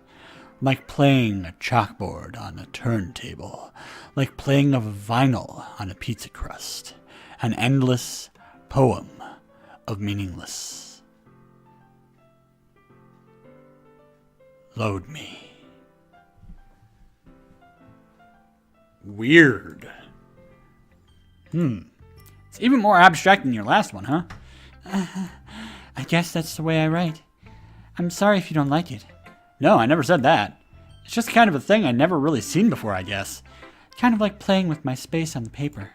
Like playing a chalkboard on a turntable. Like playing a vinyl on a pizza crust. An endless poem of meaningless. Load me. Weird. It's even more abstract than your last one, huh? I guess that's the way I write. I'm sorry if you don't like it. No, I never said that. It's just kind of a thing I'd never really seen before, I guess. Kind of like playing with my space on the paper.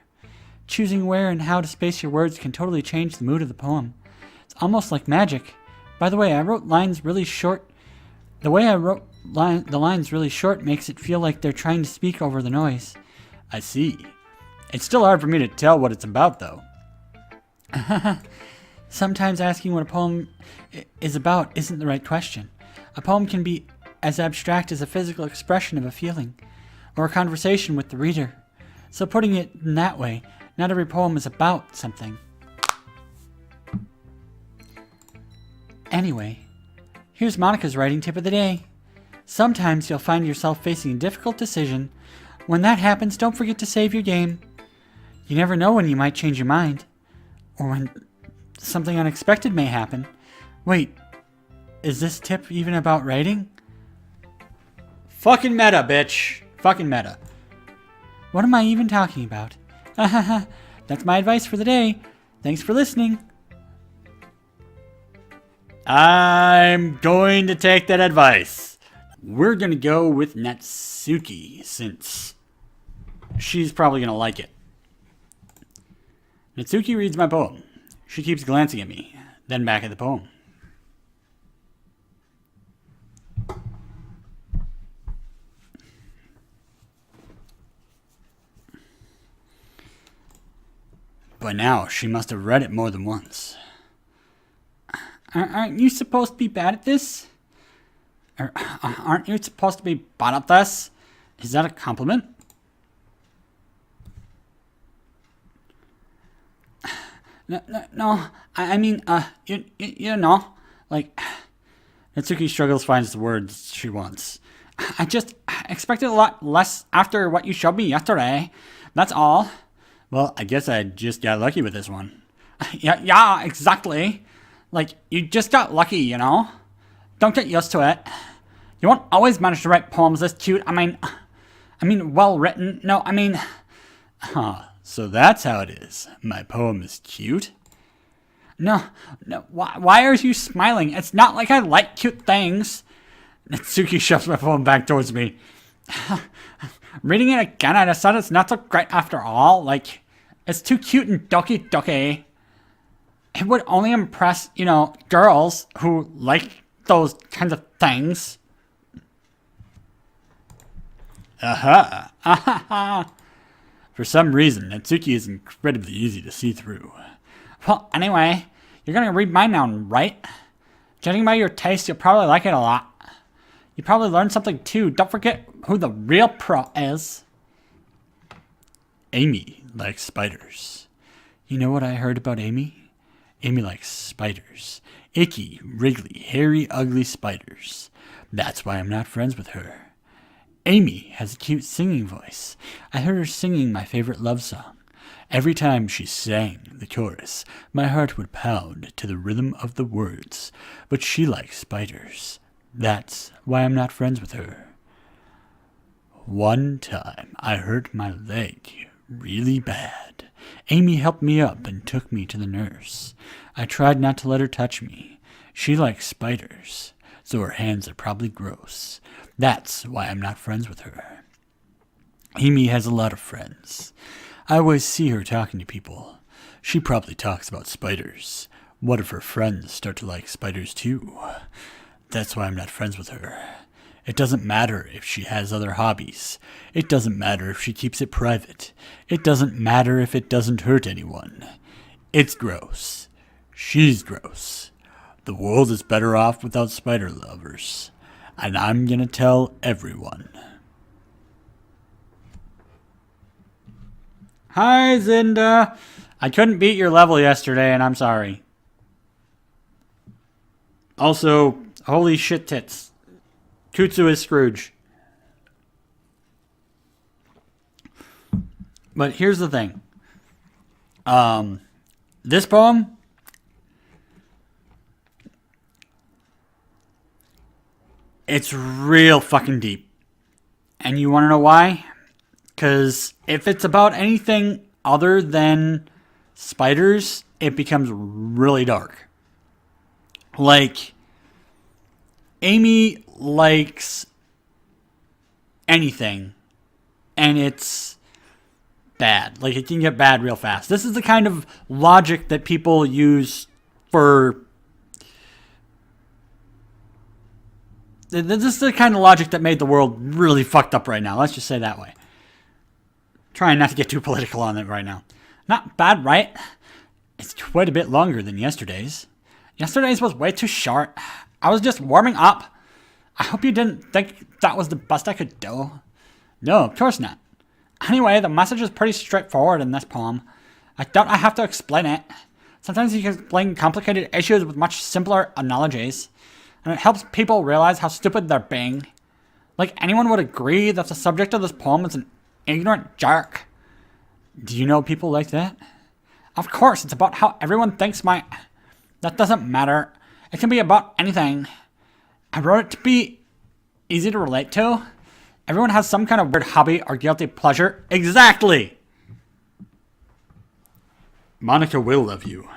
Choosing where and how to space your words can totally change the mood of the poem. It's almost like magic. By the way, I wrote lines really short. The way I wrote the lines really short makes it feel like they're trying to speak over the noise. I see. It's still hard for me to tell what it's about, though. Sometimes asking what a poem is about isn't the right question. A poem can be as abstract as a physical expression of a feeling, or a conversation with the reader. So putting it in that way, not every poem is about something. Anyway, here's Monica's writing tip of the day. Sometimes you'll find yourself facing a difficult decision. When that happens, don't forget to save your game. You never know when you might change your mind, or when something unexpected may happen. Wait, is this tip even about writing? Fucking meta, bitch. Fucking meta. What am I even talking about? That's my advice for the day. Thanks for listening. I'm going to take that advice. We're going to go with Natsuki, since she's probably going to like it. Natsuki reads my poem. She keeps glancing at me, then back at the poem. By now, she must have read it more than once. Aren't you supposed to be bad at this? Aren't you supposed to be bad at this? Is that a compliment? No. I mean, you know, like, Natsuki struggles to find the words she wants. I just expected a lot less after what you showed me yesterday. That's all. Well, I guess I just got lucky with this one. Yeah, exactly. Like, you just got lucky, you know? Don't get used to it. You won't always manage to write poems this cute. I mean, well written. No, I mean... Huh, so that's how it is. My poem is cute? No, why are you smiling? It's not like I like cute things. Natsuki shoves my poem back towards me. Reading it again, I decided it's not so great after all. Like, it's too cute and Doki Doki. It would only impress, girls who like those kinds of things. Aha! For some reason, Natsuki is incredibly easy to see through. Well, anyway, you're gonna read mine now, right? Judging by your taste, you'll probably like it a lot. You probably learned something too. Don't forget who the real pro is. Amy likes spiders. You know what I heard about Amy? Amy likes spiders. Icky, wriggly, hairy, ugly spiders. That's why I'm not friends with her. Amy has a cute singing voice. I heard her singing my favorite love song. Every time she sang the chorus, my heart would pound to the rhythm of the words. But she likes spiders. That's why I'm not friends with her. One time, I hurt my leg really bad. Amy helped me up and took me to the nurse. I tried not to let her touch me. She likes spiders, so her hands are probably gross. That's why I'm not friends with her. Amy has a lot of friends. I always see her talking to people. She probably talks about spiders. What if her friends start to like spiders too? That's why I'm not friends with her. It doesn't matter if she has other hobbies. It doesn't matter if she keeps it private. It doesn't matter if it doesn't hurt anyone. It's gross. She's gross. The world is better off without spider lovers. And I'm gonna tell everyone. Hi, Zinda. I couldn't beat your level yesterday, and I'm sorry. Also, holy shit tits. Kutsu is Scrooge. But here's the thing. This poem, it's real fucking deep. And you want to know why? Because if it's about anything other than spiders, it becomes really dark. Like, Amy likes anything, and it's bad. Like, it can get bad real fast. This is the kind of logic that people use for... This is the kind of logic that made the world really fucked up right now. Let's just say that way. Trying not to get too political on it right now. Not bad, right? It's quite a bit longer than yesterday's. Yesterday's was way too short. I was just warming up. I hope you didn't think that was the best I could do. No, of course not. Anyway, the message is pretty straightforward in this poem. I doubt I have to explain it. Sometimes you can explain complicated issues with much simpler analogies, and it helps people realize how stupid they're being. Like, anyone would agree that the subject of this poem is an ignorant jerk. Do you know people like that? Of course, it's about how everyone thinks That doesn't matter. It can be about anything. I wrote it to be easy to relate to. Everyone has some kind of weird hobby or guilty pleasure. Exactly! Monica will love you.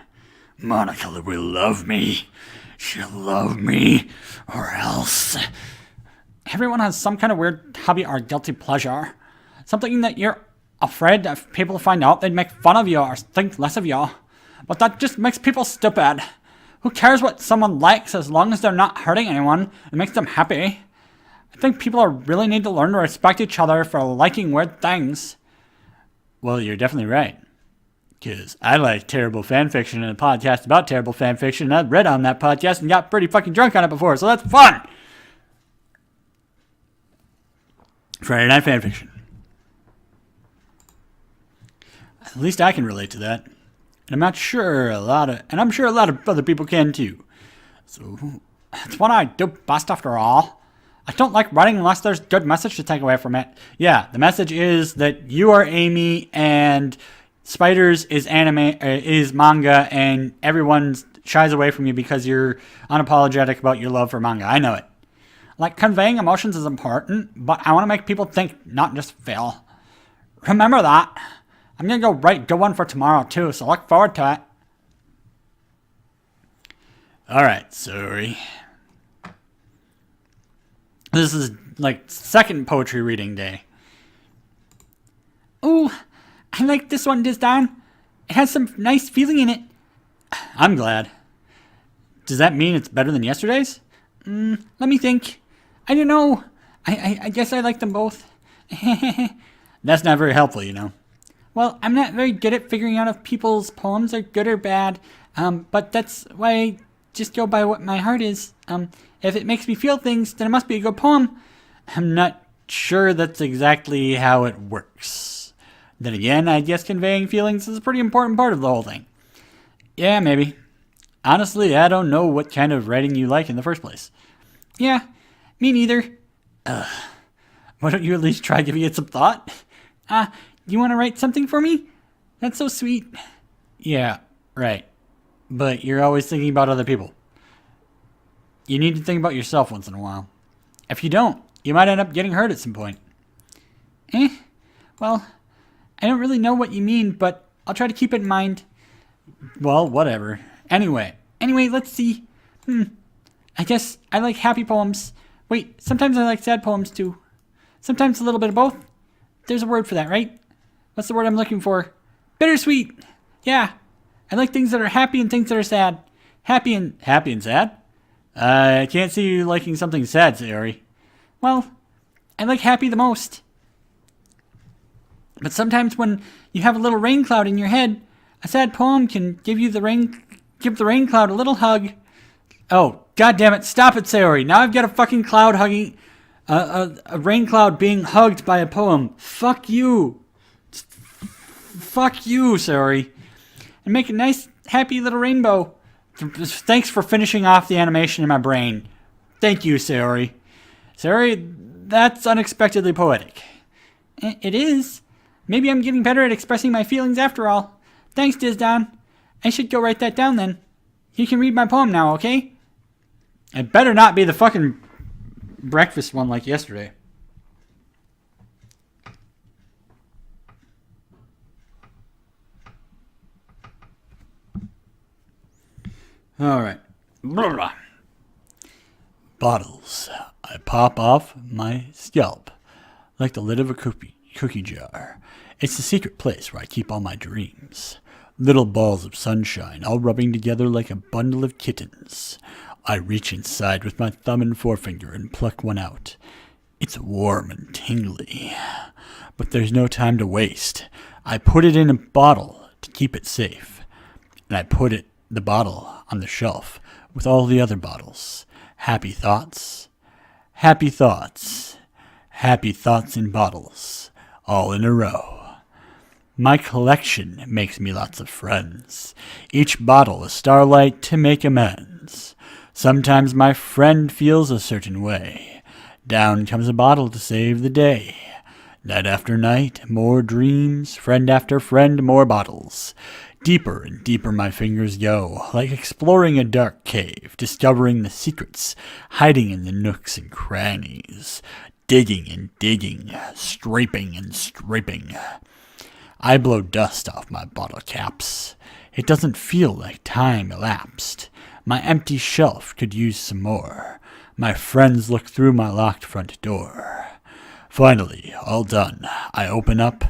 Monica will love me. She'll love me, or else. Everyone has some kind of weird hobby or guilty pleasure. Something that you're afraid if people find out, they'd make fun of you or think less of you. But that just makes people stupid. Who cares what someone likes as long as they're not hurting anyone and makes them happy? I think people really need to learn to respect each other for liking weird things. Well, you're definitely right. Because I like terrible fanfiction and a podcast about terrible fanfiction, and I've read on that podcast and got pretty fucking drunk on it before, so that's fun! Friday Night Fanfiction. At least I can relate to that. And I'm sure a lot of other people can too. So that's what I do best after all. I don't like writing unless there's a good message to take away from it. Yeah, the message is that you are Amy and Spiders is manga, and everyone shies away from you because you're unapologetic about your love for manga. I know it. Like, conveying emotions is important, but I want to make people think, not just feel. Remember that. I'm going to go write good one for tomorrow, too, so look forward to it. Alright, sorry. This is, like, second poetry reading day. Ooh, I like this one, Disdonn. It has some nice feeling in it. I'm glad. Does that mean it's better than yesterday's? Let me think. I don't know. I guess I like them both. That's not very helpful, you know. Well, I'm not very good at figuring out if people's poems are good or bad, but that's why I just go by what my heart is. If it makes me feel things, then it must be a good poem. I'm not sure that's exactly how it works. Then again, I guess conveying feelings is a pretty important part of the whole thing. Yeah, maybe. Honestly, I don't know what kind of writing you like in the first place. Yeah, me neither. Why don't you at least try giving it some thought? You want to write something for me? That's so sweet. Yeah, right. But you're always thinking about other people. You need to think about yourself once in a while. If you don't, you might end up getting hurt at some point. Well, I don't really know what you mean, but I'll try to keep it in mind. Well, whatever. Anyway, let's see. I guess I like happy poems. Wait, sometimes I like sad poems too. Sometimes a little bit of both. There's a word for that, right? What's the word I'm looking for? Bittersweet. Yeah. I like things that are happy and things that are sad. Happy and sad? I can't see you liking something sad, Sayori. Well, I like happy the most. But sometimes when you have a little rain cloud in your head, a sad poem can give the rain cloud a little hug. Oh, god damn it, stop it, Sayori. Now I've got a fucking cloud hugging, a rain cloud being hugged by a poem. Fuck you. Fuck you, Sayori. And make a nice, happy little rainbow. Thanks for finishing off the animation in my brain. Thank you, Sayori. Sayori, that's unexpectedly poetic. It is. Maybe I'm getting better at expressing my feelings after all. Thanks, Disdonn. I should go write that down then. You can read my poem now, okay? It better not be the fucking breakfast one like yesterday. Alright. Bottles. I pop off my scalp like the lid of a cookie jar. It's the secret place where I keep all my dreams. Little balls of sunshine all rubbing together like a bundle of kittens. I reach inside with my thumb and forefinger and pluck one out. It's warm and tingly. But there's no time to waste. I put it in a bottle to keep it safe. And I put the bottle on the shelf with all the other bottles. Happy thoughts. Happy thoughts. Happy thoughts in bottles. All in a row. My collection makes me lots of friends. Each bottle a starlight to make amends. Sometimes my friend feels a certain way. Down comes a bottle to save the day. Night after night, more dreams. Friend after friend, more bottles. Deeper and deeper my fingers go, like exploring a dark cave, discovering the secrets, hiding in the nooks and crannies. Digging and digging, scraping and scraping. I blow dust off my bottle caps. It doesn't feel like time elapsed. My empty shelf could use some more. My friends look through my locked front door. Finally, all done, I open up,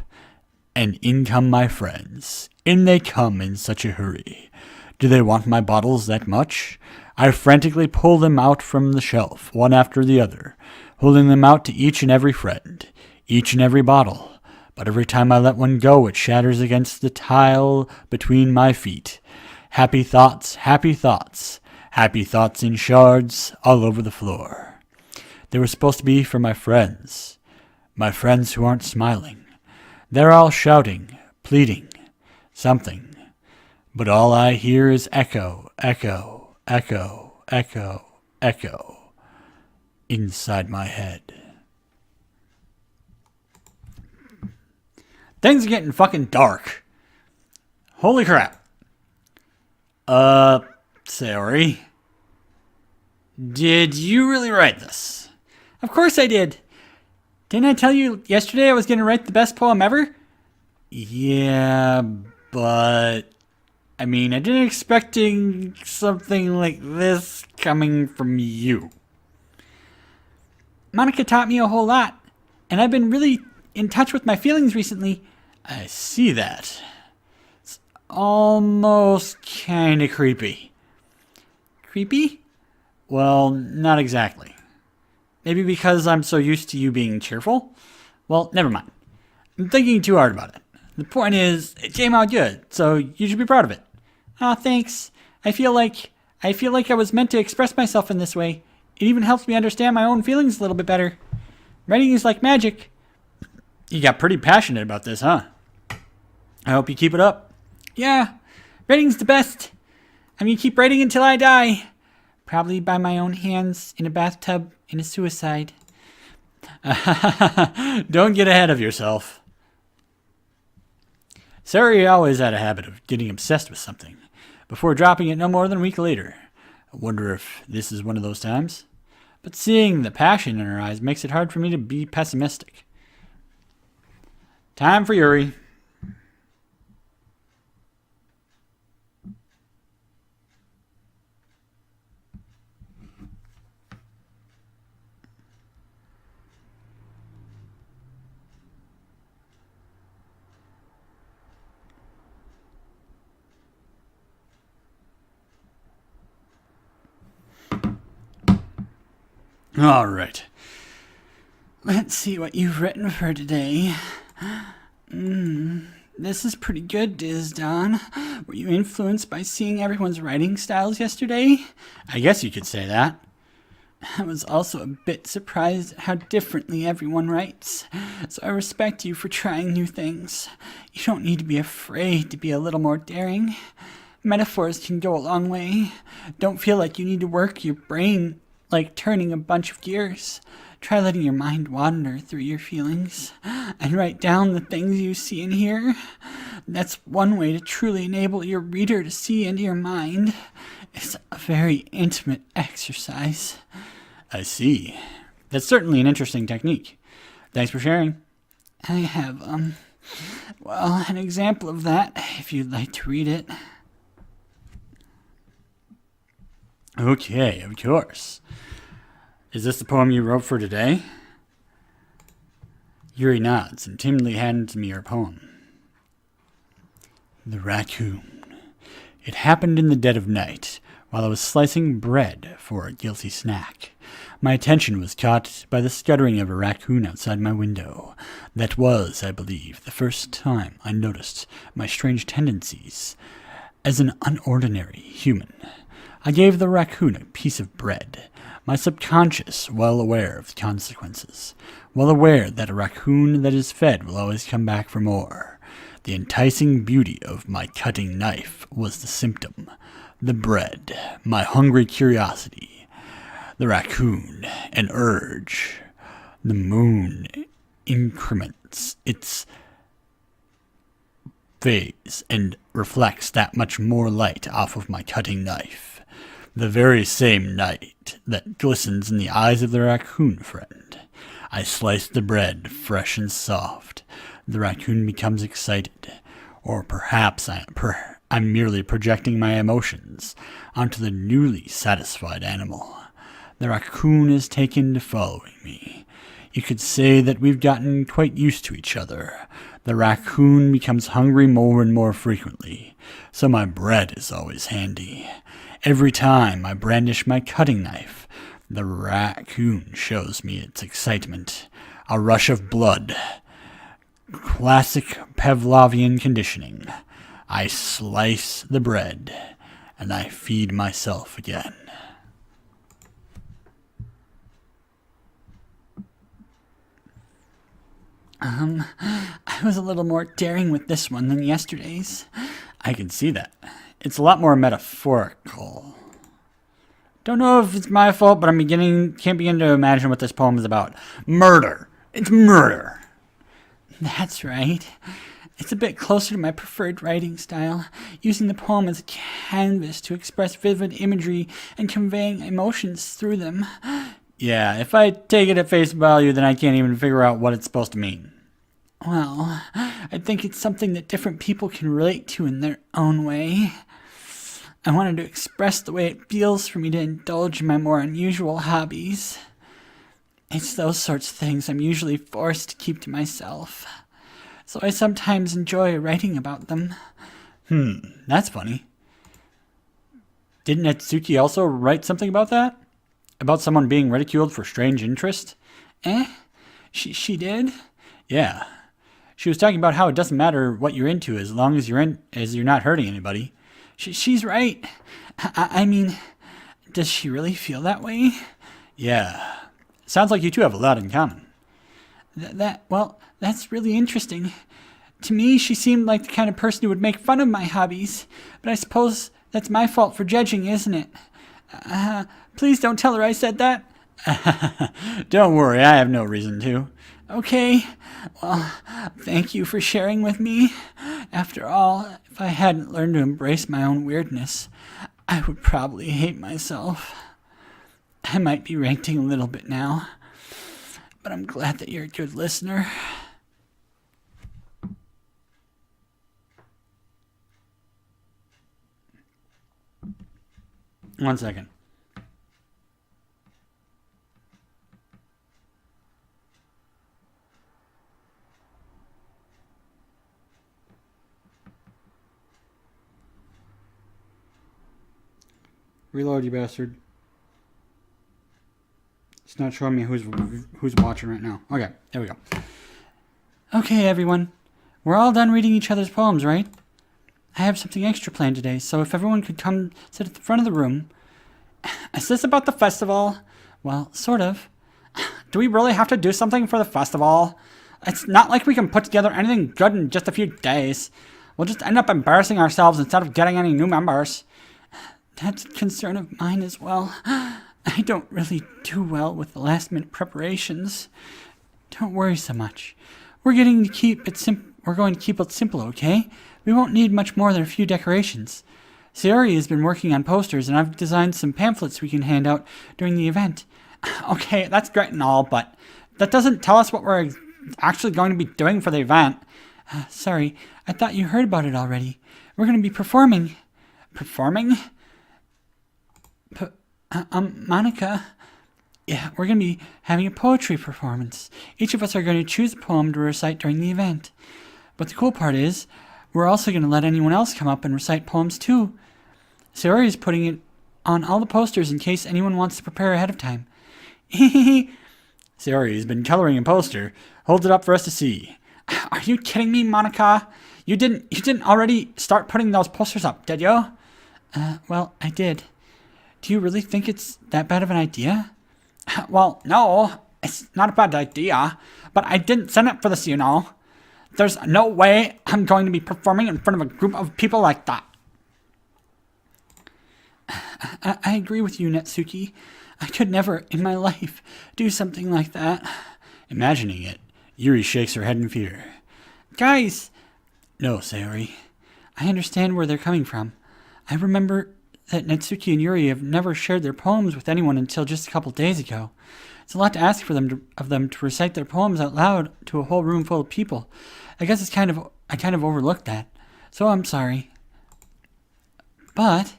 and in come my friends. In they come in such a hurry. Do they want my bottles that much? I frantically pull them out from the shelf, one after the other, holding them out to each and every friend, each and every bottle. But every time I let one go, it shatters against the tile between my feet. Happy thoughts, happy thoughts, happy thoughts in shards all over the floor. They were supposed to be for my friends. My friends who aren't smiling. They're all shouting, pleading, something. But all I hear is echo, echo, echo, echo, echo inside my head. Things are getting fucking dark. Holy crap. Sayori, did you really write this? Of course I did. Didn't I tell you yesterday I was going to write the best poem ever? Yeah, but I didn't expecting something like this coming from you. Monica taught me a whole lot, and I've been really in touch with my feelings recently. I see that. It's almost kind of creepy. Creepy? Well, not exactly. Maybe because I'm so used to you being cheerful? Well, never mind. I'm thinking too hard about it. The point is, it came out good, so you should be proud of it. Aw, thanks. I feel like I was meant to express myself in this way. It even helps me understand my own feelings a little bit better. Writing is like magic. You got pretty passionate about this, huh? I hope you keep it up. Yeah, writing's the best. I'm gonna keep writing until I die. Probably by my own hands, in a bathtub, in a suicide. Don't get ahead of yourself. Sari always had a habit of getting obsessed with something, before dropping it no more than a week later. I wonder if this is one of those times? But seeing the passion in her eyes makes it hard for me to be pessimistic. Time for Yuri. All right. Let's see what you've written for today. This is pretty good, Disdonn. Were you influenced by seeing everyone's writing styles yesterday? I guess you could say that. I was also a bit surprised at how differently everyone writes, so I respect you for trying new things. You don't need to be afraid to be a little more daring. Metaphors can go a long way. Don't feel like you need to work your brain like turning a bunch of gears. Try letting your mind wander through your feelings and write down the things you see and hear. That's one way to truly enable your reader to see into your mind. It's a very intimate exercise. I see. That's certainly an interesting technique. Thanks for sharing. I have, an example of that, if you'd like to read it. Okay, of course. Is this the poem you wrote for today? Yuri nods and timidly hands me her poem. The raccoon. It happened in the dead of night, while I was slicing bread for a guilty snack. My attention was caught by the scuttering of a raccoon outside my window. That was, I believe, the first time I noticed my strange tendencies as an unordinary human. I gave the raccoon a piece of bread, my subconscious well aware of the consequences, well aware that a raccoon that is fed will always come back for more. The enticing beauty of my cutting knife was the symptom, the bread, my hungry curiosity, the raccoon, an urge. The moon increments its phase and reflects that much more light off of my cutting knife. The very same light that glistens in the eyes of the raccoon friend. I slice the bread fresh and soft. The raccoon becomes excited, or perhaps I'm merely projecting my emotions onto the newly satisfied animal. The raccoon is taken to following me. You could say that we've gotten quite used to each other. The raccoon becomes hungry more and more frequently, so my bread is always handy. Every time I brandish my cutting knife, the raccoon shows me its excitement. A rush of blood. Classic Pavlovian conditioning. I slice the bread, and I feed myself again. I was a little more daring with this one than yesterday's. I can see that. It's a lot more metaphorical. Don't know if it's my fault, but can't begin to imagine what this poem is about. Murder. It's murder. That's right. It's a bit closer to my preferred writing style, using the poem as a canvas to express vivid imagery and conveying emotions through them. Yeah, if I take it at face value, then I can't even figure out what it's supposed to mean. Well, I think it's something that different people can relate to in their own way. I wanted to express the way it feels for me to indulge in my more unusual hobbies. It's those sorts of things I'm usually forced to keep to myself. So I sometimes enjoy writing about them. That's funny. Didn't Natsuki also write something about that? About someone being ridiculed for strange interest? She did? Yeah. She was talking about how it doesn't matter what you're into as long as you're not hurting anybody. She's right. I mean, does she really feel that way? Yeah. Sounds like you two have a lot in common. That's really interesting. To me, she seemed like the kind of person who would make fun of my hobbies, but I suppose that's my fault for judging, isn't it? Please don't tell her I said that. Don't worry, I have no reason to. Okay, well, thank you for sharing with me. After all, if I hadn't learned to embrace my own weirdness, I would probably hate myself. I might be ranting a little bit now, but I'm glad that you're a good listener. One second. Reload, you bastard. It's not showing me who's watching right now. Okay, there we go. Okay, everyone. We're all done reading each other's poems, right? I have something extra planned today, so if everyone could come sit at the front of the room. Is this about the festival? Well, sort of. Do we really have to do something for the festival? It's not like we can put together anything good in just a few days. We'll just end up embarrassing ourselves instead of getting any new members. That's a concern of mine as well. I don't really do well with the last-minute preparations. Don't worry so much. We're going to keep it simple, okay? We won't need much more than a few decorations. Sayori has been working on posters, and I've designed some pamphlets we can hand out during the event. Okay, that's great and all, but that doesn't tell us what we're actually going to be doing for the event. Sorry, I thought you heard about it already. We're going to be performing. Performing? Monica. Yeah, we're going to be having a poetry performance. Each of us are going to choose a poem to recite during the event. But the cool part is, we're also going to let anyone else come up and recite poems too. Sayori is putting it on all the posters in case anyone wants to prepare ahead of time. Sayori's been coloring a poster. Hold it up for us to see. Are you kidding me, Monica? You didn't already start putting those posters up, did you? Well, I did. Do you really think it's that bad of an idea? Well, no, it's not a bad idea, but I didn't send it for this, you know. There's no way I'm going to be performing in front of a group of people like that. I agree with you, Natsuki. I could never, in my life, do something like that. Imagining it, Yuri shakes her head in fear. Guys! No, Sayori. I understand where they're coming from. I remember that Natsuki and Yuri have never shared their poems with anyone until just a couple days ago. It's a lot to ask of them to recite their poems out loud to a whole room full of people. I guess I kind of overlooked that. So I'm sorry. But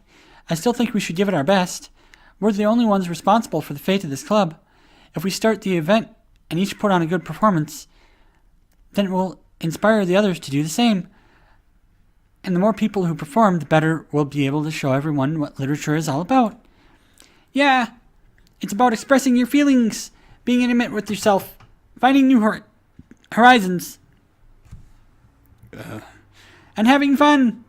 I still think we should give it our best. We're the only ones responsible for the fate of this club. If we start the event and each put on a good performance, then it will inspire the others to do the same. And the more people who perform, the better we'll be able to show everyone what literature is all about. Yeah, it's about expressing your feelings, being intimate with yourself, finding new horizons, and having fun.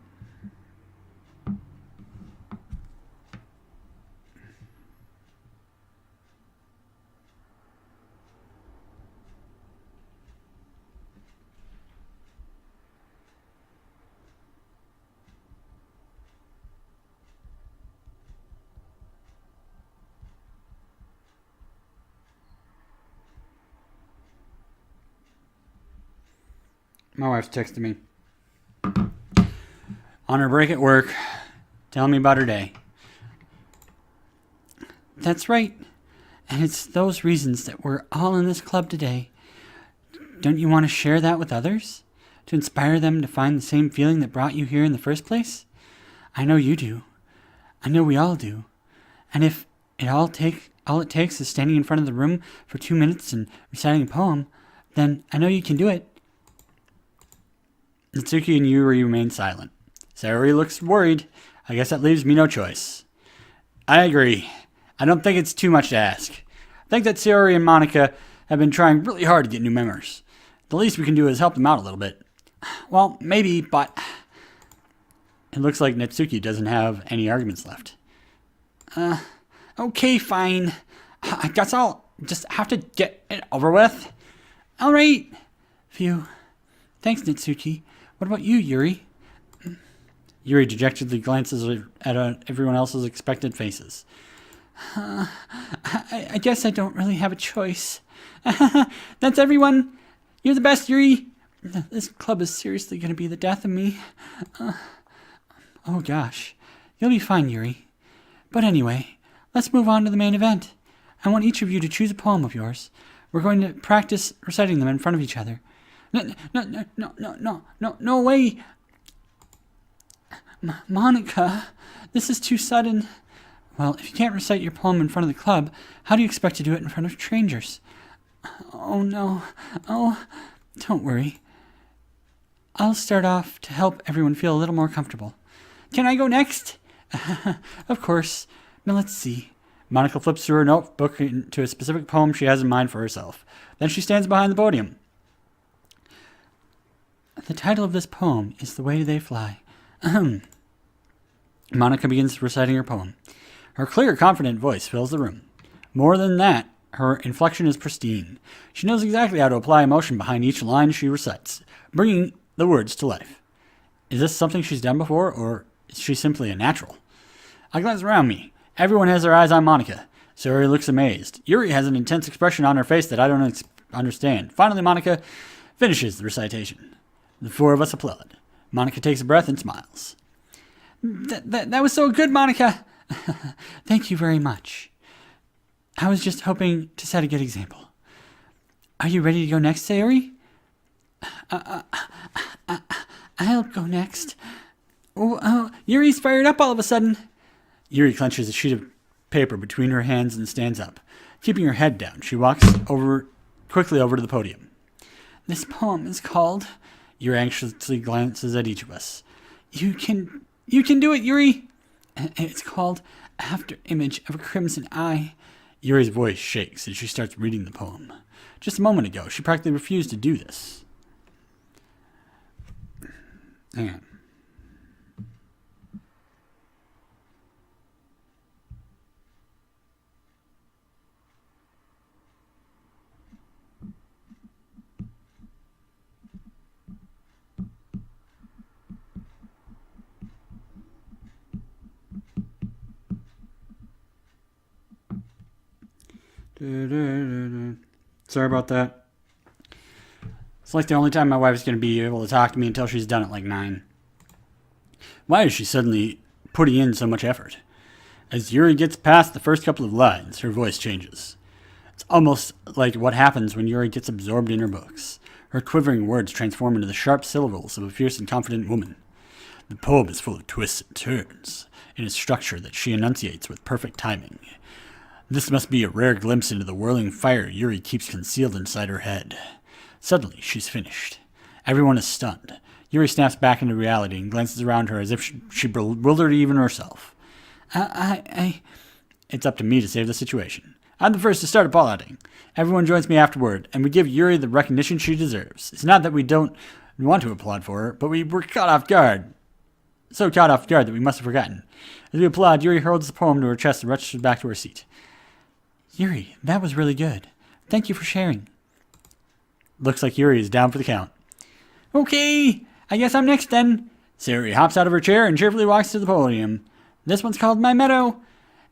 My wife's texting me. On her break at work, telling me about her day. That's right. And it's those reasons that we're all in this club today. Don't you want to share that with others? To inspire them to find the same feeling that brought you here in the first place? I know you do. I know we all do. And if all it takes is standing in front of the room for 2 minutes and reciting a poem, then I know you can do it. Natsuki and Yuri remain silent. Sayori looks worried. I guess that leaves me no choice. I agree. I don't think it's too much to ask. I think that Sayori and Monica have been trying really hard to get new members. The least we can do is help them out a little bit. Well, maybe, but... It looks like Natsuki doesn't have any arguments left. Okay, fine. I guess I'll just have to get it over with. All right. Phew. Thanks, Natsuki. What about you, Yuri? Yuri dejectedly glances at everyone else's expectant faces. I guess I don't really have a choice. That's everyone. You're the best, Yuri. This club is seriously going to be the death of me. Oh, gosh. You'll be fine, Yuri. But anyway, let's move on to the main event. I want each of you to choose a poem of yours. We're going to practice reciting them in front of each other. No way. Monica, this is too sudden. Well, if you can't recite your poem in front of the club, how do you expect to do it in front of strangers? Oh, no. Oh, don't worry. I'll start off to help everyone feel a little more comfortable. Can I go next? Of course. Now let's see. Monica flips through her notebook to a specific poem she has in mind for herself. Then she stands behind the podium. The title of this poem is The Way They Fly. Monica begins reciting her poem. Her clear, confident voice fills the room. More than that, her inflection is pristine. She knows exactly how to apply emotion behind each line she recites, bringing the words to life. Is this something she's done before, or is she simply a natural? I glance around me. Everyone has their eyes on Monica. Sayori looks amazed. Yuri has an intense expression on her face that I don't understand. Finally, Monica finishes the recitation. The four of us applaud. Monica takes a breath and smiles. That was so good, Monica. Thank you very much. I was just hoping to set a good example. Are you ready to go next, Sayori? I'll go next. Oh, Yuri's fired up all of a sudden. Yuri clenches a sheet of paper between her hands and stands up. Keeping her head down, she walks quickly over to the podium. This poem is called... Yuri anxiously glances at each of us. You can do it, Yuri. It's called After Image of a Crimson Eye. Yuri's voice shakes as she starts reading the poem. Just a moment ago, she practically refused to do this. Hang on. Sorry about that. It's like the only time my wife's going to be able to talk to me until she's done at like 9. Why is she suddenly putting in so much effort? As Yuri gets past the first couple of lines, her voice changes. It's almost like what happens when Yuri gets absorbed in her books. Her quivering words transform into the sharp syllables of a fierce and confident woman. The poem is full of twists and turns in its structure that she enunciates with perfect timing. This must be a rare glimpse into the whirling fire Yuri keeps concealed inside her head. Suddenly, she's finished. Everyone is stunned. Yuri snaps back into reality and glances around her as if she bewildered even herself. It's up to me to save the situation. I'm the first to start applauding. Everyone joins me afterward, and we give Yuri the recognition she deserves. It's not that we don't want to applaud for her, but we were caught off guard. So caught off guard that we must have forgotten. As we applaud, Yuri hurls the poem to her chest and rushes back to her seat. Yuri, that was really good. Thank you for sharing. Looks like Yuri is down for the count. Okay, I guess I'm next then. Sayori hops out of her chair and cheerfully walks to the podium. This one's called My Meadow.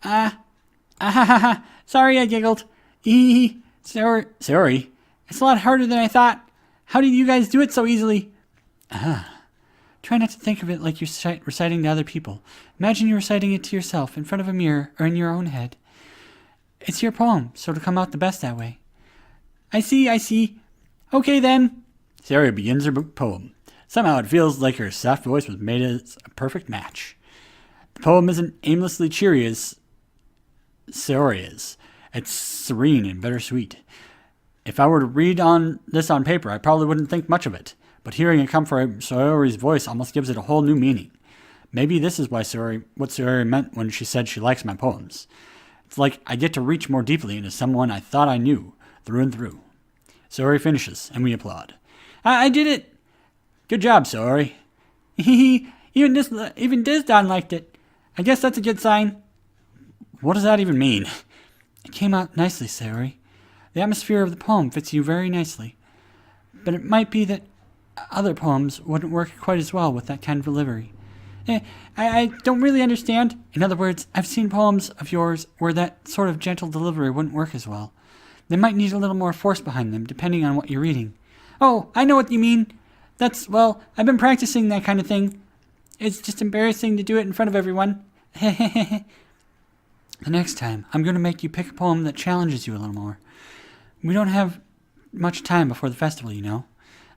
Sorry, I giggled. Sorry. Sayori, it's a lot harder than I thought. How did you guys do it so easily? Try not to think of it like you're reciting to other people. Imagine you're reciting it to yourself in front of a mirror or in your own head. It's your poem, so it'll come out the best that way. I see. Okay then. Sayori begins her poem. Somehow it feels like her soft voice was made as a perfect match. The poem isn't aimlessly cheery as Sayori is. It's serene and bittersweet. If I were to read this on paper, I probably wouldn't think much of it. But hearing it come from Sayori's voice almost gives it a whole new meaning. Maybe this is what Sayori meant when she said she likes my poems. It's like I get to reach more deeply into someone I thought I knew, through and through. Sayori finishes, and we applaud. I did it! Good job, Sayori. Even Disdonn liked it. I guess that's a good sign. What does that even mean? It came out nicely, Sayori. The atmosphere of the poem fits you very nicely. But it might be that other poems wouldn't work quite as well with that kind of delivery. I don't really understand. In other words, I've seen poems of yours where that sort of gentle delivery wouldn't work as well. They might need a little more force behind them, depending on what you're reading. Oh, I know what you mean. I've been practicing that kind of thing. It's just embarrassing to do it in front of everyone. The next time, I'm going to make you pick a poem that challenges you a little more. We don't have much time before the festival, you know.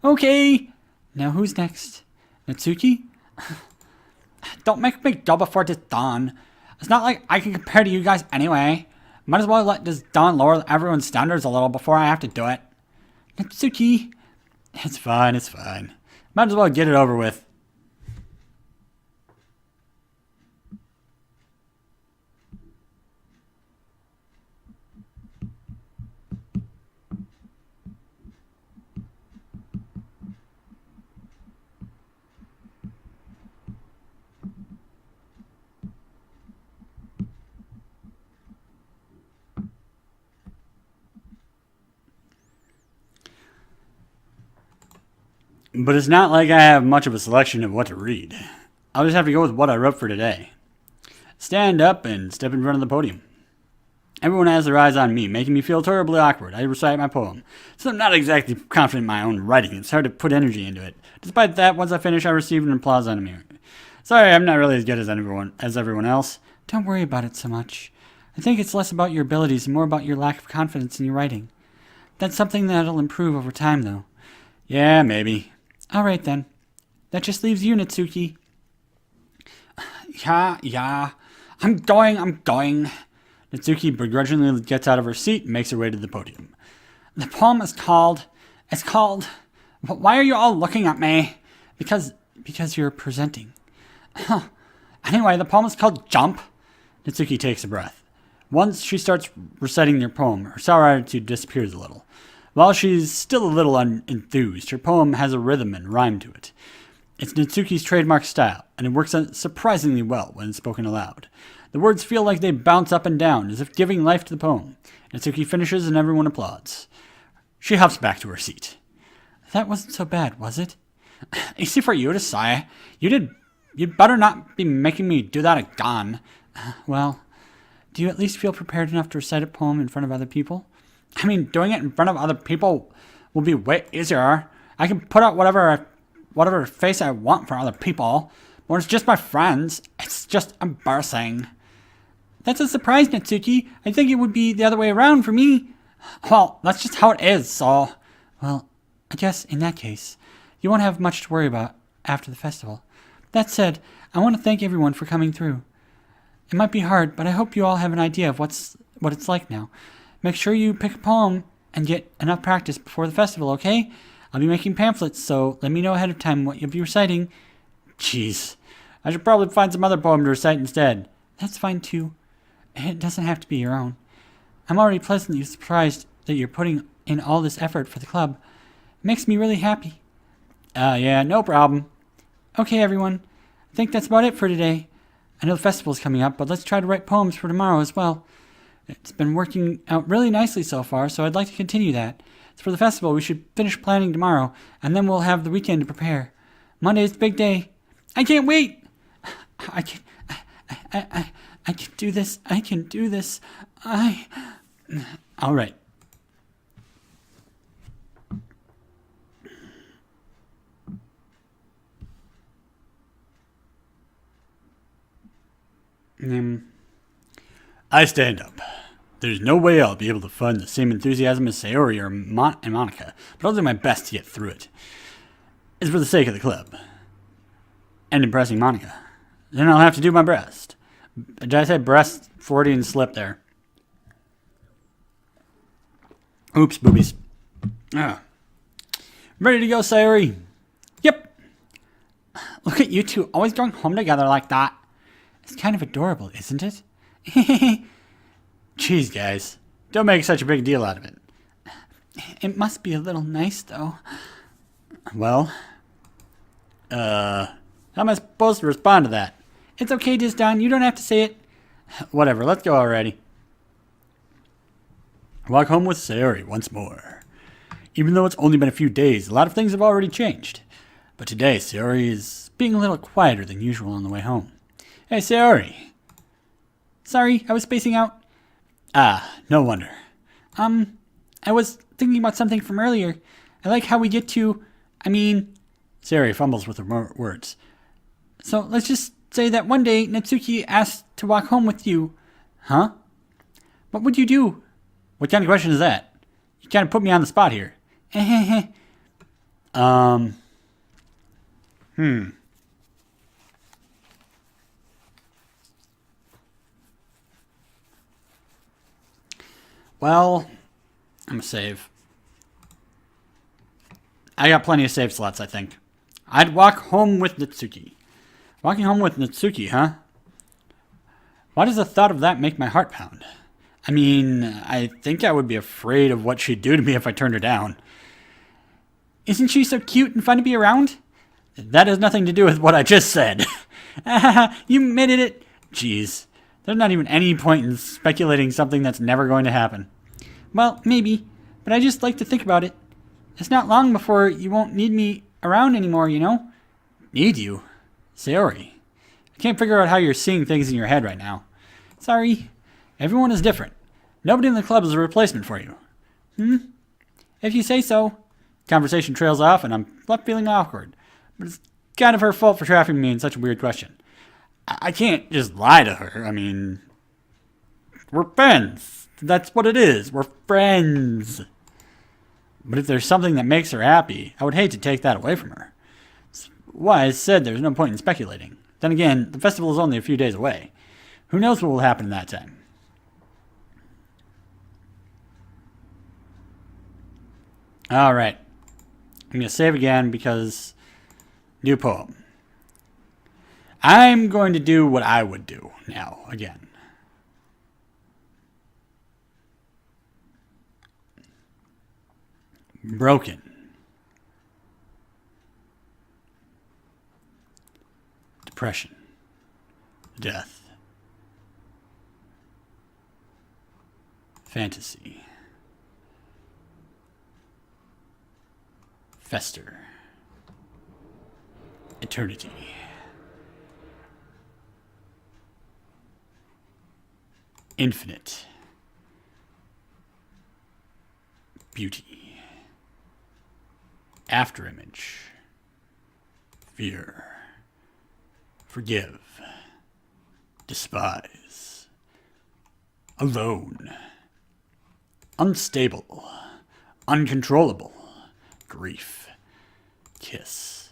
Okay. Now who's next? Natsuki? Don't make me go before Disdonn. It's not like I can compare to you guys anyway. Might as well let Disdonn lower everyone's standards a little before I have to do it. Natsuki. It's fine. Might as well get it over with. But it's not like I have much of a selection of what to read. I'll just have to go with what I wrote for today. Stand up and step in front of the podium. Everyone has their eyes on me, making me feel terribly awkward. I recite my poem. So I'm not exactly confident in my own writing. It's hard to put energy into it. Despite that, once I finish, I receive an applause on me. Sorry, I'm not really as good as everyone else. Don't worry about it so much. I think it's less about your abilities and more about your lack of confidence in your writing. That's something that'll improve over time, though. Yeah, maybe. All right, then. That just leaves you, Natsuki. Yeah. I'm going. Natsuki begrudgingly gets out of her seat and makes her way to the podium. The poem is called... Why are you all looking at me? Because you're presenting. Anyway, the poem is called Jump. Natsuki takes a breath. Once she starts reciting her poem, her sour attitude disappears a little. While she's still a little unenthused, her poem has a rhythm and rhyme to it. It's Natsuki's trademark style, and it works surprisingly well when it's spoken aloud. The words feel like they bounce up and down, as if giving life to the poem. Natsuki finishes and everyone applauds. She hops back to her seat. That wasn't so bad, was it? Easy for you to say. You'd better not be making me do that again. Well, do you at least feel prepared enough to recite a poem in front of other people? I mean, doing it in front of other people will be way easier. I can put out whatever face I want for other people. When it's just my friends, it's just embarrassing. That's a surprise, Natsuki. I think it would be the other way around for me. Well, that's just how it is, so... Well, I guess in that case, you won't have much to worry about after the festival. That said, I want to thank everyone for coming through. It might be hard, but I hope you all have an idea of what it's like now. Make sure you pick a poem and get enough practice before the festival, okay? I'll be making pamphlets, so let me know ahead of time what you'll be reciting. Jeez, I should probably find some other poem to recite instead. That's fine, too. It doesn't have to be your own. I'm already pleasantly surprised that you're putting in all this effort for the club. It makes me really happy. Yeah, no problem. Okay, everyone. I think that's about it for today. I know the festival's coming up, but let's try to write poems for tomorrow as well. It's been working out really nicely so far, so I'd like to continue that. As for the festival, we should finish planning tomorrow, and then we'll have the weekend to prepare. Monday's the big day. I can't wait! I can do this. All right. I stand up. There's no way I'll be able to find the same enthusiasm as Sayori or and Monica, but I'll do my best to get through it. It's for the sake of the club. And impressing Monica. Then I'll have to do my best. Did I say breast? Freudian slip there. Oops, boobies. Ready to go, Sayori? Yep. Look at you two always going home together like that. It's kind of adorable, isn't it? Jeez, guys. Don't make such a big deal out of it. It must be a little nice, though. Well, how am I supposed to respond to that? It's okay, Disdonn. You don't have to say it. Whatever, let's go already. I walk home with Sayori once more. Even though it's only been a few days, a lot of things have already changed. But today, Sayori is being a little quieter than usual on the way home. Hey, Sayori. Sorry, I was spacing out. No wonder. I was thinking about something from earlier. I like how we get to, Sayori fumbles with her words. So let's just say that one day Natsuki asked to walk home with you. Huh? What would you do? What kind of question is that? You kind of put me on the spot here. Well, I'm gonna save. I got plenty of save slots, I think. I'd walk home with Natsuki. Walking home with Natsuki, huh? Why does the thought of that make my heart pound? I think I would be afraid of what she'd do to me if I turned her down. Isn't she so cute and fun to be around? That has nothing to do with what I just said. You admitted it. Jeez. There's not even any point in speculating something that's never going to happen. Well, maybe, but I just like to think about it. It's not long before you won't need me around anymore, you know? Need you? Sayori. I can't figure out how you're seeing things in your head right now. Sorry. Everyone is different. Nobody in the club is a replacement for you. If you say so. Conversation trails off and I'm left feeling awkward. But it's kind of her fault for trapping me in such a weird question. I can't just lie to her. We're friends. That's what it is. We're friends. But if there's something that makes her happy, I would hate to take that away from her. That's why I said there's no point in speculating. Then again, the festival is only a few days away. Who knows what will happen in that time? Alright. I'm going to save again because new poem. I'm going to do what I would do now again. Broken. Depression. Death. Fantasy. Fester. Eternity. Infinite. Beauty. Afterimage. Fear. Forgive. Despise. Alone. Unstable. Uncontrollable. Grief. Kiss.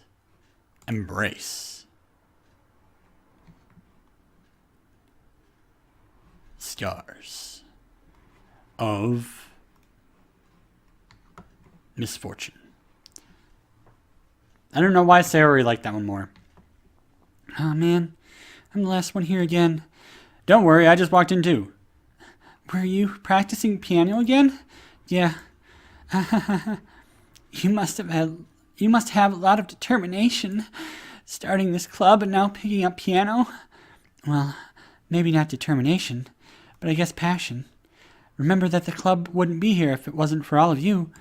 Embrace. Scars. Of misfortune. I don't know why Sayori liked that one more. Oh man, I'm the last one here again. Don't worry, I just walked in too. Were you practicing piano again? Yeah. You must have a lot of determination, starting this club and now picking up piano. Well, maybe not determination, but I guess passion. Remember that the club wouldn't be here if it wasn't for all of you.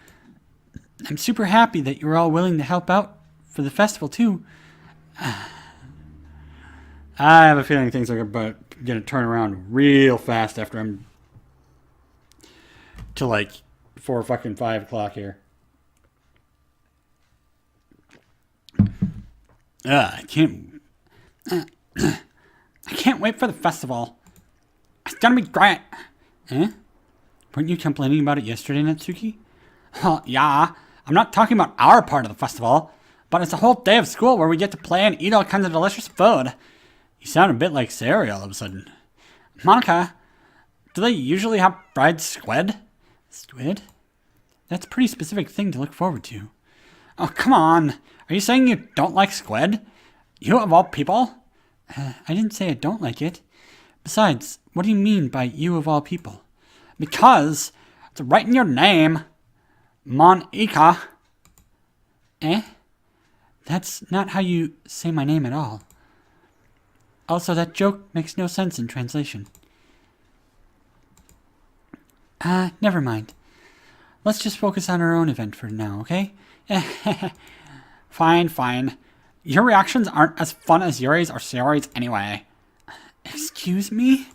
I'm super happy that you were all willing to help out for the festival too. I have a feeling things are going to turn around real fast after I'm to like 4 fucking 5 o'clock here. I I can't wait for the festival. It's gonna be great. Eh? Weren't you complaining about it yesterday, Natsuki? Oh, yeah. I'm not talking about our part of the festival, but it's a whole day of school where we get to play and eat all kinds of delicious food. You sound a bit like Sayori all of a sudden. Monica, do they usually have fried squid? Squid? That's a pretty specific thing to look forward to. Oh, come on. Are you saying you don't like squid? You of all people? I didn't say I don't like it. Besides, what do you mean by you of all people? Because it's right in your name. Monica. Eh? That's not how you say my name at all. Also, that joke makes no sense in translation. Never mind. Let's just focus on our own event for now, okay? Fine. Your reactions aren't as fun as Yuri's or Sayori's anyway. Excuse me?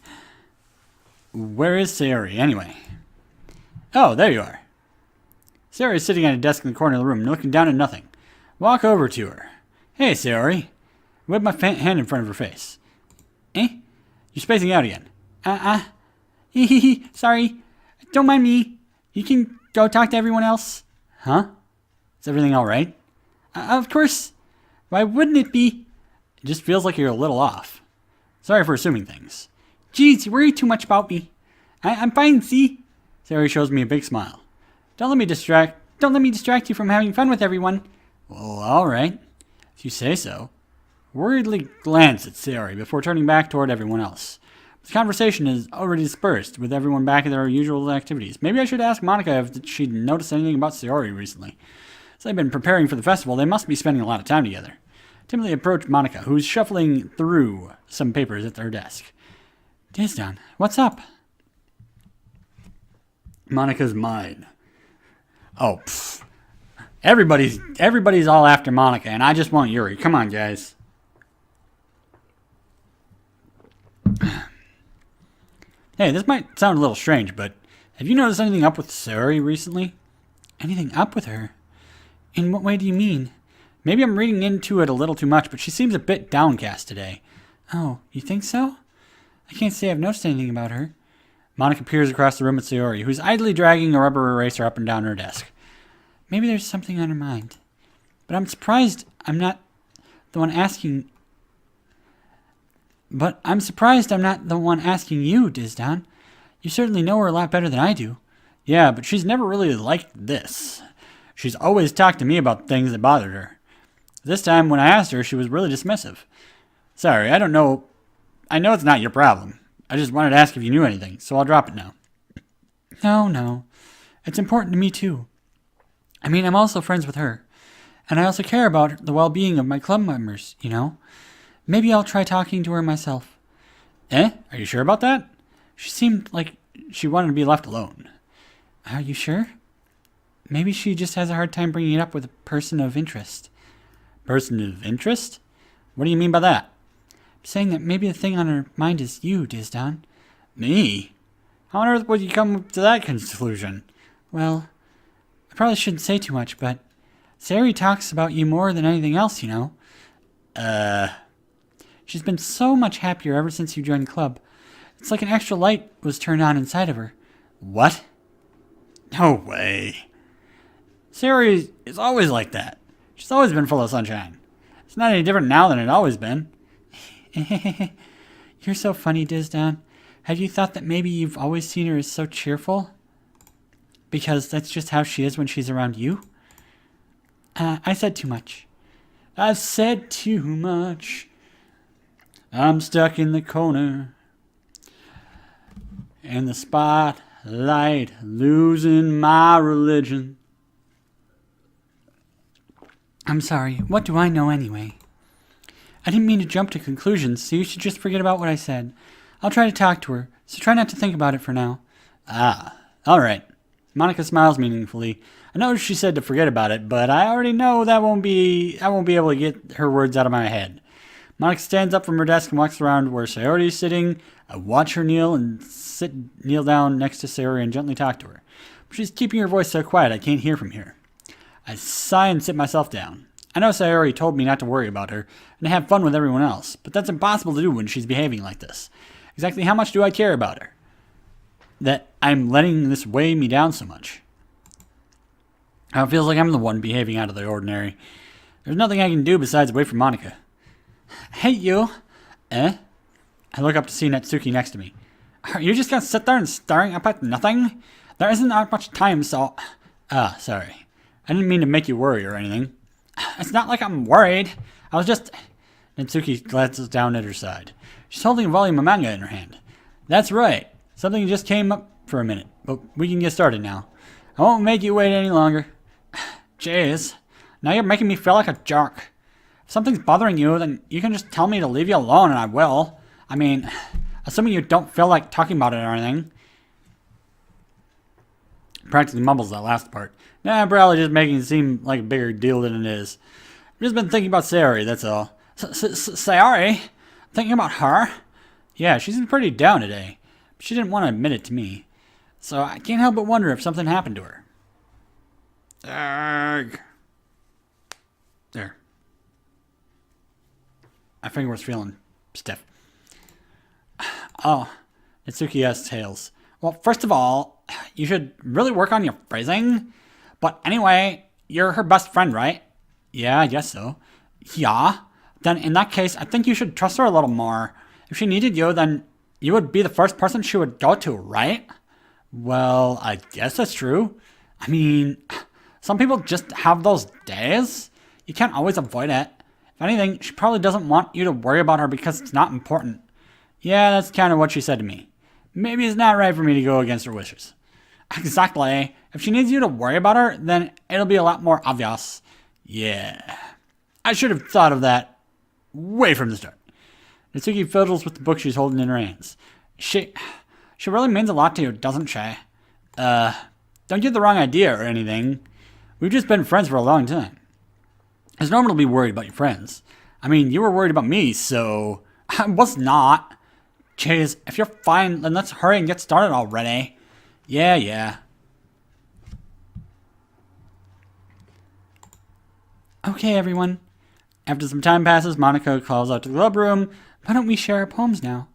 Where is Sayori, anyway? Oh, there you are. Sayori is sitting at a desk in the corner of the room, looking down at nothing. Walk over to her. Hey, Sayori. Whip my hand in front of her face. Eh? You're spacing out again. Sorry. Don't mind me. You can go talk to everyone else. Huh? Is everything alright? Of course. Why wouldn't it be? It just feels like you're a little off. Sorry for assuming things. Geez, you worry too much about me. I'm fine, see? Sayori shows me a big smile. Don't let me distract you from having fun with everyone. Well, alright. If you say so. Worriedly glance at Sayori before turning back toward everyone else. The conversation is already dispersed, with everyone back at their usual activities. Maybe I should ask Monica if she'd noticed anything about Sayori recently. As they've been preparing for the festival, they must be spending a lot of time together. Timidly approach Monica, who's shuffling through some papers at their desk. Disdonn, what's up? Monica's mine. Oh, pfft. Everybody's all after Monica, and I just want Yuri. Come on, guys. Hey, this might sound a little strange, but have you noticed anything up with Sayori recently? Anything up with her? In what way do you mean? Maybe I'm reading into it a little too much, but she seems a bit downcast today. Oh, you think so? I can't say I've noticed anything about her. Monica peers across the room at Sayori, who's idly dragging a rubber eraser up and down her desk. Maybe there's something on her mind. But I'm surprised I'm not the one asking you, Disdonn. You certainly know her a lot better than I do. Yeah, but she's never really liked this. She's always talked to me about things that bothered her. This time, when I asked her, she was really dismissive. Sorry, I don't know. I know it's not your problem. I just wanted to ask if you knew anything, so I'll drop it now. No. It's important to me, too. I mean, I'm also friends with her. And I also care about the well-being of my club members, you know? Maybe I'll try talking to her myself. Eh? Are you sure about that? She seemed like She wanted to be left alone. Are you sure? Maybe she just has a hard time bringing it up with a person of interest. Person of interest? What do you mean by that? I'm saying that maybe the thing on her mind is you, Disdonn. Me? How on earth would you come to that conclusion? Well, I probably shouldn't say too much, but Sayori talks about you more than anything else, you know. She's been so much happier ever since you joined the club. It's like an extra light was turned on inside of her. What? No way. Sayori is always like that. She's always been full of sunshine. It's not any different now than it always been. You're so funny, Disdonn. Have you thought that maybe you've always seen her as so cheerful? Because that's just how she is when she's around you? I said too much. I've said too much. I'm stuck in the corner. In the spotlight, losing my religion. I'm sorry. What do I know anyway? I didn't mean to jump to conclusions, so you should just forget about what I said. I'll try to talk to her, so try not to think about it for now. Ah, all right. Monica smiles meaningfully. I know she said to forget about it, but I already know I won't be able to get her words out of my head. Monica stands up from her desk and walks around where Sayori is sitting. I watch her kneel down next to Sayori and gently talk to her. But she's keeping her voice so quiet I can't hear from here. I sigh and sit myself down. I know Sayori told me not to worry about her and to have fun with everyone else, but that's impossible to do when she's behaving like this. Exactly how much do I care about her? That I'm letting this weigh me down so much. It feels like I'm the one behaving out of the ordinary. There's nothing I can do besides wait for Monica. Hey, you. Eh? I look up to see Natsuki next to me. Are you just gonna sit there and staring up at nothing? There isn't that much time, so... Sorry. I didn't mean to make you worry or anything. It's not like I'm worried. I was just... Natsuki glances down at her side. She's holding a volume of manga in her hand. That's right. Something just came up for a minute, but we can get started now. I won't make you wait any longer. Jeez. Now you're making me feel like a jerk. If something's bothering you, then you can just tell me to leave you alone and I will. I mean, assuming you don't feel like talking about it or anything. Practically mumbles that last part. Nah, probably just making it seem like a bigger deal than it is. I've just been thinking about Sayori, that's all. Sayori? Thinking about her? Yeah, she's been pretty down today. But she didn't want to admit it to me. So I can't help but wonder if something happened to her. Arrgh. There. My finger was feeling stiff. Oh, Natsuki exhales. Well, first of all, you should really work on your phrasing. But anyway, you're her best friend, right? Yeah, I guess so. Yeah? Then in that case, I think you should trust her a little more. If she needed you, then you would be the first person she would go to, right? Well, I guess that's true. I mean, some people just have those days. You can't always avoid it. If anything, she probably doesn't want you to worry about her because it's not important. Yeah, that's kind of what she said to me. Maybe it's not right for me to go against her wishes. Exactly. If she needs you to worry about her, then it'll be a lot more obvious. Yeah. I should have thought of that way from the start. Natsuki fiddles with the book she's holding in her hands. She really means a lot to you, doesn't she? Don't get the wrong idea or anything. We've just been friends for a long time. It's normal to be worried about your friends. I mean, you were worried about me, so... I was not. Jeez, if you're fine, then let's hurry and get started already. Yeah. Okay, everyone. After some time passes, Monica calls out to the club room. Why don't we share our poems now?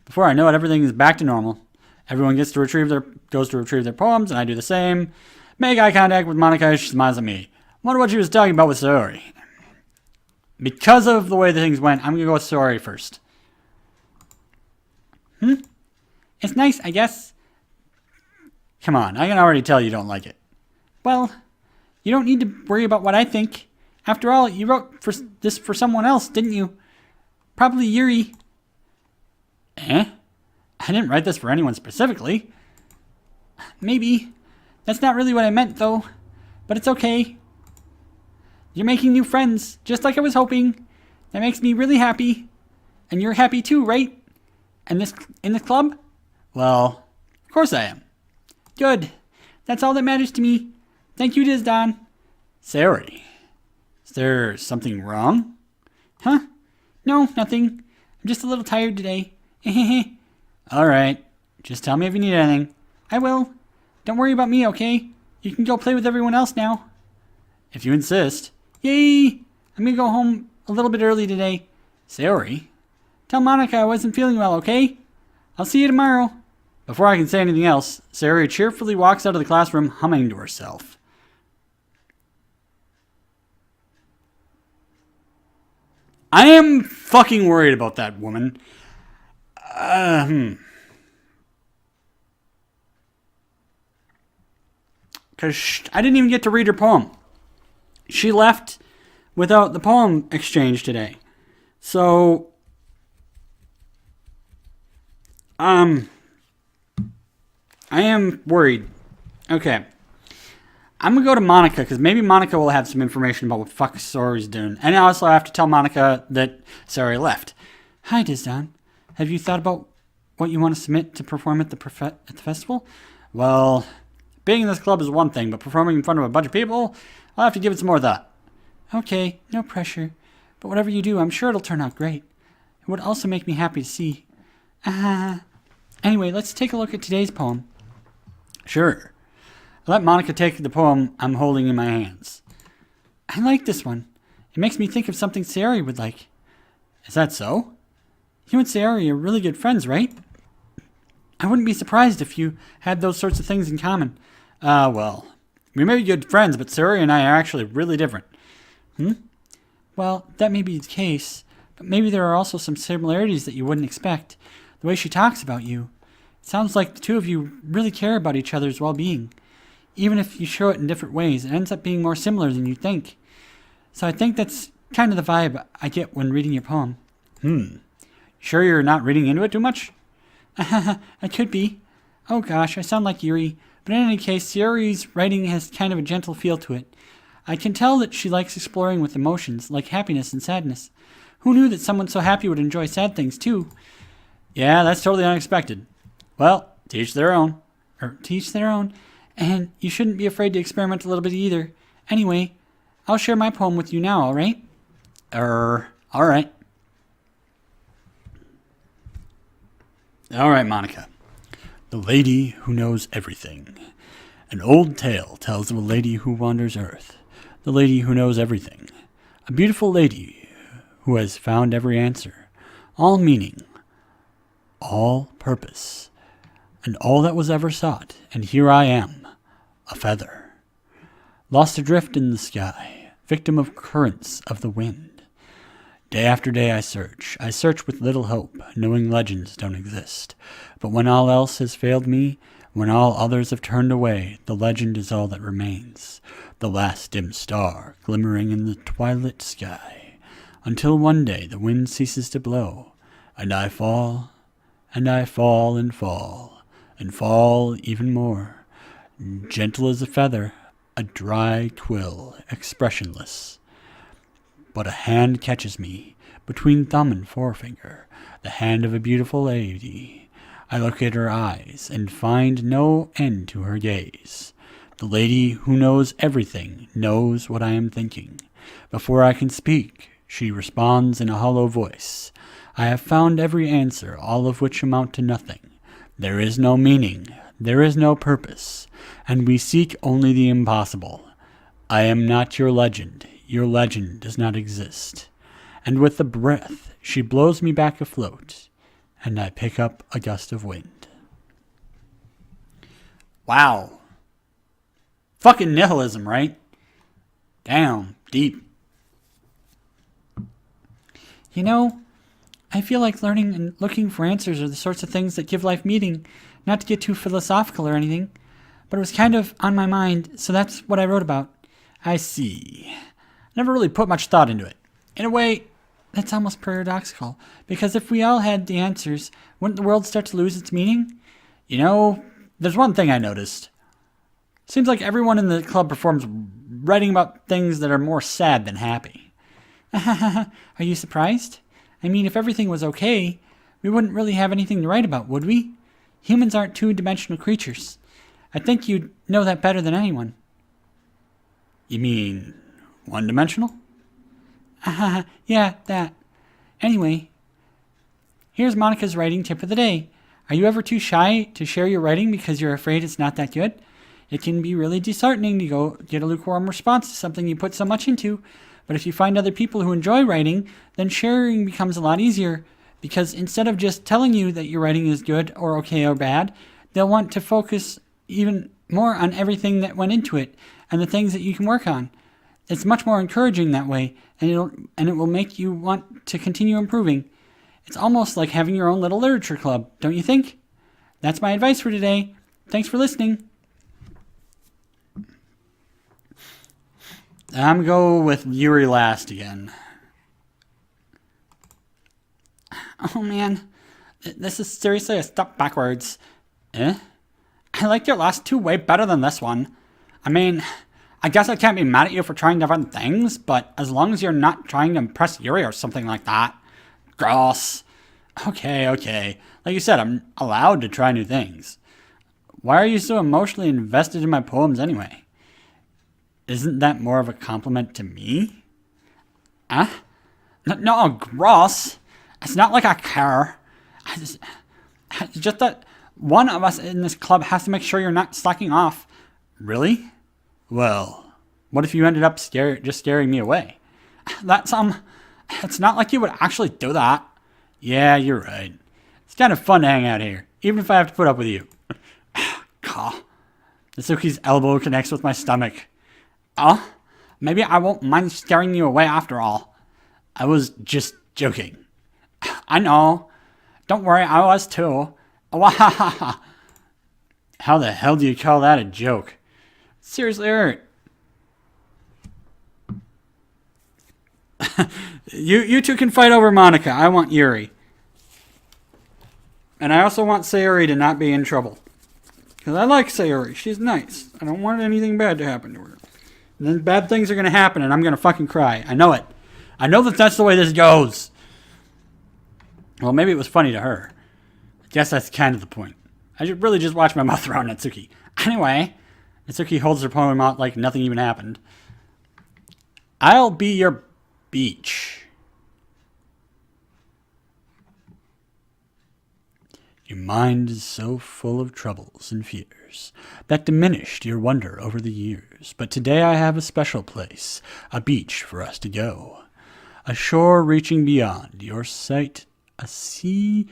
Before I know it, everything is back to normal. Everyone goes to retrieve their poems, and I do the same. Make eye contact with Monica as she smiles at me. Wonder what she was talking about with Sayori. Because of the way the things went, I'm going to go with Sayori first. It's nice, I guess. Come on, I can already tell you don't like it. Well, you don't need to worry about what I think. After all, you wrote this for someone else, didn't you? Probably Yuri. I didn't write this for anyone specifically. Maybe. That's not really what I meant, though. But it's okay. You're making new friends, just like I was hoping. That makes me really happy. And you're happy too, right? And in the club? Well, of course I am. Good. That's all that matters to me. Thank you, Disdonn. Sayori, is there something wrong? Huh? No, nothing. I'm just a little tired today. All right. Just tell me if you need anything. I will. Don't worry about me, okay? You can go play with everyone else now. If you insist. Yay! I'm gonna go home a little bit early today. Sayori, tell Monica I wasn't feeling well, okay? I'll see you tomorrow. Before I can say anything else, Sayori cheerfully walks out of the classroom humming to herself. I am fucking worried about that woman. Because I didn't even get to read her poem. She left without the poem exchange today. So, I am worried. Okay. I'm going to go to Monica, because maybe Monica will have some information about what the fuck Sayori's doing. And I also have to tell Monica that Sayori left. Hi, Disdonn. Have you thought about what you want to submit to perform at the festival? Well, being in this club is one thing, but performing in front of a bunch of people, I'll have to give it some more thought. Okay, no pressure. But whatever you do, I'm sure it'll turn out great. It would also make me happy to see. Anyway, let's take a look at today's poem. Sure. Let Monica take the poem I'm holding in my hands. I like this one. It makes me think of something Sayori would like. Is that so? You and Sayori are really good friends, right? I wouldn't be surprised if you had those sorts of things in common. Well, we may be good friends, but Sayori and I are actually really different. Well, that may be the case, but maybe there are also some similarities that you wouldn't expect. The way she talks about you. It sounds like the two of you really care about each other's well-being. Even if you show it in different ways, it ends up being more similar than you think. So I think that's kind of the vibe I get when reading your poem. Sure you're not reading into it too much? I could be. Oh gosh, I sound like Yuri. But in any case, Sayori's writing has kind of a gentle feel to it. I can tell that she likes exploring with emotions, like happiness and sadness. Who knew that someone so happy would enjoy sad things too? Yeah, that's totally unexpected. Well, teach their own. Teach their own. And you shouldn't be afraid to experiment a little bit either. Anyway, I'll share my poem with you now, alright? Alright. Alright, Monica. The Lady Who Knows Everything. An old tale tells of a lady who wanders earth. The lady who knows everything. A beautiful lady who has found every answer. All meaning. All purpose. And all that was ever sought. And here I am. A feather. Lost adrift in the sky. Victim of currents of the wind. Day after day I search with little hope, knowing legends don't exist. But when all else has failed me, when all others have turned away, the legend is all that remains, the last dim star glimmering in the twilit sky, until one day the wind ceases to blow, and I fall, and I fall and fall, and fall even more, gentle as a feather, a dry quill, expressionless. But a hand catches me, between thumb and forefinger, the hand of a beautiful lady. I look at her eyes, and find no end to her gaze. The lady who knows everything knows what I am thinking. Before I can speak, she responds in a hollow voice. I have found every answer, all of which amount to nothing. There is no meaning, there is no purpose, and we seek only the impossible. I am not your legend. Your legend does not exist. And with a breath, she blows me back afloat, and I pick up a gust of wind. Wow. Fucking nihilism, right? Damn, deep. You know, I feel like learning and looking for answers are the sorts of things that give life meaning, not to get too philosophical or anything, but it was kind of on my mind, so that's what I wrote about. I see. Never really put much thought into it. In a way, that's almost paradoxical, because if we all had the answers, wouldn't the world start to lose its meaning? You know, there's one thing I noticed. Seems like everyone in the club performs writing about things that are more sad than happy. Are you surprised? I mean, if everything was okay, we wouldn't really have anything to write about, would we? Humans aren't two-dimensional creatures. I think you'd know that better than anyone. You mean one-dimensional? Yeah, that. Anyway, here's Monica's writing tip of the day. Are you ever too shy to share your writing because you're afraid it's not that good? It can be really disheartening to go get a lukewarm response to something you put so much into. But if you find other people who enjoy writing, then sharing becomes a lot easier, because instead of just telling you that your writing is good or okay or bad, they'll want to focus even more on everything that went into it and the things that you can work on. It's much more encouraging that way, and it will make you want to continue improving. It's almost like having your own little literature club, don't you think? That's my advice for today. Thanks for listening. I'm going to go with Yuri last again. Oh man, this is seriously a step backwards. Eh? I like your last two way better than this one. I mean, I guess I can't be mad at you for trying different things, but as long as you're not trying to impress Yuri or something like that. Gross. Okay. Like you said, I'm allowed to try new things. Why are you so emotionally invested in my poems anyway? Isn't that more of a compliment to me? Huh? No, gross. It's not like I care. It's just that one of us in this club has to make sure you're not slacking off. Really? Well, what if you ended up just scaring me away? It's not like you would actually do that. Yeah, you're right. It's kind of fun to hang out here, even if I have to put up with you. God. Natsuki's elbow connects with my stomach. Oh, maybe I won't mind scaring you away after all. I was just joking. I know. Don't worry, I was too. Wahahaha. How the hell do you call that a joke? Seriously hurt. You two can fight over Monica. I want Yuri. And I also want Sayori to not be in trouble. Because I like Sayori. She's nice. I don't want anything bad to happen to her. And then bad things are going to happen and I'm going to fucking cry. I know it. I know that that's the way this goes. Well, maybe it was funny to her. I guess that's kind of the point. I should really just watch my mouth around Natsuki. Anyway, Natsuki holds her poem out like nothing even happened. I'll be your beach. Your mind is so full of troubles and fears that diminished your wonder over the years. But today I have a special place, a beach for us to go. A shore reaching beyond your sight, a sea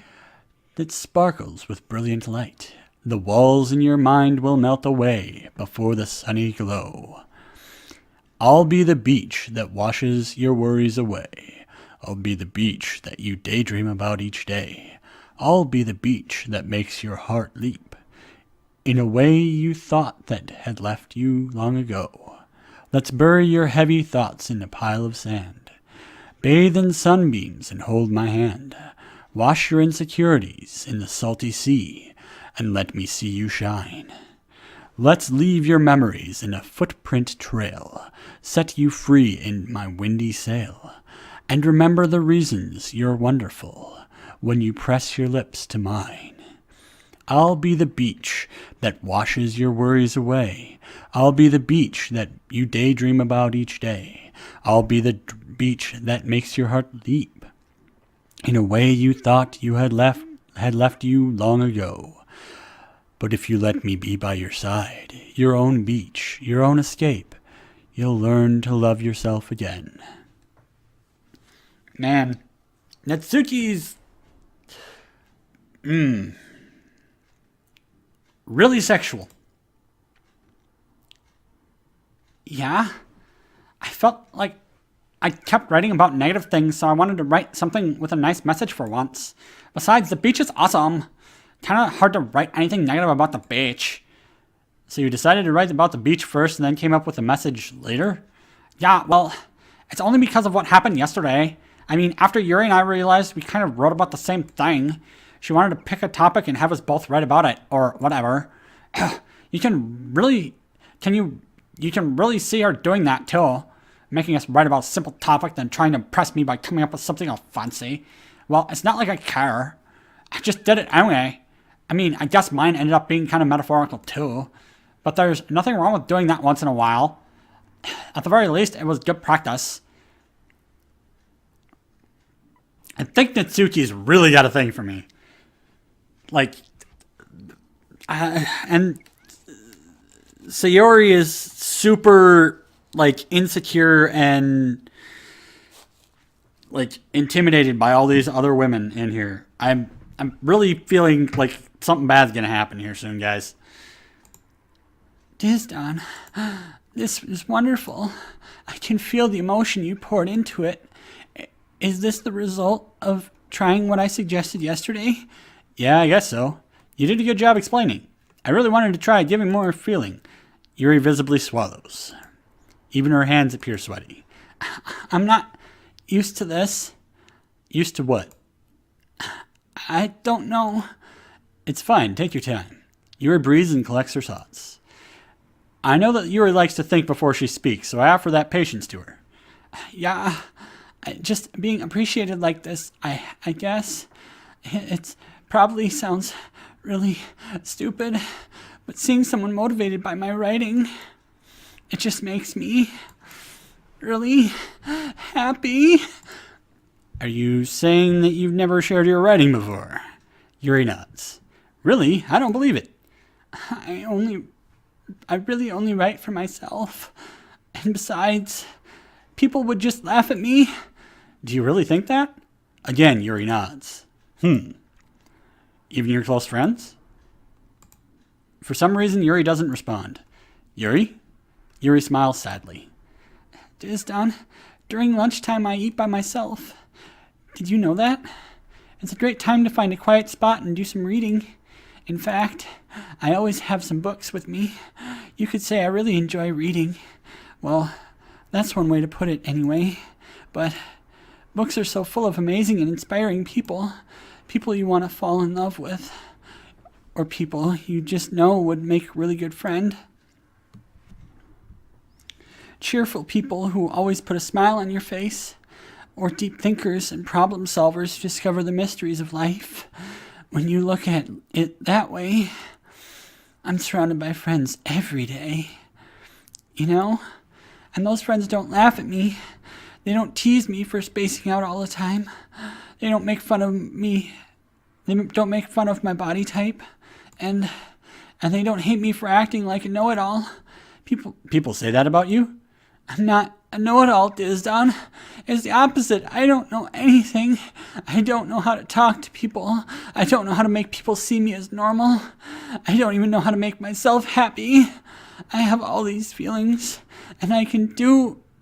that sparkles with brilliant light. The walls in your mind will melt away before the sunny glow. I'll be the beach that washes your worries away. I'll be the beach that you daydream about each day. I'll be the beach that makes your heart leap in a way you thought that had left you long ago. Let's bury your heavy thoughts in a pile of sand. Bathe in sunbeams and hold my hand. Wash your insecurities in the salty sea and let me see you shine. Let's leave your memories in a footprint trail, set you free in my windy sail, and remember the reasons you're wonderful when you press your lips to mine. I'll be the beach that washes your worries away. I'll be the beach that you daydream about each day. I'll be the beach that makes your heart leap in a way you thought you had left you long ago. But if you let me be by your side, your own beach, your own escape, you'll learn to love yourself again. Man, Natsuki's really sexual. Yeah? I felt like I kept writing about negative things, so I wanted to write something with a nice message for once. Besides, the beach is awesome. Kind of hard to write anything negative about the beach. So you decided to write about the beach first and then came up with a message later? Yeah, well, it's only because of what happened yesterday. I mean, after Yuri and I realized we kind of wrote about the same thing, she wanted to pick a topic and have us both write about it, or whatever. You can really see her doing that too. Making us write about a simple topic, then trying to impress me by coming up with something all fancy. Well, it's not like I care. I just did it anyway. I mean, I guess mine ended up being kind of metaphorical too. But there's nothing wrong with doing that once in a while. At the very least, it was good practice. I think Natsuki's really got a thing for me. And Sayori is super, insecure and, intimidated by all these other women in here. I'm really feeling like something bad's gonna happen here soon, guys. Disdonn, this is wonderful. I can feel the emotion you poured into it. Is this the result of trying what I suggested yesterday? Yeah, I guess so. You did a good job explaining. I really wanted to try giving more feeling. Yuri visibly swallows. Even her hands appear sweaty. I'm not used to this. Used to what? I don't know. It's fine. Take your time. Yuri breathes and collects her thoughts. I know that Yuri likes to think before she speaks, so I offer that patience to her. Yeah, just being appreciated like this, I guess. It probably sounds really stupid, but seeing someone motivated by my writing, it just makes me really happy. Are you saying that you've never shared your writing before? Yuri nods. Really? I don't believe it. I really only write for myself. And besides, people would just laugh at me. Do you really think that? Again, Yuri nods. Even your close friends? For some reason, Yuri doesn't respond. Yuri? Yuri smiles sadly. Disdonn, during lunchtime I eat by myself. Did you know that? It's a great time to find a quiet spot and do some reading. In fact, I always have some books with me. You could say I really enjoy reading. Well, that's one way to put it anyway. But books are so full of amazing and inspiring people. People you want to fall in love with. Or people you just know would make a really good friend. Cheerful people who always put a smile on your face. Or deep thinkers and problem solvers who discover the mysteries of life. When you look at it that way, I'm surrounded by friends every day. You know? And those friends don't laugh at me. They don't tease me for spacing out all the time. They don't make fun of me. They don't make fun of my body type. And they don't hate me for acting like a know-it-all. People say that about you? I'm not a know-it-all, Disdonn. It's the opposite. I don't know anything. I don't know how to talk to people. I don't know how to make people see me as normal. I don't even know how to make myself happy. I have all these feelings, and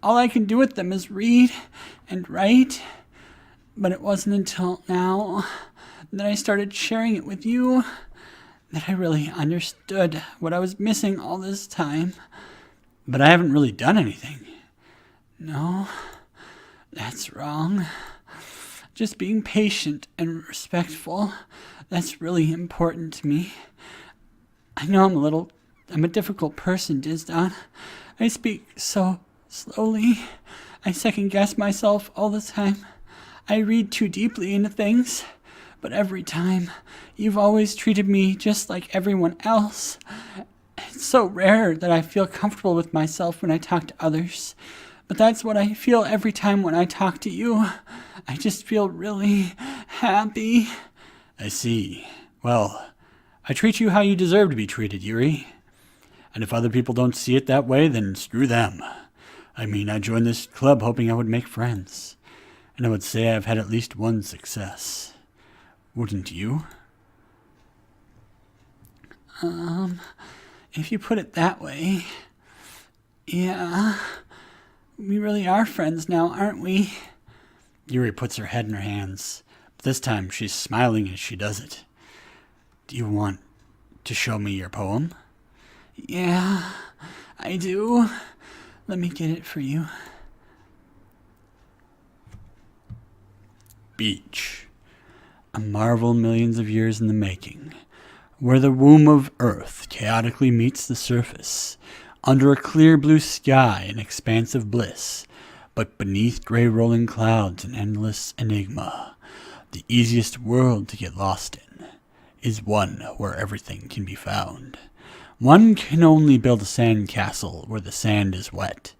all I can do with them is read and write. But it wasn't until now that I started sharing it with you that I really understood what I was missing all this time. But I haven't really done anything. No, that's wrong. Just being patient and respectful, that's really important to me. I know I'm a difficult person, Disdonn. I speak so slowly. I second guess myself all the time. I read too deeply into things. But every time, you've always treated me just like everyone else. It's so rare that I feel comfortable with myself when I talk to others. But that's what I feel every time when I talk to you. I just feel really happy. I see. Well, I treat you how you deserve to be treated, Yuri. And if other people don't see it that way, then screw them. I mean, I joined this club hoping I would make friends. And I would say I've had at least one success. Wouldn't you? If you put it that way, yeah. We really are friends now, aren't we? Yuri puts her head in her hands, but this time she's smiling as she does it. Do you want to show me your poem? Yeah, I do. Let me get it for you. Beach. A marvel millions of years in the making, where the womb of Earth chaotically meets the surface, under a clear blue sky an expanse of bliss, but beneath gray rolling clouds an endless enigma. The easiest world to get lost in is one where everything can be found. One can only build a sand castle where the sand is wet,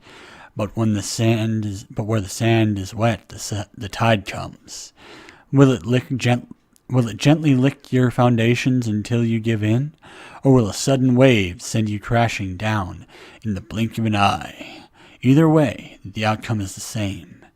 but where the sand is wet, the tide comes. Will it gently lick your foundations until you give in? Or will a sudden wave send you crashing down in the blink of an eye? Either way, the outcome is the same.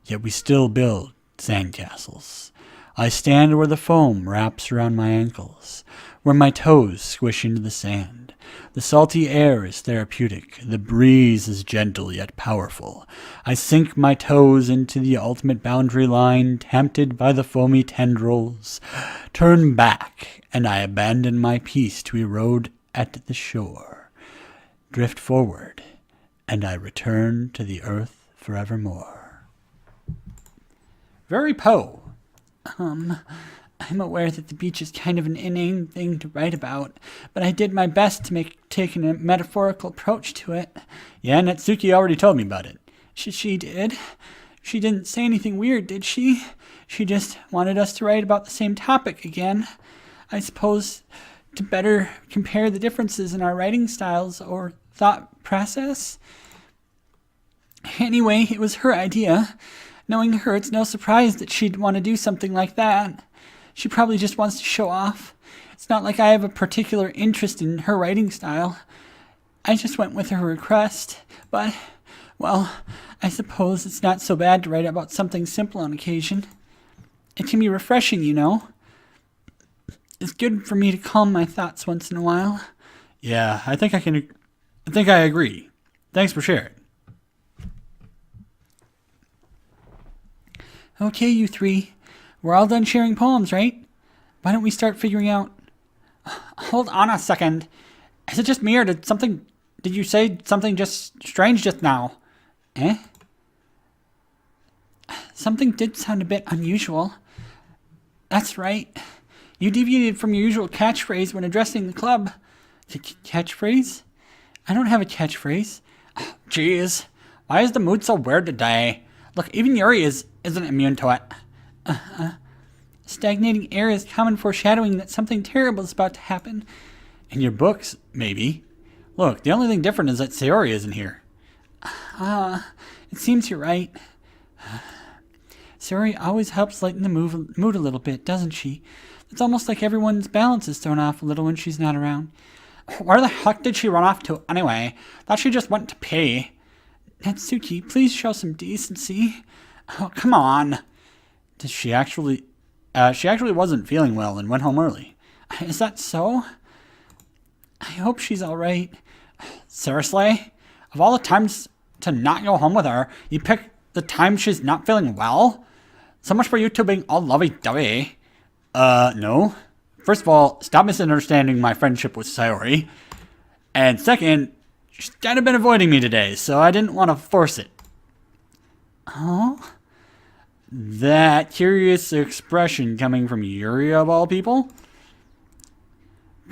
Yet we still build sandcastles. I stand where the foam wraps around my ankles, where my toes squish into the sand. The salty air is therapeutic. The breeze is gentle yet powerful. I sink my toes into the ultimate boundary line, tempted by the foamy tendrils. Turn back, and I abandon my peace to erode at the shore. Drift forward, and I return to the earth forevermore. Very Poe. I'm aware that the beach is kind of an inane thing to write about, but I did my best to take a metaphorical approach to it. Yeah, Natsuki already told me about it. She did? She didn't say anything weird, did she? She just wanted us to write about the same topic again. I suppose to better compare the differences in our writing styles or thought process. Anyway, it was her idea. Knowing her, it's no surprise that she'd want to do something like that. She probably just wants to show off. It's not like I have a particular interest in her writing style. I just went with her request. But Well, I suppose it's not so bad to write about something simple on occasion. It can be refreshing, you know. It's good for me to calm my thoughts once in a while. Yeah, I think I agree. Thanks for sharing. Okay, you three. We're all done sharing poems, right? Why don't we start figuring out... Hold on a second. Is it just me or did you say something just strange just now? Eh? Something did sound a bit unusual. That's right. You deviated from your usual catchphrase when addressing the club. Catchphrase? I don't have a catchphrase. Jeez, why is the mood so weird today? Look, even Yuri isn't immune to it. Stagnating air is common foreshadowing that something terrible is about to happen. In your books, maybe. Look, the only thing different is that Sayori isn't here. It seems you're right. Sayori always helps lighten the mood a little bit, doesn't she? It's almost like everyone's balance is thrown off a little when she's not around. Where the heck did she run off to anyway? Thought she just went to pee. Natsuki, please show some decency. Oh, come on. Did she actually... she actually wasn't feeling well and went home early. Is that so? I hope she's all right. Seriously? Of all the times to not go home with her, you pick the time she's not feeling well? So much for you two being all lovey-dovey. No. First of all, stop misunderstanding my friendship with Sayori. And second, she's kind of been avoiding me today, so I didn't want to force it. Oh? That curious expression coming from Yuri of all people?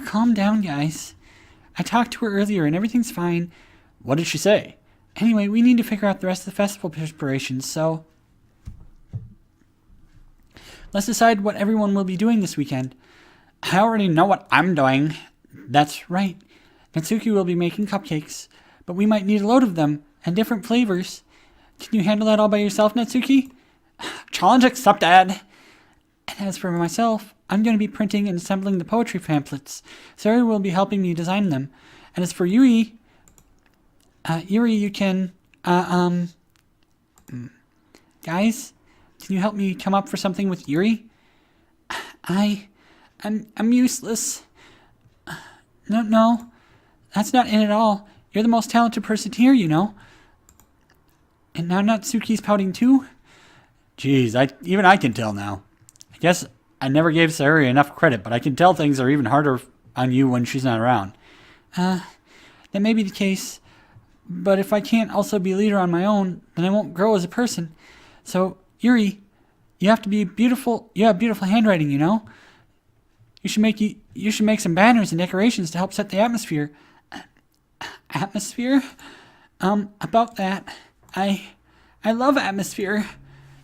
Calm down, guys. I talked to her earlier and everything's fine. What did she say? Anyway, we need to figure out the rest of the festival preparations, so... Let's decide what everyone will be doing this weekend. I already know what I'm doing. That's right. Natsuki will be making cupcakes, but we might need a load of them, and different flavors. Can you handle that all by yourself, Natsuki? Challenge accepted. And as for myself, I'm going to be printing and assembling the poetry pamphlets. Sarah will be helping me design them. And as for Yuri, you can, guys, can you help me come up for something with Yuri? I'm useless. No, that's not it at all. You're the most talented person here, you know. And now Natsuki's pouting too? Jeez, even I can tell now. I guess I never gave Sayori enough credit, but I can tell things are even harder on you when she's not around. That may be the case, but if I can't also be a leader on my own, then I won't grow as a person. So, Yuri, you have to be beautiful. You have beautiful handwriting, you know. You should make some banners and decorations to help set the atmosphere. Atmosphere? About that, I love atmosphere.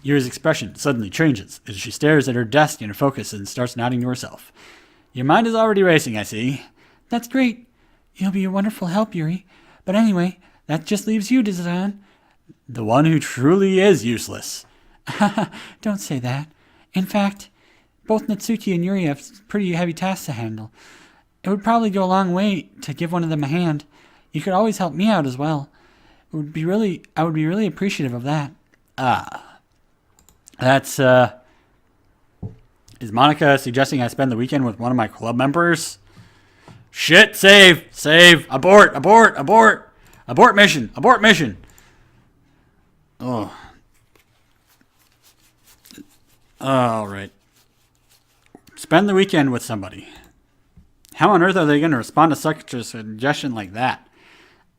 Yuri's expression suddenly changes as she stares at her desk in her focus and starts nodding to herself. Your mind is already racing, I see. That's great. You'll be a wonderful help, Yuri. But anyway, that just leaves you, Disdonn. The one who truly is useless. Don't say that. In fact, both Natsuki and Yuri have pretty heavy tasks to handle. It would probably go a long way to give one of them a hand. You could always help me out as well. I would be really appreciative of that. That's, is Monica suggesting I spend the weekend with one of my club members? Shit, save, abort mission. Oh. All right. Spend the weekend with somebody. How on earth are they going to respond to such a suggestion like that?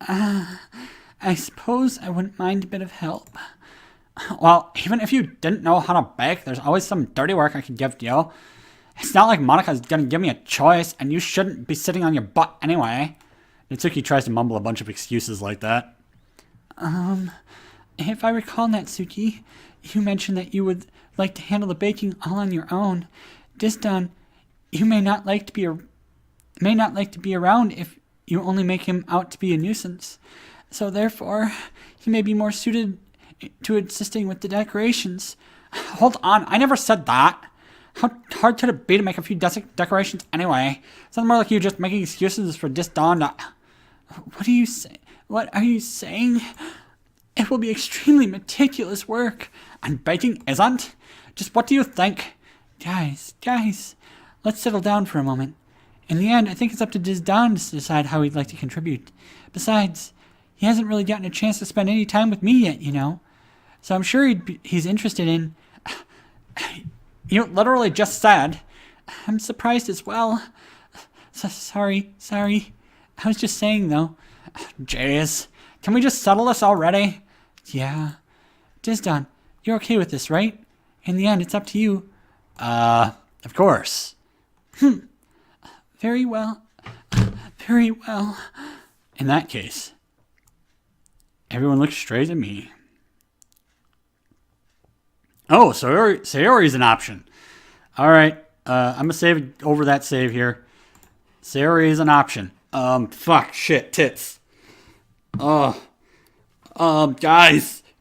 I suppose I wouldn't mind a bit of help. Well, even if you didn't know how to bake, there's always some dirty work I could give to you. It's not like Monica's gonna give me a choice, and you shouldn't be sitting on your butt anyway. Natsuki tries to mumble a bunch of excuses like that. If I recall, Natsuki, you mentioned that you would like to handle the baking all on your own. Disdonn, you may not like to be around if you only make him out to be a nuisance. So therefore, he may be more suited to assisting with the decorations. Hold on, I never said that. How hard could it be to make a few decorations anyway? Sounds more like you just making excuses for Disdonn. What are you saying? It will be extremely meticulous work. And baking isn't? Just what do you think? Guys, let's settle down for a moment. In the end, I think it's up to Disdonn to decide how he'd like to contribute. Besides, he hasn't really gotten a chance to spend any time with me yet, you know. So I'm sure he's interested in... You literally just said... I'm surprised as well. Sorry. I was just saying, though. Jeez. Can we just settle this already? Yeah. Disdonn, you're okay with this, right? In the end, it's up to you. Of course. Very well. In that case, everyone looks straight at me. Oh, Sayori's an option. All right, I'm gonna save over that save here. Sayori is an option. Fuck, shit, tits. Guys,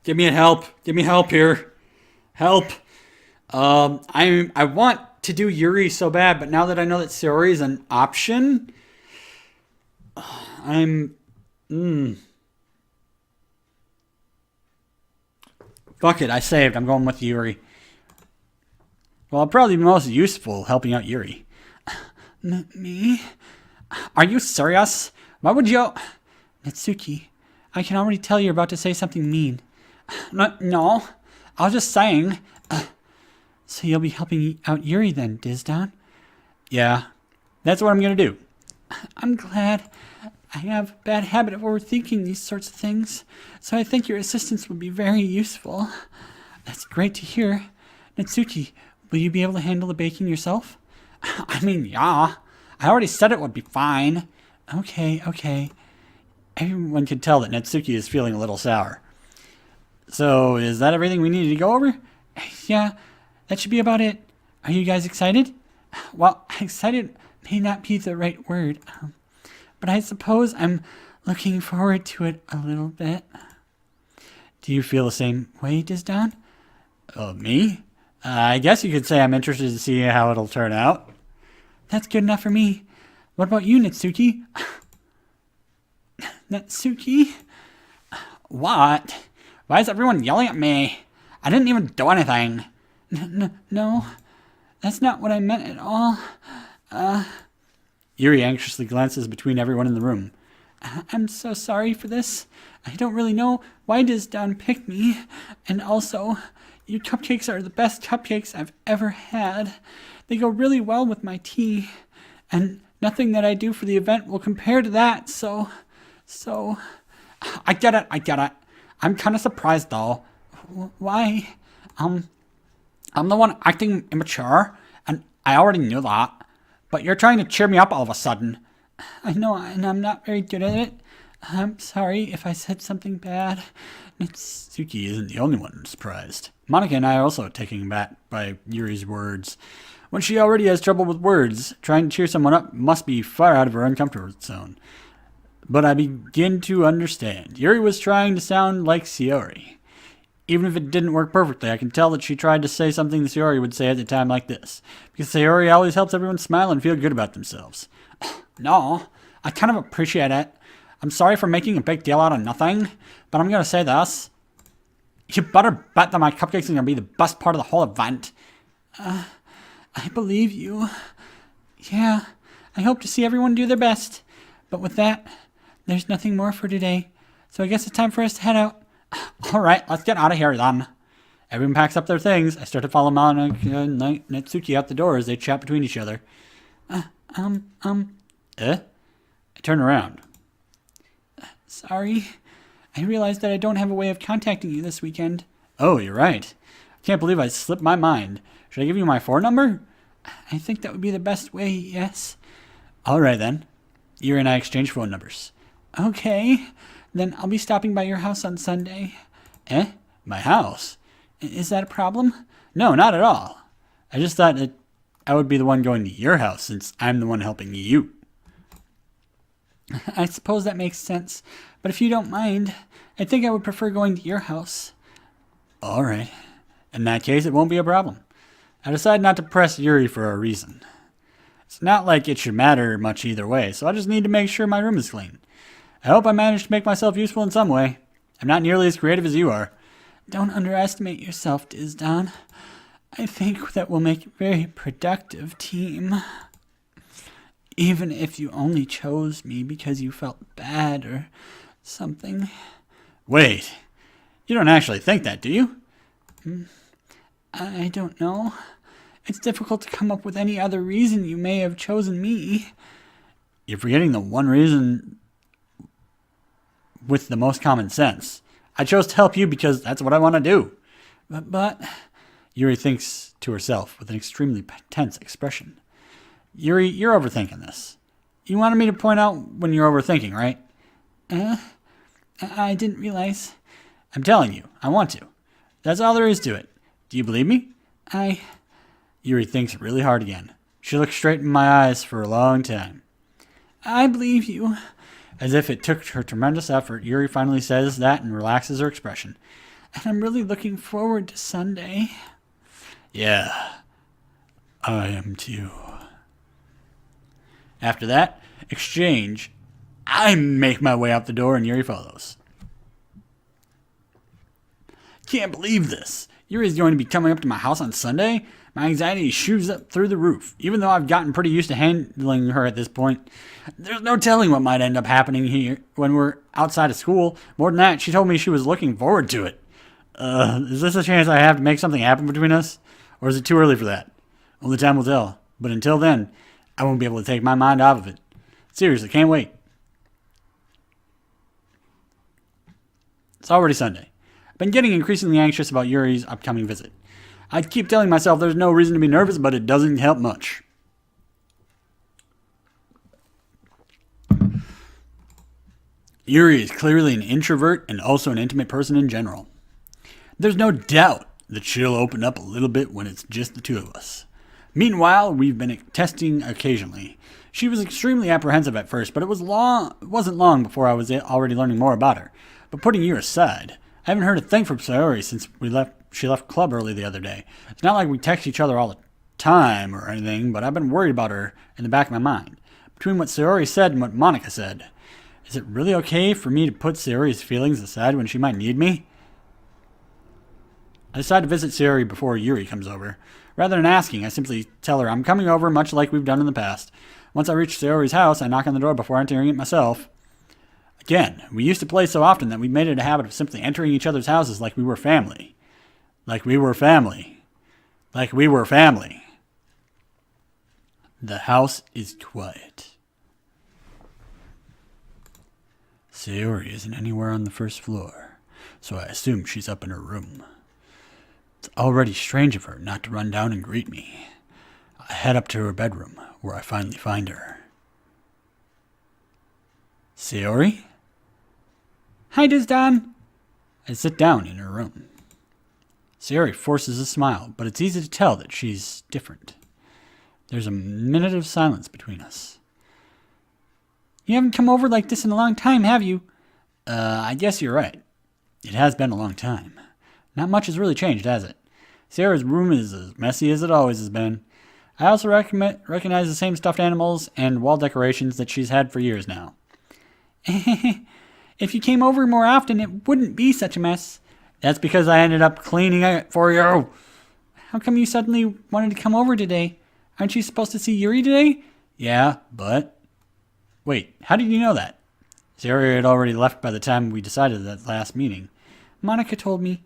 give me help. Give me help here. Help. I want to do Yuri so bad, but now that I know that Sayori is an option, Fuck it, I saved. I'm going with Yuri. Well, I'll probably be most useful helping out Yuri. Me? Are you serious? Why would you... Natsuki, I can already tell you're about to say something mean. No, I was just saying... So you'll be helping out Yuri then, Disdonn? Yeah, that's what I'm gonna do. I'm glad. I have a bad habit of overthinking these sorts of things, so I think your assistance would be very useful. That's great to hear. Natsuki, will you be able to handle the baking yourself? I mean, yeah. I already said it would be fine. Okay. Everyone can tell that Natsuki is feeling a little sour. So, is that everything we needed to go over? Yeah, that should be about it. Are you guys excited? Well, excited may not be the right word, but I suppose I'm looking forward to it a little bit. Do you feel the same way, Disdonn? Me? I guess you could say I'm interested to see how it'll turn out. That's good enough for me. What about you, Natsuki? Natsuki? What? Why is everyone yelling at me? I didn't even do anything. No, that's not what I meant at all. Yuri anxiously glances between everyone in the room. I'm so sorry for this. I don't really know why Disdonn picked me. And also, your cupcakes are the best cupcakes I've ever had. They go really well with my tea. And nothing that I do for the event will compare to that, so... I get it. I'm kind of surprised, though. Why? I'm the one acting immature, and I already knew that. But you're trying to cheer me up all of a sudden. I know, and I'm not very good at it. I'm sorry if I said something bad. Natsuki isn't the only one surprised. Monica and I are also taken aback by Yuri's words. When she already has trouble with words, trying to cheer someone up must be far out of her uncomfortable zone. But I begin to understand. Yuri was trying to sound like Sayori. Even if it didn't work perfectly, I can tell that she tried to say something that Sayori would say at a time like this. Because Sayori always helps everyone smile and feel good about themselves. No, I kind of appreciate it. I'm sorry for making a big deal out of nothing, but I'm going to say this. You better bet that my cupcakes are going to be the best part of the whole event. I believe you. Yeah, I hope to see everyone do their best. But with that, there's nothing more for today. So I guess it's time for us to head out. All right, let's get out of here then. Everyone packs up their things. I start to follow Monica and Natsuki out the door as they chat between each other. I turn around. Sorry. I realized that I don't have a way of contacting you this weekend. Oh, you're right. I can't believe I slipped my mind. Should I give you my phone number? I think that would be the best way, yes. All right, then. You and I exchange phone numbers. Okay. Then I'll be stopping by your house on Sunday. My house? Is that a problem? No, not at all. I just thought that I would be the one going to your house since I'm the one helping you. I suppose that makes sense. But if you don't mind, I think I would prefer going to your house. All right. In that case, it won't be a problem. I decided not to press Yuri for a reason. It's not like it should matter much either way, so I just need to make sure my room is clean. I hope I managed to make myself useful in some way. I'm not nearly as creative as you are. Don't underestimate yourself, Disdonn. I think that we'll make a very productive team. Even if you only chose me because you felt bad or something. Wait, you don't actually think that, do you? I don't know. It's difficult to come up with any other reason you may have chosen me. You're forgetting the one reason with the most common sense. I chose to help you because that's what I want to do. But Yuri thinks to herself with an extremely tense expression. Yuri, you're overthinking this. You wanted me to point out when you're overthinking, right? I didn't realize. I'm telling you, I want to. That's all there is to it. Do you believe me? Yuri thinks really hard again. She looks straight in my eyes for a long time. I believe you. As if it took her tremendous effort, Yuri finally says that and relaxes her expression. And I'm really looking forward to Sunday. Yeah, I am too. After that exchange, I make my way out the door and Yuri follows. Can't believe this. Yuri's going to be coming up to my house on Sunday. My anxiety shoots up through the roof, even though I've gotten pretty used to handling her at this point. There's no telling what might end up happening here when we're outside of school. More than that, she told me she was looking forward to it. Is this a chance I have to make something happen between us? Or is it too early for that? Only time will tell. But until then, I won't be able to take my mind off of it. Seriously, can't wait. It's already Sunday. I've been getting increasingly anxious about Yuri's upcoming visit. I keep telling myself there's no reason to be nervous, but it doesn't help much. Yuri is clearly an introvert and also an intimate person in general. There's no doubt that she'll open up a little bit when it's just the two of us. Meanwhile, we've been testing occasionally. She was extremely apprehensive at first, but it wasn't long before I was already learning more about her. But putting you aside, I haven't heard a thing from Sayori since she left club early the other day. It's not like we text each other all the time or anything, but I've been worried about her in the back of my mind. Between what Sayori said and what Monica said, is it really okay for me to put Sayori's feelings aside when she might need me? I decide to visit Sayori before Yuri comes over. Rather than asking, I simply tell her I'm coming over much like we've done in the past. Once I reach Sayori's house, I knock on the door before entering it myself. Again, we used to play so often that we made it a habit of simply entering each other's houses like we were family. Like we were family. Like we were family. The house is quiet. Sayori isn't anywhere on the first floor, so I assume she's up in her room. It's already strange of her not to run down and greet me. I head up to her bedroom, where I finally find her. Sayori? Hi, Disdonn. I sit down in her room. Sayori forces a smile, but it's easy to tell that she's different. There's a minute of silence between us. You haven't come over like this in a long time, have you? I guess you're right. It has been a long time. Not much has really changed, has it? Sarah's room is as messy as it always has been. I also recognize the same stuffed animals and wall decorations that she's had for years now. If you came over more often, it wouldn't be such a mess. That's because I ended up cleaning it for you. How come you suddenly wanted to come over today? Aren't you supposed to see Yuri today? Yeah, but... Wait, how did you know that? Sarah had already left by the time we decided that last meeting. Monica told me.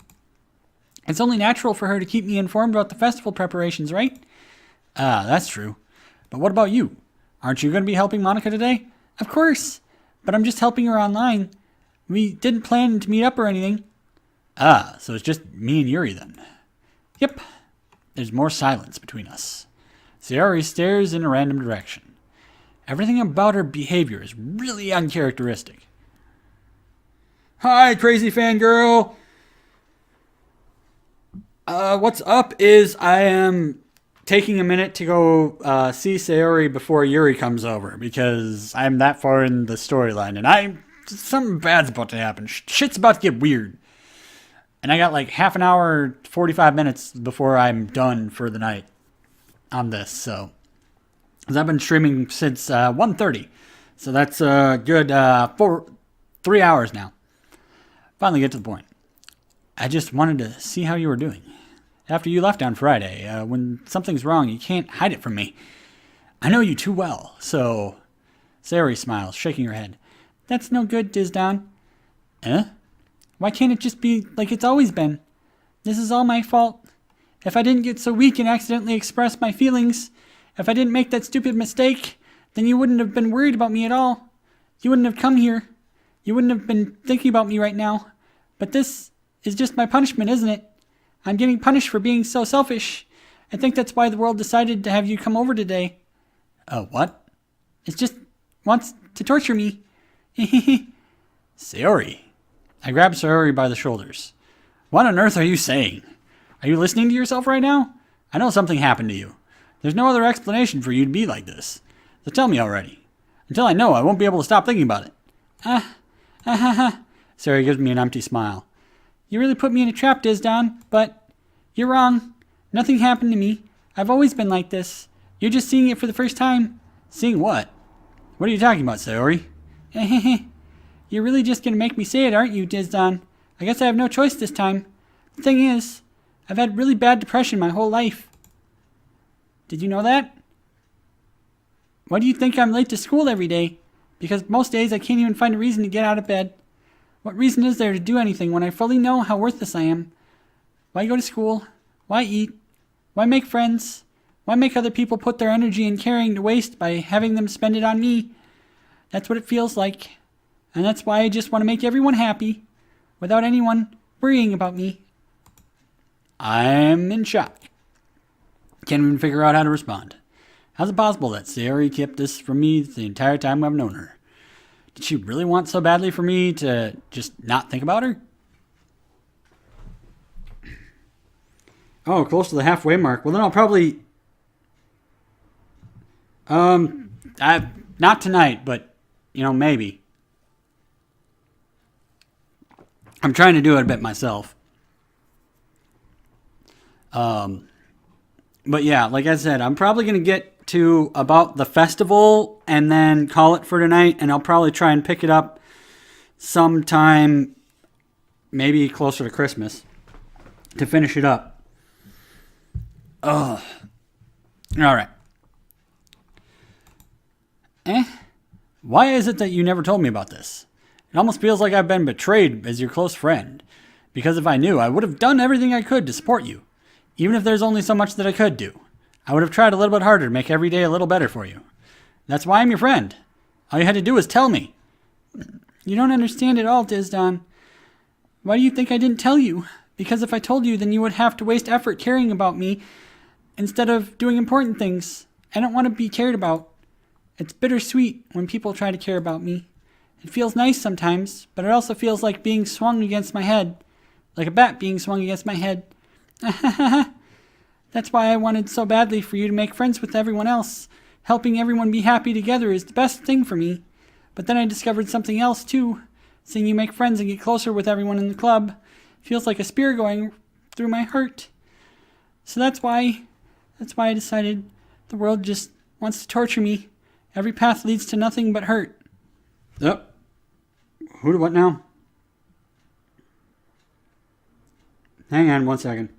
It's only natural for her to keep me informed about the festival preparations, right? Ah, that's true. But what about you? Aren't you going to be helping Monica today? Of course. But I'm just helping her online. We didn't plan to meet up or anything. Ah, so it's just me and Yuri then. Yep. There's more silence between us. Sayori stares in a random direction. Everything about her behavior is really uncharacteristic. Hi, crazy fangirl. What's up is I am taking a minute to go see Sayori before Yuri comes over because I'm that far in the storyline and something bad's about to happen. Shit's about to get weird. And I got like half an hour, 45 minutes before I'm done for the night on this. So, because I've been streaming since 1:30. So that's a good 3 hours now. finally get to the point. I just wanted to see how you were doing. After you left on Friday, when something's wrong, you can't hide it from me. I know you too well, so... Sayori smiles, shaking her head. That's no good, Disdonn. Eh? Why can't it just be like it's always been? This is all my fault. If I didn't get so weak and accidentally express my feelings, if I didn't make that stupid mistake, then you wouldn't have been worried about me at all. You wouldn't have come here. You wouldn't have been thinking about me right now. But this is just my punishment, isn't it? I'm getting punished for being so selfish. I think that's why the world decided to have you come over today. What? It just wants to torture me. Sayori. I grab Sayori by the shoulders. What on earth are you saying? Are you listening to yourself right now? I know something happened to you. There's no other explanation for you to be like this. So tell me already. Until I know, I won't be able to stop thinking about it. Sayori gives me an empty smile. You really put me in a trap, Disdonn, but you're wrong. Nothing happened to me. I've always been like this. You're just seeing it for the first time. Seeing what? What are you talking about, Sayori? You're really just going to make me say it, aren't you, Disdonn? I guess I have no choice this time. The thing is, I've had really bad depression my whole life. Did you know that? Why do you think I'm late to school every day? Because most days I can't even find a reason to get out of bed. What reason is there to do anything when I fully know how worthless I am? Why go to school? Why eat? Why make friends? Why make other people put their energy and caring to waste by having them spend it on me? That's what it feels like. And that's why I just want to make everyone happy, without anyone worrying about me. I'm in shock. Can't even figure out how to respond. How's it possible that Sayori kept this from me the entire time I've known her? Did she really want so badly for me to just not think about her? Oh, close to the halfway mark. Well, then I'll probably... not tonight, but, maybe. I'm trying to do it a bit myself. But yeah, like I said, I'm probably going to get to about the festival and then call it for tonight, and I'll probably try and pick it up sometime, maybe closer to Christmas, to finish it up. Ugh. All right. Why is it that you never told me about this? It almost feels like I've been betrayed as your close friend. Because if I knew, I would have done everything I could to support you. Even if there's only so much that I could do. I would have tried a little bit harder to make every day a little better for you. That's why I'm your friend. All you had to do was tell me. You don't understand at all, Disdonn. Why do you think I didn't tell you? Because if I told you, then you would have to waste effort caring about me instead of doing important things. I don't want to be cared about. It's bittersweet when people try to care about me. It feels nice sometimes, but it also feels like being swung against my head. Like a bat being swung against my head. That's why I wanted so badly for you to make friends with everyone else. Helping everyone be happy together is the best thing for me. But then I discovered something else too. Seeing you make friends and get closer with everyone in the club feels like a spear going through my heart. So that's why I decided the world just wants to torture me. Every path leads to nothing but hurt. Yep. Who to what now? Hang on 1 second.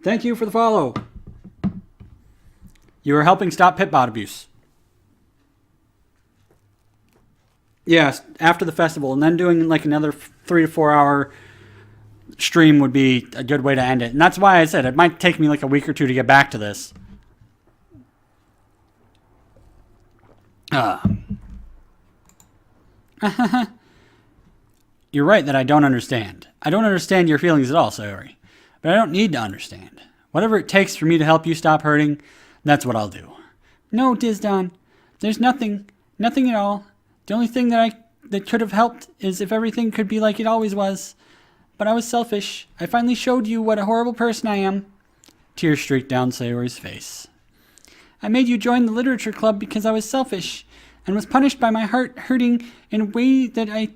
Thank you for the follow. You are helping stop pit bot abuse. Yes, after the festival, and then doing like another 3 to 4 hour stream would be a good way to end it. And that's why I said it might take me like a week or two to get back to this. You're right that I don't understand. I don't understand your feelings at all, Sayori. But I don't need to understand. Whatever it takes for me to help you stop hurting, that's what I'll do. No, Disdonn. There's nothing at all. The only thing that could have helped is if everything could be like it always was. But I was selfish. I finally showed you what a horrible person I am. Tears streaked down Sayori's face. I made you join the literature club because I was selfish and was punished by my heart hurting in a way that I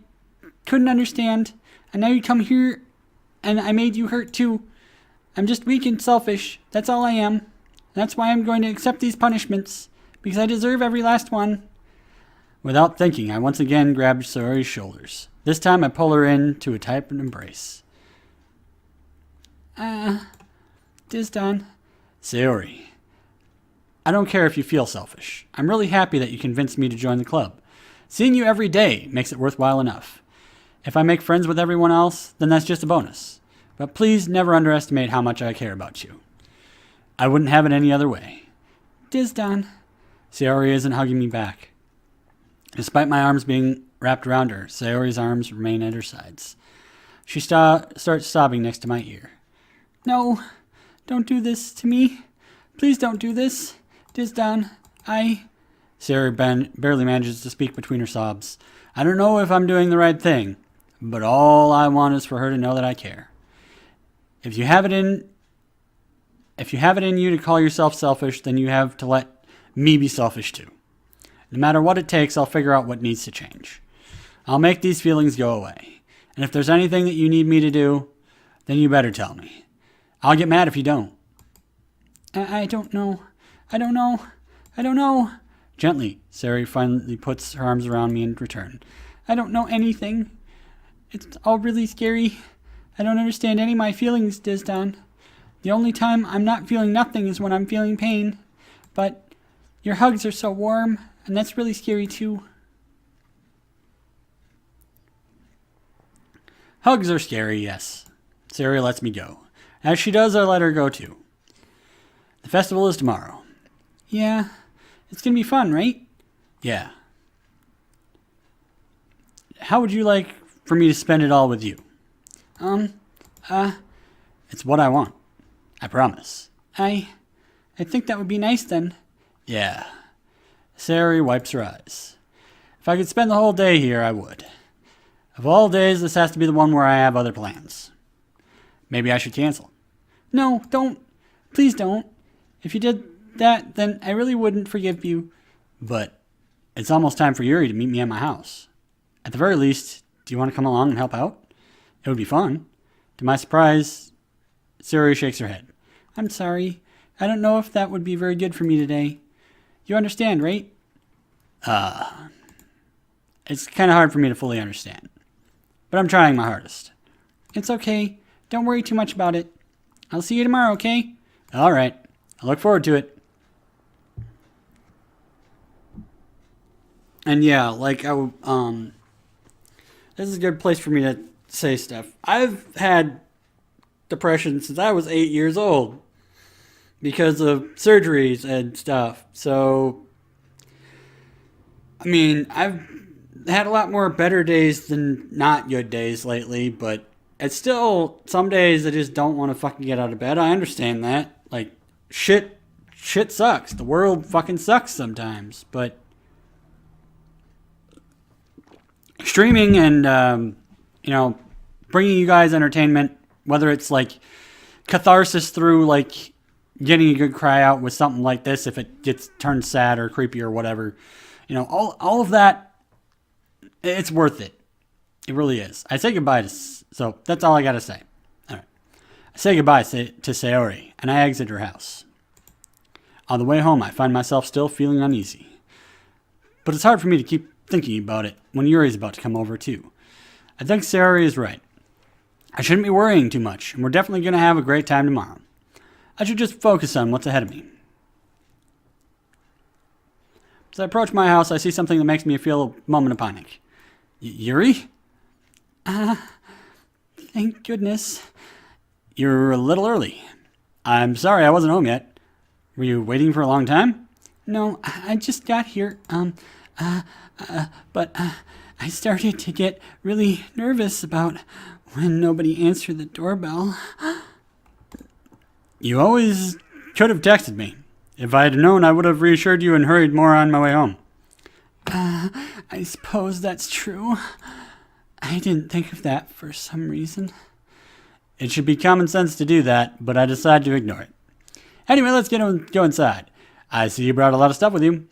couldn't understand. And now you come here and I made you hurt too. I'm just weak and selfish. That's all I am. That's why I'm going to accept these punishments, because I deserve every last one. Without thinking, I once again grabbed Sayori's shoulders. This time I pull her in to a tight embrace. Disdonn. Sayori, I don't care if you feel selfish. I'm really happy that you convinced me to join the club. Seeing you every day makes it worthwhile enough. If I make friends with everyone else, then that's just a bonus. But please never underestimate how much I care about you. I wouldn't have it any other way. Disdonn. Sayori isn't hugging me back. Despite my arms being wrapped around her, Sayori's arms remain at her sides. She starts sobbing next to my ear. No, don't do this to me. Please don't do this. Disdonn, Sayori barely manages to speak between her sobs. I don't know if I'm doing the right thing, but all I want is for her to know that I care. If you have it in you to call yourself selfish, then you have to let me be selfish too. No matter what it takes, I'll figure out what needs to change. I'll make these feelings go away. And if there's anything that you need me to do, then you better tell me. I'll get mad if you don't. I don't know. I don't know. Gently, Sayori finally puts her arms around me in return. I don't know anything. It's all really scary. I don't understand any of my feelings, Disdonn. The only time I'm not feeling nothing is when I'm feeling pain. But your hugs are so warm, and that's really scary too. Hugs are scary, yes. Sayori lets me go. As she does, I let her go too. The festival is tomorrow. Yeah, it's gonna be fun, right? Yeah. How would you like for me to spend it all with you? It's what I want. I promise. I think that would be nice then. Yeah. Sayori wipes her eyes. If I could spend the whole day here, I would. Of all days, this has to be the one where I have other plans. Maybe I should cancel. No, don't. Please don't. If you did that, then I really wouldn't forgive you. But it's almost time for Yuri to meet me at my house. At the very least, do you want to come along and help out? It would be fun. To my surprise, Sayori shakes her head. I'm sorry. I don't know if that would be very good for me today. You understand, right? It's kind of hard for me to fully understand. But I'm trying my hardest. It's okay. Don't worry too much about it. I'll see you tomorrow, okay? All right. I look forward to it. And yeah, like this is a good place for me to say stuff. I've had depression since I was 8 years old because of surgeries and stuff. So, I mean, I've had a lot more better days than not good days lately, but it's still some days I just don't want to fucking get out of bed. I understand that. Like, shit sucks. The world fucking sucks sometimes, but streaming and, bringing you guys entertainment, whether it's like catharsis through like getting a good cry out with something like this, if it gets turned sad or creepy or whatever, all of that, it's worth it. It really is. I say goodbye so that's all I gotta say. All right. I say goodbye to Sayori, and I exit her house. On the way home, I find myself still feeling uneasy. But it's hard for me to keep thinking about it when Yuri's about to come over too. I think Sayori is right. I shouldn't be worrying too much, and we're definitely going to have a great time tomorrow. I should just focus on what's ahead of me. As I approach my house, I see something that makes me feel a moment of panic. Yuri? Thank goodness. You're a little early. I'm sorry I wasn't home yet. Were you waiting for a long time? No, I just got here, but I started to get really nervous about when nobody answered the doorbell. You always could have texted me. If I had known, I would have reassured you and hurried more on my way home. I suppose that's true. I didn't think of that for some reason. It should be common sense to do that, but I decided to ignore it. Anyway, let's go inside. I see you brought a lot of stuff with you.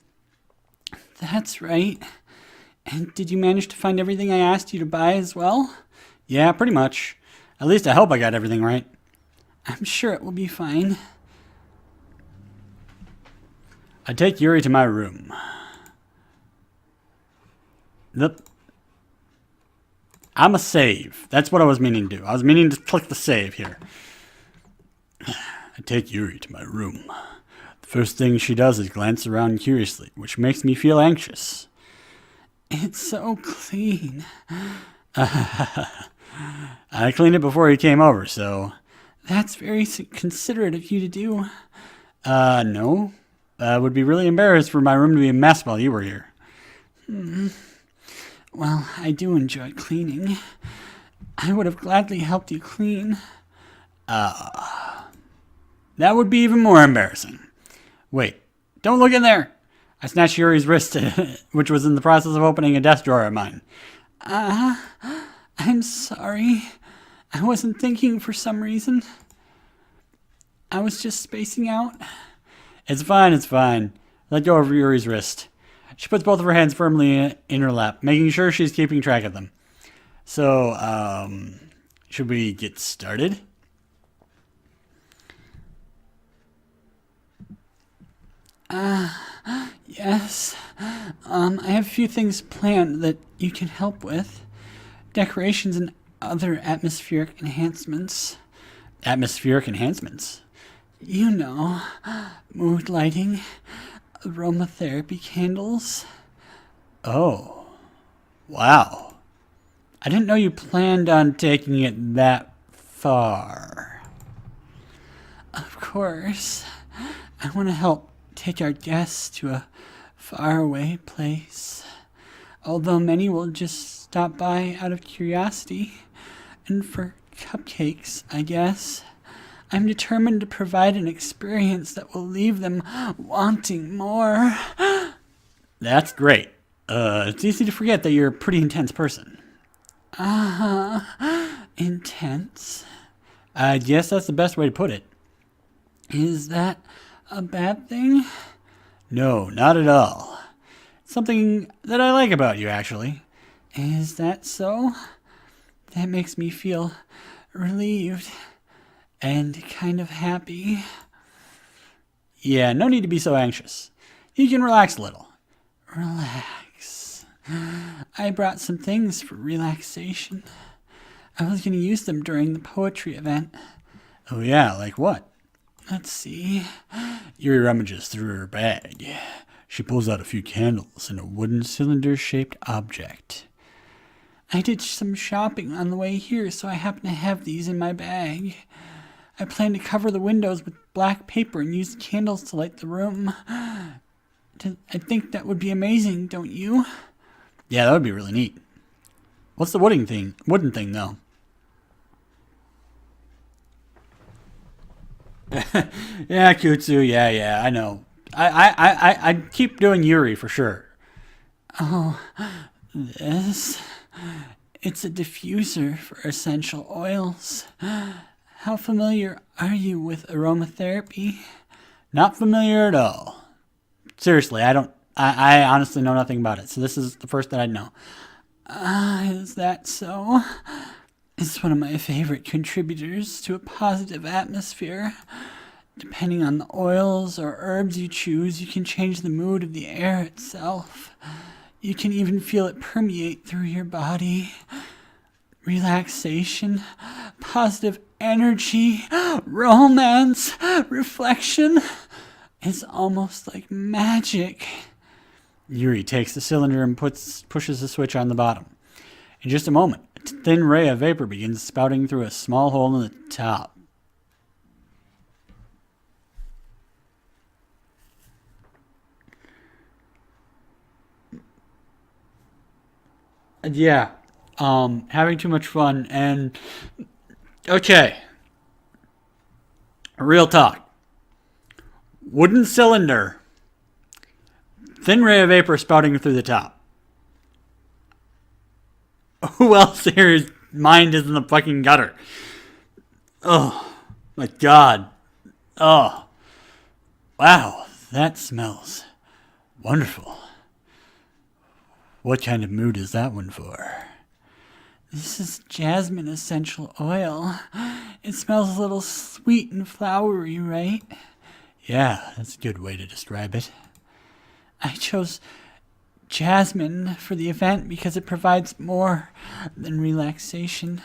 That's right. And did you manage to find everything I asked you to buy as well? Yeah, pretty much. At least I hope I got everything right. I'm sure it will be fine. I take Yuri to my room. I'm a save. That's what I was meaning to do. I was meaning to click the save here. I take Yuri to my room. The first thing she does is glance around curiously, which makes me feel anxious. It's so clean. I cleaned it before you came over, so... That's very considerate of you to do. No. I would be really embarrassed for my room to be a mess while you were here. Well, I do enjoy cleaning. I would have gladly helped you clean. That would be even more embarrassing. Wait, don't look in there! I snatched Yuri's wrist, which was in the process of opening a desk drawer of mine. I'm sorry. I wasn't thinking for some reason. I was just spacing out. It's fine. Let go of Yuri's wrist. She puts both of her hands firmly in her lap, making sure she's keeping track of them. So, should we get started? Yes. I have a few things planned that you can help with. Decorations and other atmospheric enhancements. Atmospheric enhancements? You know, mood lighting, aromatherapy candles. Oh. Wow. I didn't know you planned on taking it that far. Of course. I want to help take our guests to a faraway place. Although many will just stop by out of curiosity. And for cupcakes, I guess. I'm determined to provide an experience that will leave them wanting more. That's great. It's easy to forget that you're a pretty intense person. Intense? I guess that's the best way to put it. Is that a bad thing? No, not at all. It's something that I like about you, actually. Is that so? That makes me feel relieved and kind of happy. Yeah, no need to be so anxious. You can relax a little. Relax. I brought some things for relaxation. I was going to use them during the poetry event. Oh yeah, like what? Let's see. Yuri rummages through her bag. She pulls out a few candles and a wooden cylinder-shaped object. I did some shopping on the way here, so I happen to have these in my bag. I plan to cover the windows with black paper and use candles to light the room. I think that would be amazing, don't you? Yeah, that would be really neat. What's the wooden thing, though? Yeah, Kutsu, yeah, I know. I keep doing Yuri for sure. Oh, this? It's a diffuser for essential oils. How familiar are you with aromatherapy? Not familiar at all. Seriously, I honestly know nothing about it, so this is the first that I'd know. Is that so? It's one of my favorite contributors to a positive atmosphere. Depending on the oils or herbs you choose, you can change the mood of the air itself. You can even feel it permeate through your body. Relaxation, positive energy, romance, reflection. It's almost like magic. Yuri takes the cylinder and pushes the switch on the bottom. In just a moment, a thin ray of vapor begins spouting through a small hole in the top. Yeah, having too much fun, and okay, real talk. Wooden cylinder, thin ray of vapor spouting through the top. Who else here's mind is in the fucking gutter? Oh my god. Oh wow, that smells wonderful. What kind of mood is that one for? This is jasmine essential oil. It smells a little sweet and flowery, right? Yeah, that's a good way to describe it. I chose jasmine for the event because it provides more than relaxation.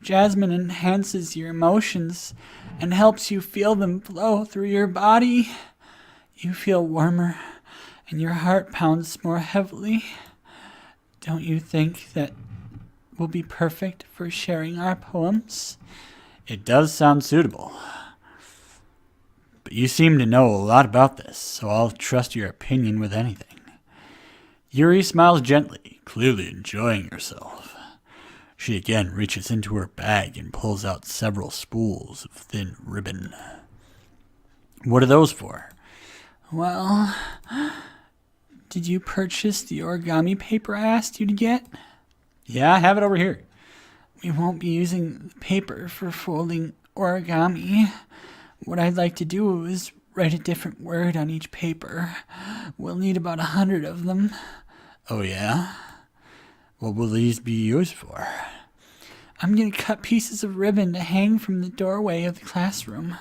Jasmine enhances your emotions and helps you feel them flow through your body. You feel warmer and your heart pounds more heavily. Don't you think that will be perfect for sharing our poems? It does sound suitable. But you seem to know a lot about this, so I'll trust your opinion with anything. Yuri smiles gently, clearly enjoying herself. She again reaches into her bag and pulls out several spools of thin ribbon. What are those for? Well, did you purchase the origami paper I asked you to get? Yeah, I have it over here. We won't be using the paper for folding origami. What I'd like to do is write a different word on each paper. We'll need about 100 of them. Oh, yeah? What will these be used for? I'm going to cut pieces of ribbon to hang from the doorway of the classroom.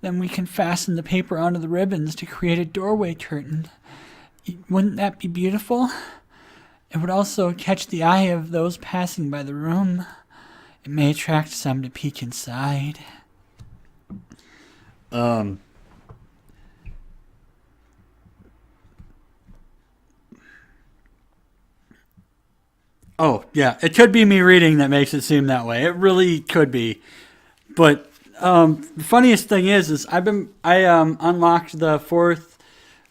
Then we can fasten the paper onto the ribbons to create a doorway curtain. Wouldn't that be beautiful? It would also catch the eye of those passing by the room. It may attract some to peek inside. Oh, yeah, it could be me reading that makes it seem that way. It really could be. But the funniest thing is I unlocked the fourth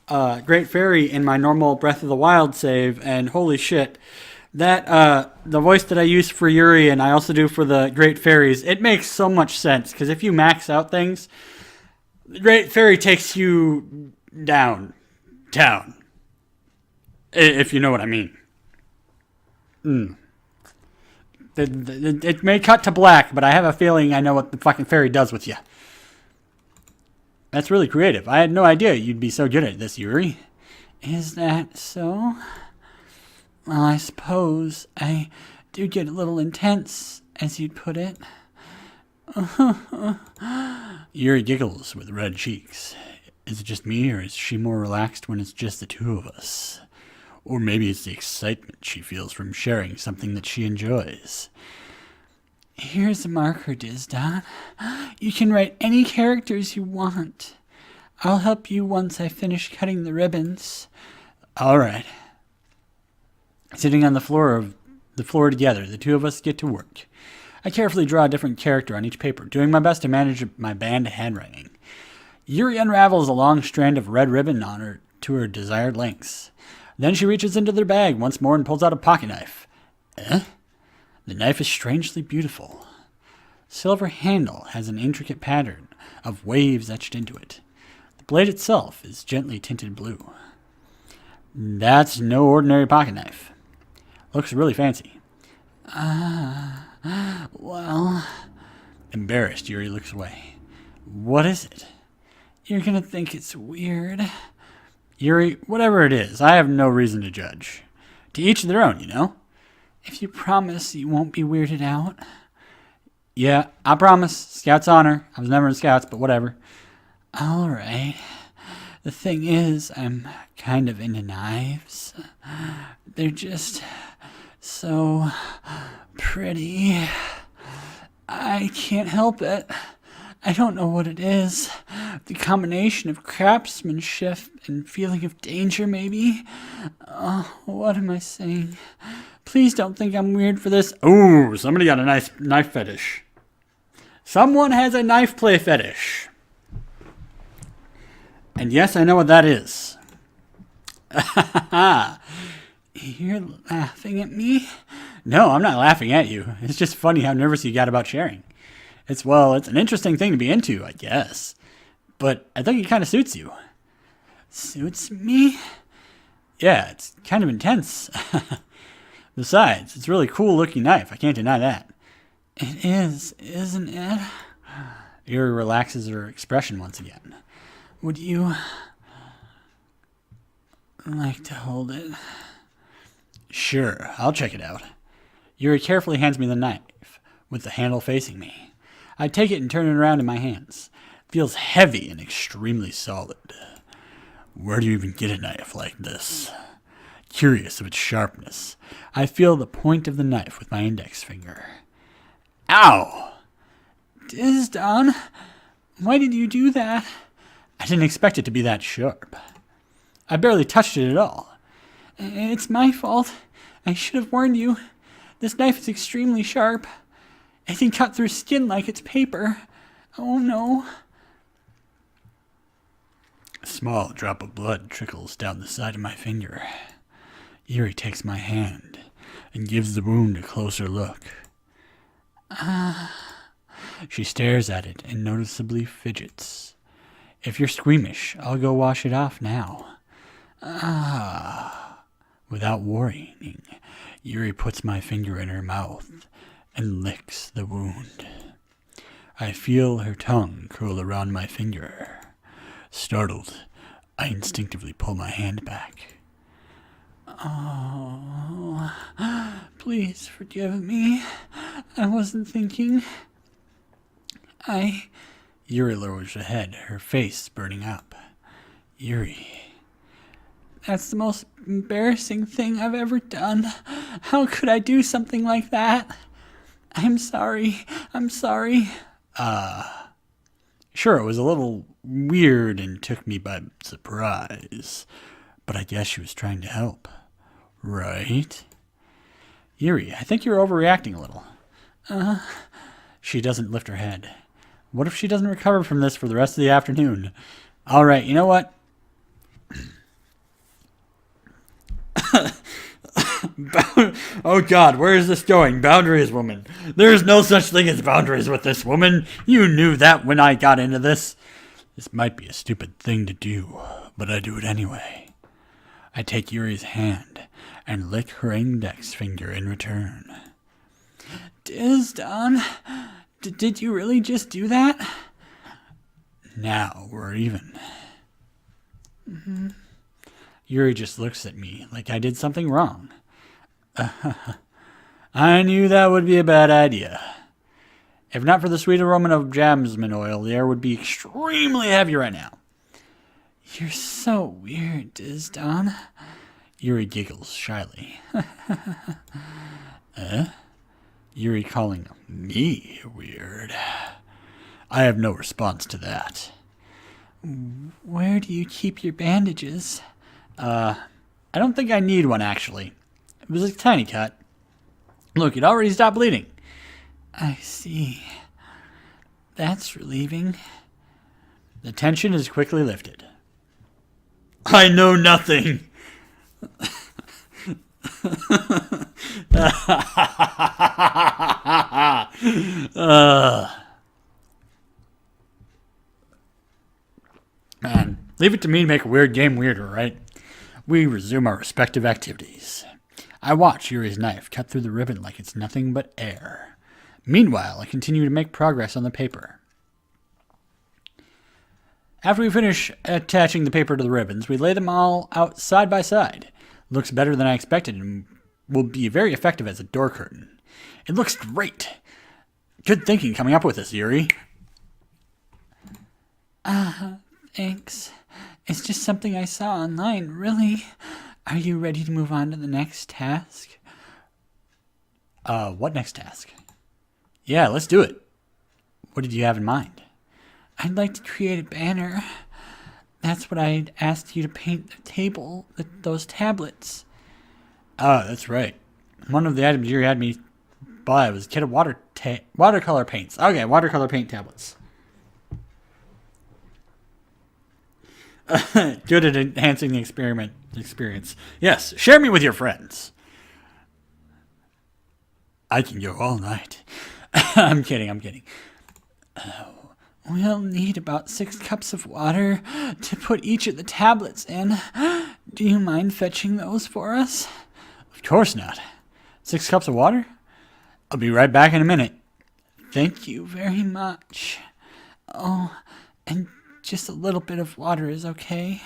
Great Fairy in my normal Breath of the Wild save, and holy shit, that the voice that I use for Yuri and I also do for the Great Fairies, it makes so much sense, because if you max out things, the Great Fairy takes you down, if you know what I mean. It may cut to black, but I have a feeling I know what the fucking fairy does with you. That's really creative. I had no idea you'd be so good at this, Yuri. Is that so? Well, I suppose I do get a little intense, as you'd put it. Yuri giggles with red cheeks. Is it just me, or is she more relaxed when it's just the two of us? Or maybe it's the excitement she feels from sharing something that she enjoys. Here's a marker, Disdonn. You can write any characters you want. I'll help you once I finish cutting the ribbons. All right. Sitting on the floor together, the two of us get to work. I carefully draw a different character on each paper, doing my best to manage my band handwriting. Yuri unravels a long strand of red ribbon to her desired lengths. Then she reaches into their bag once more and pulls out a pocket knife. The knife is strangely beautiful. Silver handle has an intricate pattern of waves etched into it. The blade itself is gently tinted blue. That's no ordinary pocket knife. Looks really fancy. Well... Embarrassed, Yuri looks away. What is it? You're gonna think it's weird. Yuri, whatever it is, I have no reason to judge. To each their own, you know? If you promise you won't be weirded out. Yeah, I promise. Scout's honor. I was never in Scouts, but whatever. All right. The thing is, I'm kind of into knives. They're just so pretty. I can't help it. I don't know what it is. The combination of craftsmanship and feeling of danger, maybe. Oh, what am I saying? Please don't think I'm weird for this. Ooh, somebody got a nice knife fetish. Someone has a knife play fetish. And yes, I know what that is. You're laughing at me? No, I'm not laughing at you. It's just funny how nervous you got about sharing. It's an interesting thing to be into, I guess. But I think it kind of suits you. Suits me? Yeah, it's kind of intense. Besides, it's a really cool looking knife. I can't deny that. It is, isn't it? Yuri relaxes her expression once again. Would you like to hold it? Sure, I'll check it out. Yuri carefully hands me the knife, with the handle facing me. I take it and turn it around in my hands. It feels heavy and extremely solid. Where do you even get a knife like this? curious of its sharpness. I feel the point of the knife with my index finger. Ow! Disdonn, why did you do that? I didn't expect it to be that sharp. I barely touched it at all. It's my fault. I should have warned you. This knife is extremely sharp. It can cut through skin like it's paper. Oh no. A small drop of blood trickles down the side of my finger. Yuri takes my hand and gives the wound a closer look. She stares at it and noticeably fidgets. If you're squeamish, I'll go wash it off now. Without worrying, Yuri puts my finger in her mouth and licks the wound. I feel her tongue curl around my finger. Startled, I instinctively pull my hand back. Oh, please forgive me. I wasn't thinking. Yuri lowers her head, her face burning up. Yuri. That's the most embarrassing thing I've ever done. How could I do something like that? I'm sorry. Sure, it was a little weird and took me by surprise, but I guess she was trying to help, right? Yuri, I think you're overreacting a little. She doesn't lift her head. What if she doesn't recover from this for the rest of the afternoon? All right, you know what? Oh God, where is this going? Boundaries, woman. There's no such thing as boundaries with this woman. You knew that when I got into this. This might be a stupid thing to do, but I do it anyway. I take Yuri's hand and lick her index finger in return. Disdonn, did you really just do that? Now we're even. Yuri just looks at me like I did something wrong. I knew that would be a bad idea. If not for the sweet aroma of jasmine oil, the air would be extremely heavy right now. You're so weird, Disdonn. Yuri giggles shyly. Yuri calling me weird. I have no response to that. Where do you keep your bandages? I don't think I need one, actually. It was a tiny cut. Look, it already stopped bleeding. I see. That's relieving. The tension is quickly lifted. I know nothing. Man, leave it to me to make a weird game weirder, right? We resume our respective activities. I watch Yuri's knife cut through the ribbon like it's nothing but air. Meanwhile, I continue to make progress on the paper. After we finish attaching the paper to the ribbons, we lay them all out side by side. Looks better than I expected and will be very effective as a door curtain. It looks great. Good thinking coming up with this, Yuri. Thanks. It's just something I saw online, really. Are you ready to move on to the next task? What next task? Yeah, let's do it. What did you have in mind? I'd like to create a banner. That's what I'd asked you to paint the table, those tablets. Oh, that's right. One of the items you had me buy was a kit of watercolor paints. Okay, watercolor paint tablets. Good at enhancing the experience. Yes, share me with your friends. I can go all night. I'm kidding. We'll need about 6 cups of water to put each of the tablets in. Do you mind fetching those for us? Of course not. 6 cups of water? I'll be right back in a minute. Thank you very much. Oh, and just a little bit of water is okay.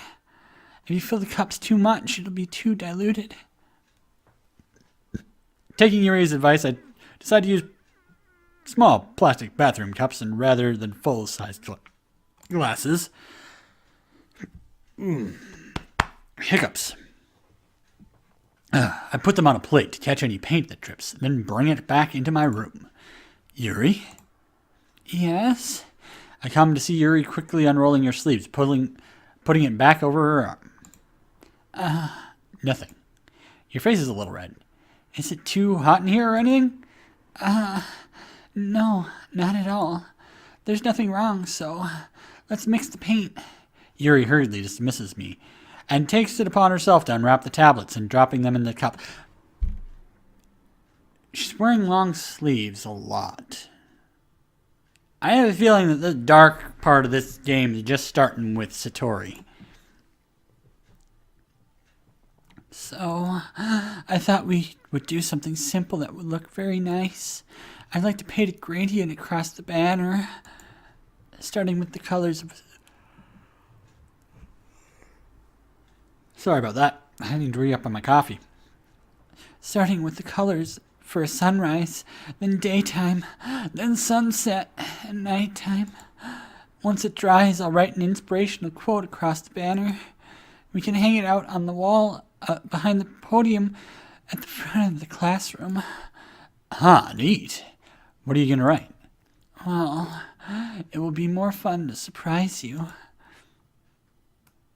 If you fill the cups too much, it'll be too diluted. Taking Yuri's advice, I decided to use small plastic bathroom cups and rather than full-sized glasses. Hiccups. I put them on a plate to catch any paint that drips, then bring it back into my room. Yuri? Yes? I come to see Yuri quickly unrolling your sleeves, putting it back over her arm. Nothing. Your face is a little red. Is it too hot in here or anything? No, not at all. There's nothing wrong, so let's mix the paint. Yuri hurriedly dismisses me and takes it upon herself to unwrap the tablets and dropping them in the cup. She's wearing long sleeves a lot. I have a feeling that the dark part of this game is just starting with Satori. So, I thought we would do something simple that would look very nice. I'd like to paint a gradient across the banner, starting with the colors of... Sorry about that. I need to re-up on my coffee. Starting with the colors for a sunrise, then daytime, then sunset, and nighttime. Once it dries, I'll write an inspirational quote across the banner. We can hang it out on the wall behind the podium at the front of the classroom. Neat. What are you going to write? Well, it will be more fun to surprise you.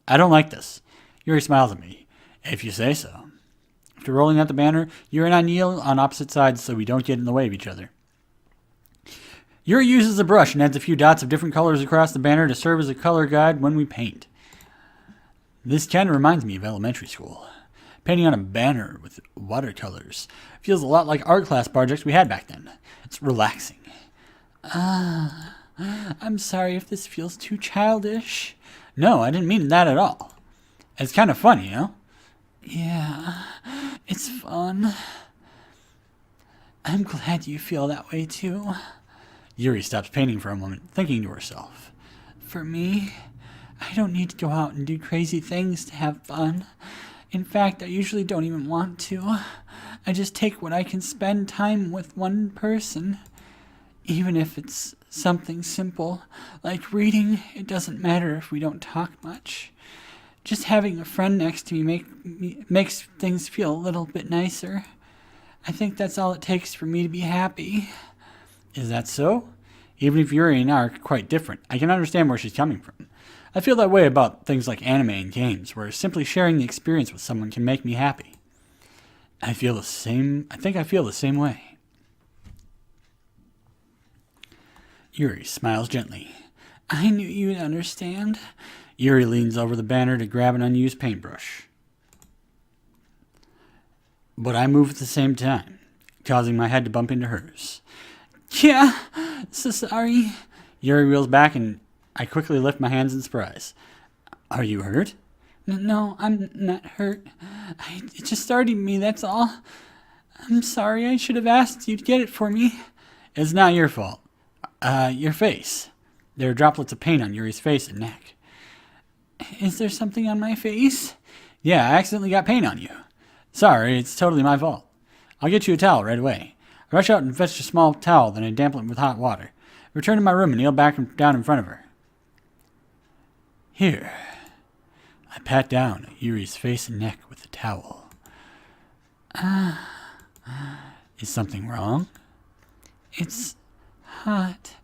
I don't like this. Yuri smiles at me. If you say so. After rolling out the banner, Yuri and I kneel on opposite sides so we don't get in the way of each other. Yuri uses a brush and adds a few dots of different colors across the banner to serve as a color guide when we paint. This kind of reminds me of elementary school. Painting on a banner with watercolors feels a lot like art class projects we had back then. It's relaxing. I'm sorry if this feels too childish. No, I didn't mean that at all. It's kind of fun, you know? Yeah, it's fun. I'm glad you feel that way too. Yuri stops painting for a moment, thinking to herself. For me, I don't need to go out and do crazy things to have fun. In fact, I usually don't even want to. I just take what I can spend time with one person. Even if it's something simple, like reading, it doesn't matter if we don't talk much. Just having a friend next to me makes things feel a little bit nicer. I think that's all it takes for me to be happy. Is that so? Even if Yuri and I are quite different, I can understand where she's coming from. I feel that way about things like anime and games, where simply sharing the experience with someone can make me happy. I think I feel the same way. Yuri smiles gently. I knew you'd understand. Yuri leans over the banner to grab an unused paintbrush. But I move at the same time, causing my head to bump into hers. Yeah, so sorry. Yuri reels back and I quickly lift my hands in surprise. Are you hurt? No, I'm not hurt. It just started me, that's all. I'm sorry, I should have asked you to get it for me. It's not your fault. Your face. There are droplets of paint on Yuri's face and neck. Is there something on my face? Yeah, I accidentally got paint on you. Sorry, it's totally my fault. I'll get you a towel right away. I rush out and fetch a small towel, then I dampen it with hot water. I return to my room and kneel back and down in front of her. Here. I pat down Yuri's face and neck with the towel. Is something wrong? It's hot.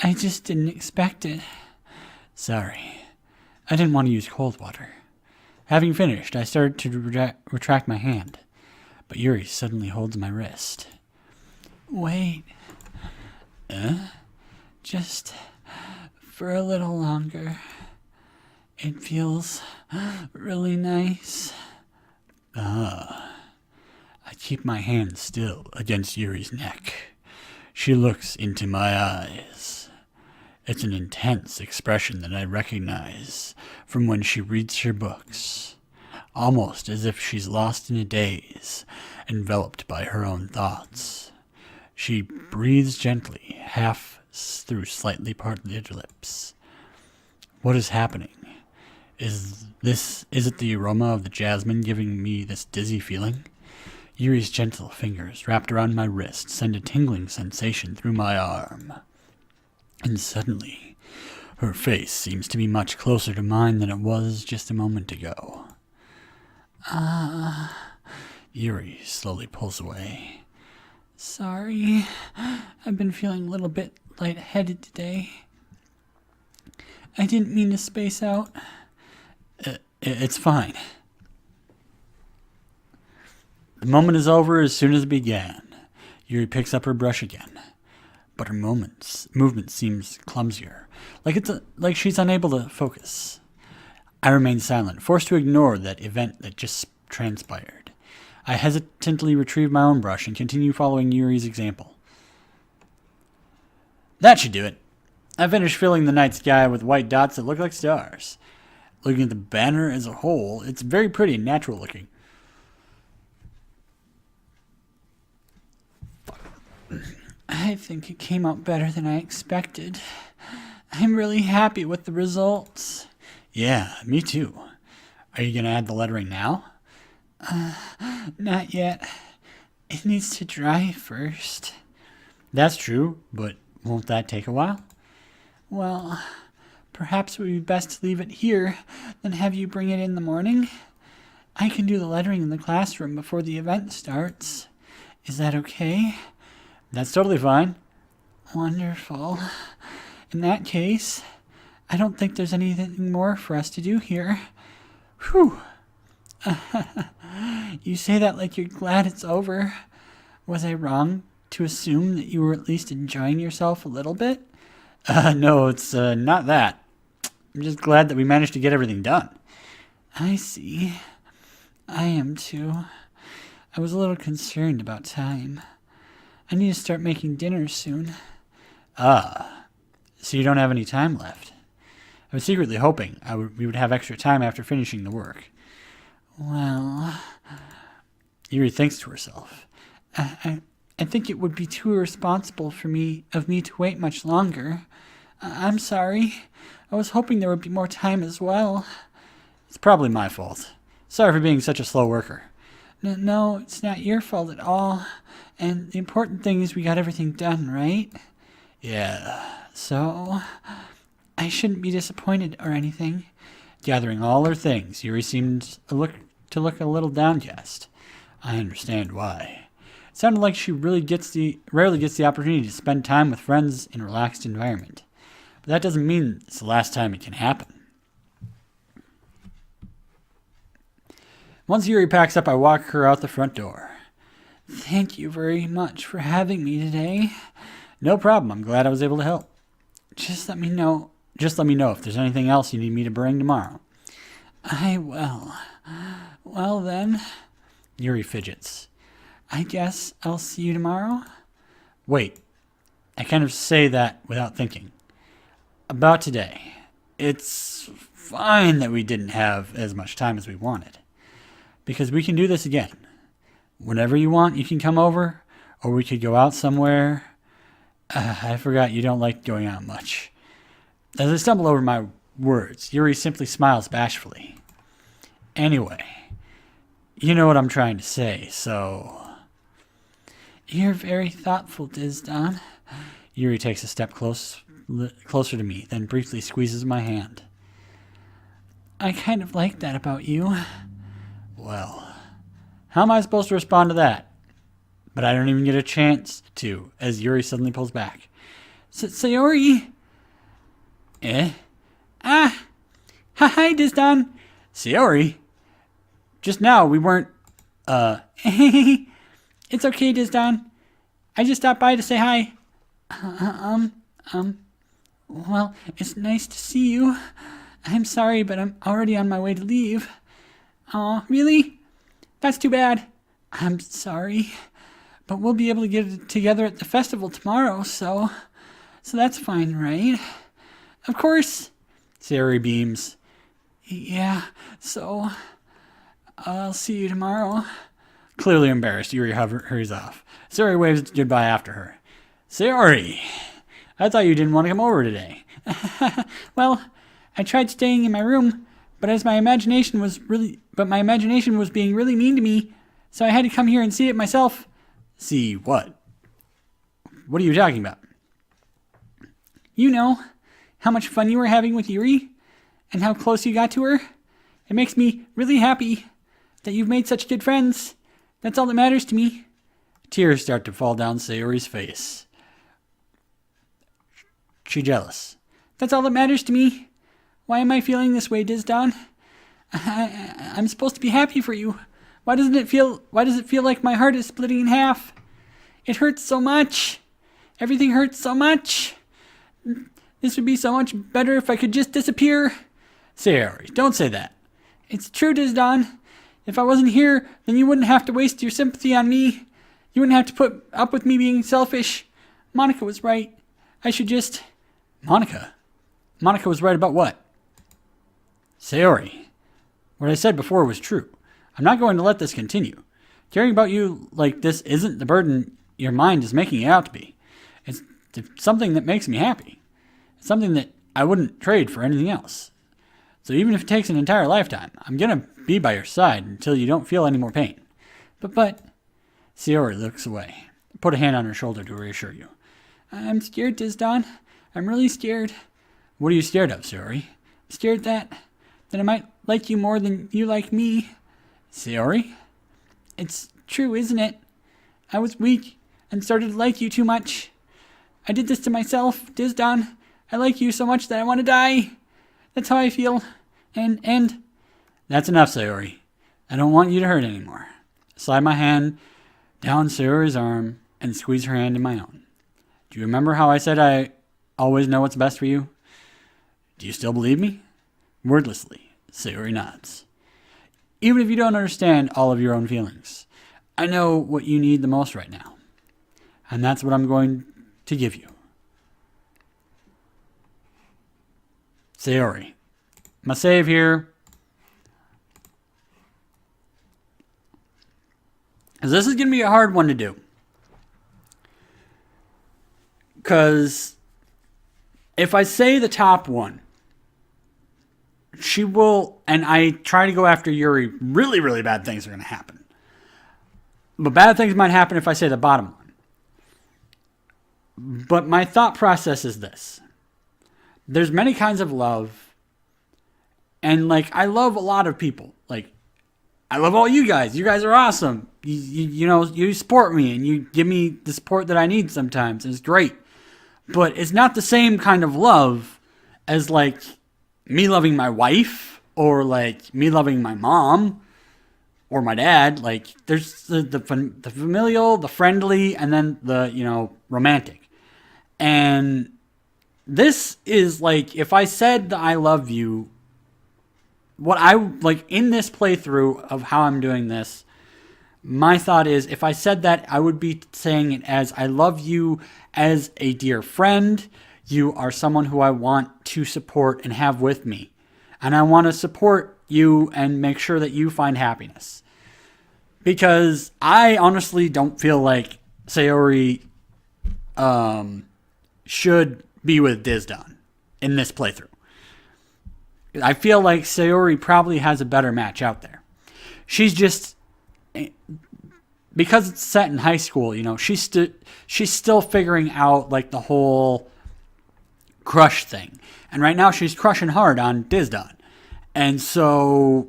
I just didn't expect it. Sorry. I didn't want to use cold water. Having finished, I started to retract my hand, but Yuri suddenly holds my wrist. Wait. Just for a little longer. It feels really nice. I keep my hand still against Yuri's neck. She looks into my eyes. It's an intense expression that I recognize from when she reads her books, almost as if she's lost in a daze, enveloped by her own thoughts. She breathes gently, half through slightly parted lips. What is happening? Is it the aroma of the jasmine giving me this dizzy feeling? Yuri's gentle fingers wrapped around my wrist send a tingling sensation through my arm. And suddenly, her face seems to be much closer to mine than it was just a moment ago. Yuri slowly pulls away. Sorry. I've been feeling a little bit lightheaded today. I didn't mean to space out. It's fine. The moment is over as soon as it began. Yuri picks up her brush again, but her movement seems clumsier, like she's unable to focus. I remain silent, forced to ignore that event that just transpired. I hesitantly retrieve my own brush and continue following Yuri's example. That should do it. I finished filling the night sky with white dots that look like stars. Looking at the banner as a whole, it's very pretty and natural looking. I think it came out better than I expected. I'm really happy with the results. Yeah, me too. Are you going to add the lettering now? Not yet. It needs to dry first. That's true, but won't that take a while? Well, perhaps it would be best to leave it here than have you bring it in the morning. I can do the lettering in the classroom before the event starts. Is that okay? That's totally fine. Wonderful. In that case, I don't think there's anything more for us to do here. Whew. You say that like you're glad it's over. Was I wrong to assume that you were at least enjoying yourself a little bit? No, it's not that. I'm just glad that we managed to get everything done. I see. I am too. I was a little concerned about time. I need to start making dinner soon. Ah, so you don't have any time left. I was secretly hoping we would have extra time after finishing the work. Well, Yuri thinks to herself. I think it would be too irresponsible of me to wait much longer. I'm sorry. I was hoping there would be more time as well. It's probably my fault. Sorry for being such a slow worker. No, it's not your fault at all. And the important thing is we got everything done, right? Yeah. So, I shouldn't be disappointed or anything. Gathering all her things, Yuri seemed to look a little downcast. I understand why. It sounded like she rarely gets the opportunity to spend time with friends in a relaxed environment. But that doesn't mean it's the last time it can happen. Once Yuri packs up, I walk her out the front door. Thank you very much for having me today. No problem. I'm glad I was able to help. Just let me know if there's anything else you need me to bring tomorrow. I will. Well then. Yuri fidgets. I guess I'll see you tomorrow? Wait. I kind of say that without thinking. About today. It's fine that we didn't have as much time as we wanted. Because we can do this again. Whenever you want, you can come over, or we could go out somewhere. I forgot you don't like going out much. As I stumble over my words, Yuri simply smiles bashfully. Anyway, you know what I'm trying to say, so... You're very thoughtful, Disdonn. Yuri takes a step closer to me, then briefly squeezes my hand. I kind of like that about you. Well, how am I supposed to respond to that? But I don't even get a chance to, as Yuri suddenly pulls back. Sayori? Eh? Hi, Disdonn. Sayori? Just now, we weren't, It's okay, Disdonn. I just stopped by to say hi. Well, it's nice to see you. I'm sorry, but I'm already on my way to leave. Oh, really? That's too bad. I'm sorry. But we'll be able to get together at the festival tomorrow, so that's fine, right? Of course. Sayori beams. Yeah, so I'll see you tomorrow. Clearly embarrassed, Yuri hurries off. Sayori waves goodbye after her. Sayori, I thought you didn't want to come over today. Well, I tried staying in my room, but my imagination was being really mean to me, so I had to come here and see it myself. See what? What are you talking about? You know, how much fun you were having with Yuri, and how close you got to her. It makes me really happy that you've made such good friends. That's all that matters to me. Tears start to fall down Sayori's face. She's jealous. That's all that matters to me. Why am I feeling this way, Disdonn? I'm supposed to be happy for you. Why does it feel like my heart is splitting in half? It hurts so much. Everything hurts so much. This would be so much better if I could just disappear. Sayori, don't say that. It's true, Disdonn. If I wasn't here, then you wouldn't have to waste your sympathy on me. You wouldn't have to put up with me being selfish. Monica was right. I should just... Monica? Monica was right about what? Sayori, what I said before was true. I'm not going to let this continue. Caring about you like this isn't the burden your mind is making it out to be. It's something that makes me happy. It's something that I wouldn't trade for anything else. So even if it takes an entire lifetime, I'm going to be by your side until you don't feel any more pain. But... Sayori looks away. Put a hand on her shoulder to reassure you. I'm scared, Disdonn. I'm really scared. What are you scared of, Sayori? I'm scared that I might like you more than you like me. Sayori? It's true, isn't it? I was weak and started to like you too much. I did this to myself, Disdonn. I like you so much that I want to die. That's how I feel. And... That's enough, Sayori. I don't want you to hurt anymore. Slide my hand down Sayori's arm and squeeze her hand in my own. Do you remember how I said I always know what's best for you? Do you still believe me? Wordlessly, Sayori nods. Even if you don't understand all of your own feelings, I know what you need the most right now. And that's what I'm going to give you. Sayori, my save here. This is going to be a hard one to do. Because if I say the top one, she will, and I try to go after Yuri, really, really bad things are going to happen. But bad things might happen if I say the bottom one. But my thought process is this. There's many kinds of love. And, I love a lot of people. I love all you guys. You guys are awesome. You support me and you give me the support that I need sometimes. It's great. But it's not the same kind of love as, me loving my wife or, me loving my mom or my dad. There's the familial, the friendly, and then the, romantic. And this is, if I said that I love you, what I, in this playthrough of how I'm doing this, my thought is, if I said that, I would be saying it as, I love you as a dear friend. You are someone who I want to support and have with me. And I want to support you and make sure that you find happiness. Because I honestly don't feel like Sayori should be with Disdonn in this playthrough. I feel like Sayori probably has a better match out there. She's just... Because it's set in high school, she's still figuring out, the whole crush thing. And right now she's crushing hard on Disdonn. And so...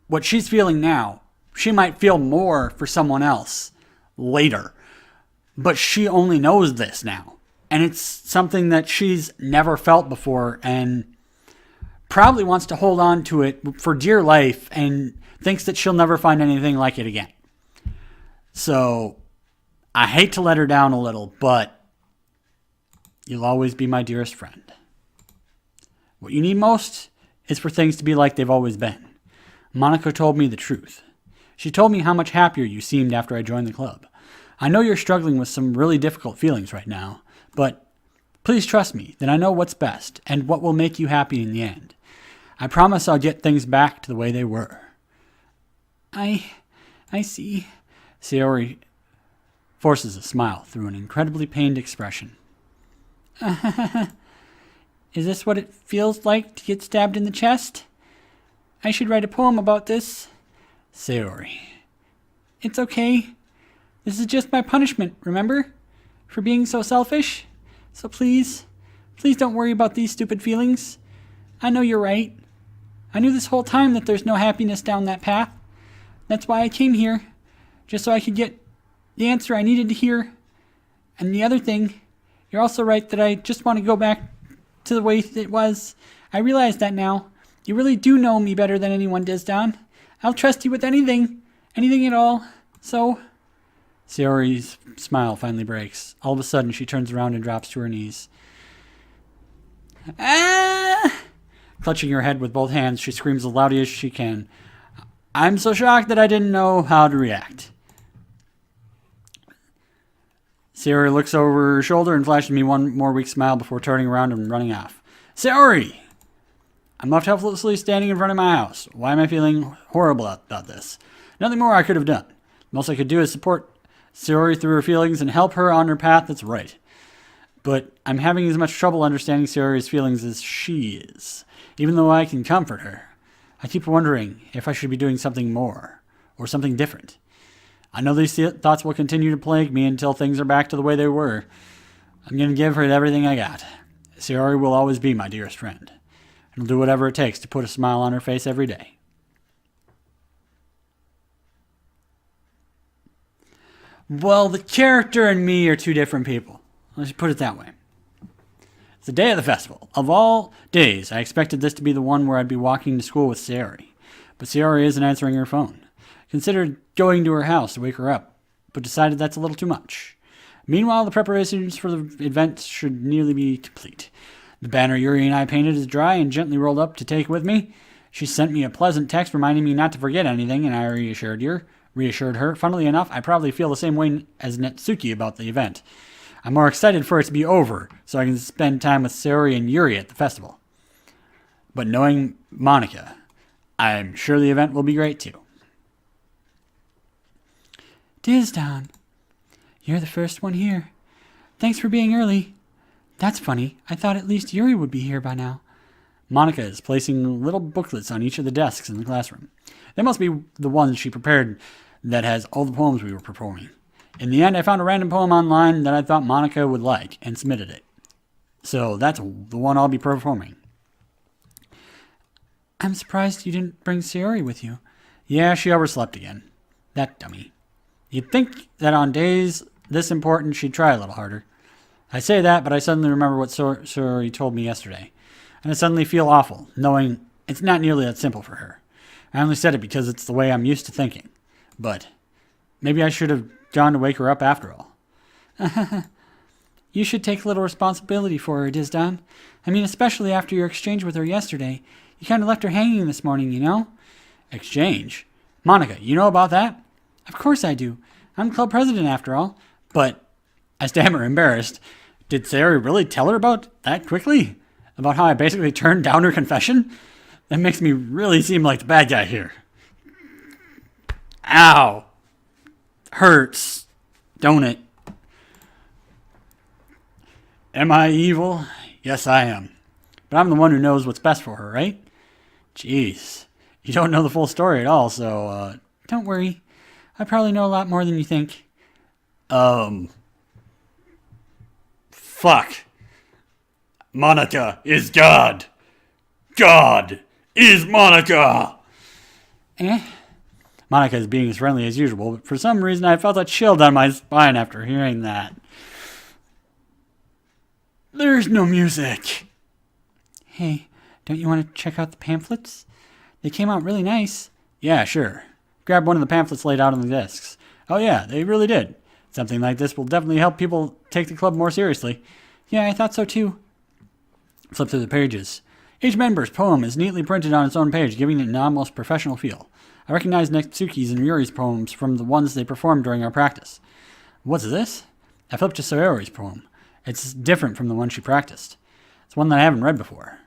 What she's feeling now, she might feel more for someone else later. But she only knows this now. And it's something that she's never felt before and probably wants to hold on to it for dear life and thinks that she'll never find anything like it again. So, I hate to let her down a little, but you'll always be my dearest friend. What you need most is for things to be like they've always been. Monica told me the truth. She told me how much happier you seemed after I joined the club. I know you're struggling with some really difficult feelings right now, but please trust me that I know what's best and what will make you happy in the end. I promise I'll get things back to the way they were. I see. Sayori forces a smile through an incredibly pained expression. Is this what it feels like to get stabbed in the chest? I should write a poem about this. Sayori. It's okay. This is just my punishment, remember? For being so selfish. So please don't worry about these stupid feelings. I know you're right. I knew this whole time that there's no happiness down that path. That's why I came here. Just so I could get the answer I needed to hear. And the other thing, you're also right that I just want to go back to the way it was. I realize that now. You really do know me better than anyone, Disdonn. I'll trust you with anything. Anything at all. So... Sayori's smile finally breaks. All of a sudden, she turns around and drops to her knees. Ah! Clutching her head with both hands, she screams as loudly as she can. I'm so shocked that I didn't know how to react. Sayori looks over her shoulder and flashes me one more weak smile before turning around and running off. Sayori! I'm left helplessly standing in front of my house. Why am I feeling horrible about this? Nothing more I could have done. The most I could do is support Sayori through her feelings and help her on her path that's right. But I'm having as much trouble understanding Sayori's feelings as she is. Even though I can comfort her, I keep wondering if I should be doing something more, or something different. I know these thoughts will continue to plague me until things are back to the way they were. I'm going to give her everything I got. Sayori will always be my dearest friend. And I'll do whatever it takes to put a smile on her face every day. Well, the character and me are two different people. Let's put it that way. It's the day of the festival. Of all days, I expected this to be the one where I'd be walking to school with Sayori. But Sayori isn't answering her phone. Considered going to her house to wake her up, but decided that's a little too much. Meanwhile, the preparations for the event should nearly be complete. The banner Yuri and I painted is dry and gently rolled up to take with me. She sent me a pleasant text reminding me not to forget anything, and I reassured her. Funnily enough, I probably feel the same way as Netsuki about the event. I'm more excited for it to be over, so I can spend time with Sayori and Yuri at the festival. But knowing Monica, I'm sure the event will be great too. Disdonn, you're the first one here. Thanks for being early. That's funny. I thought at least Yuri would be here by now. Monica is placing little booklets on each of the desks in the classroom. They must be the ones she prepared that has all the poems we were performing. In the end, I found a random poem online that I thought Monica would like and submitted it. So that's the one I'll be performing. I'm surprised you didn't bring Sayori with you. Yeah, she overslept again. That dummy. You'd think that on days this important she'd try a little harder. I say that, but I suddenly remember what Sayori told me yesterday. And I suddenly feel awful, knowing it's not nearly that simple for her. I only said it because it's the way I'm used to thinking. But maybe I should have gone to wake her up after all. You should take a little responsibility for her, Disdonn. I mean, especially after your exchange with her yesterday. You kind of left her hanging this morning, you know? Exchange? Monica, you know about that? Of course I do. I'm club president after all. But, I stammer, embarrassed, did Sayori really tell her about that quickly? About how I basically turned down her confession? That makes me really seem like the bad guy here. Ow. Hurts. Don't it? Am I evil? Yes, I am. But I'm the one who knows what's best for her, right? Jeez. You don't know the full story at all, so, Don't worry. I probably know a lot more than you think. Fuck. Monica is God. God is Monica. Monica is being as friendly as usual, but for some reason I felt a chill down my spine after hearing that. There's no music. Hey, don't you want to check out the pamphlets? They came out really nice. Yeah, sure. Grab one of the pamphlets laid out on the desks. Oh yeah, they really did. Something like this will definitely help people take the club more seriously. Yeah, I thought so too. Flip through the pages. Each member's poem is neatly printed on its own page, giving it an almost professional feel. I recognize Netsuki's and Yuri's poems from the ones they performed during our practice. What's this? I flipped to Sayori's poem. It's different from the one she practiced. It's one that I haven't read before.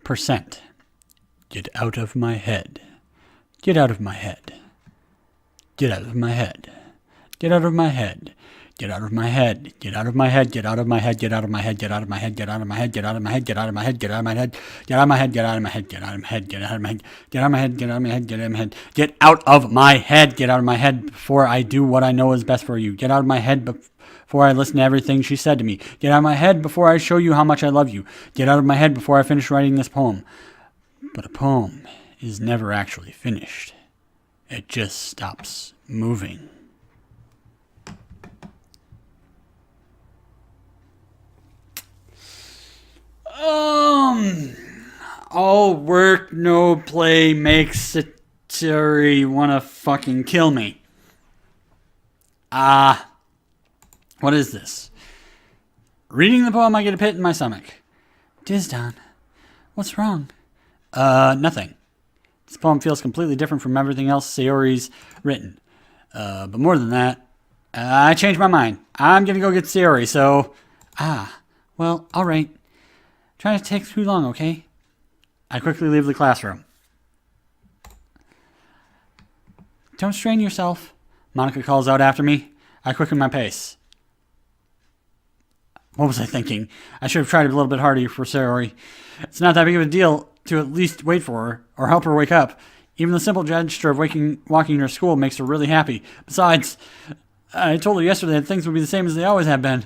Percent. Get out of my head. Get out of my head. Get out of my head. Get out of my head. Get out of my head. Get out of my head. Get out of my head. Get out of my head. Get out of my head. Get out of my head. Get out of my head. Get out of my head. Get out of my head. Get out of my head. Get out of my head. Get out of my head. Get out of my head. Get out of my head. Get out of my head. Get out of my head. Get out of my head. Get out of my head before I do what I know is best for you. Get out of my head before I listen to everything she said to me. Get out of my head before I show you how much I love you. Get out of my head before I finish writing this poem. But a poem is never actually finished. It just stops moving. All work, no play makes Satori wanna fucking kill me. What is this? Reading the poem, I get a pit in my stomach. Disdonn, what's wrong? Nothing. This poem feels completely different from everything else Sayori's written. But more than that, I changed my mind. I'm gonna go get Sayori, so... Well, alright. Try not to take too long, okay? I quickly leave the classroom. Don't strain yourself. Monica calls out after me. I quicken my pace. What was I thinking? I should have tried a little bit harder for Sayori. It's not that big of a deal to at least wait for her, or help her wake up. Even the simple gesture of walking her to school makes her really happy. Besides, I told her yesterday that things would be the same as they always have been.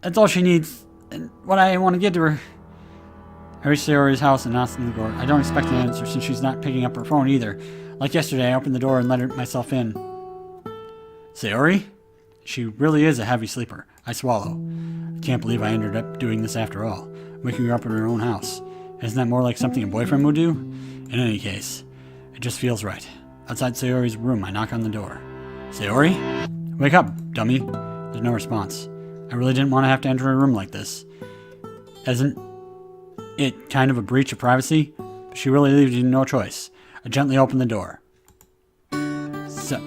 That's all she needs, and what I want to give to her. I reach Sayori's house and knock on the door. I don't expect an answer since she's not picking up her phone either. Like yesterday, I opened the door and let myself in. Sayori? She really is a heavy sleeper. I swallow. I can't believe I ended up doing this after all. Waking her up in her own house. Isn't that more like something a boyfriend would do? In any case, it just feels right. Outside Sayori's room, I knock on the door. Sayori? Wake up, dummy. There's no response. I really didn't want to have to enter a room like this. Isn't it kind of a breach of privacy? But she really leaves you no choice. I gently open the door. So,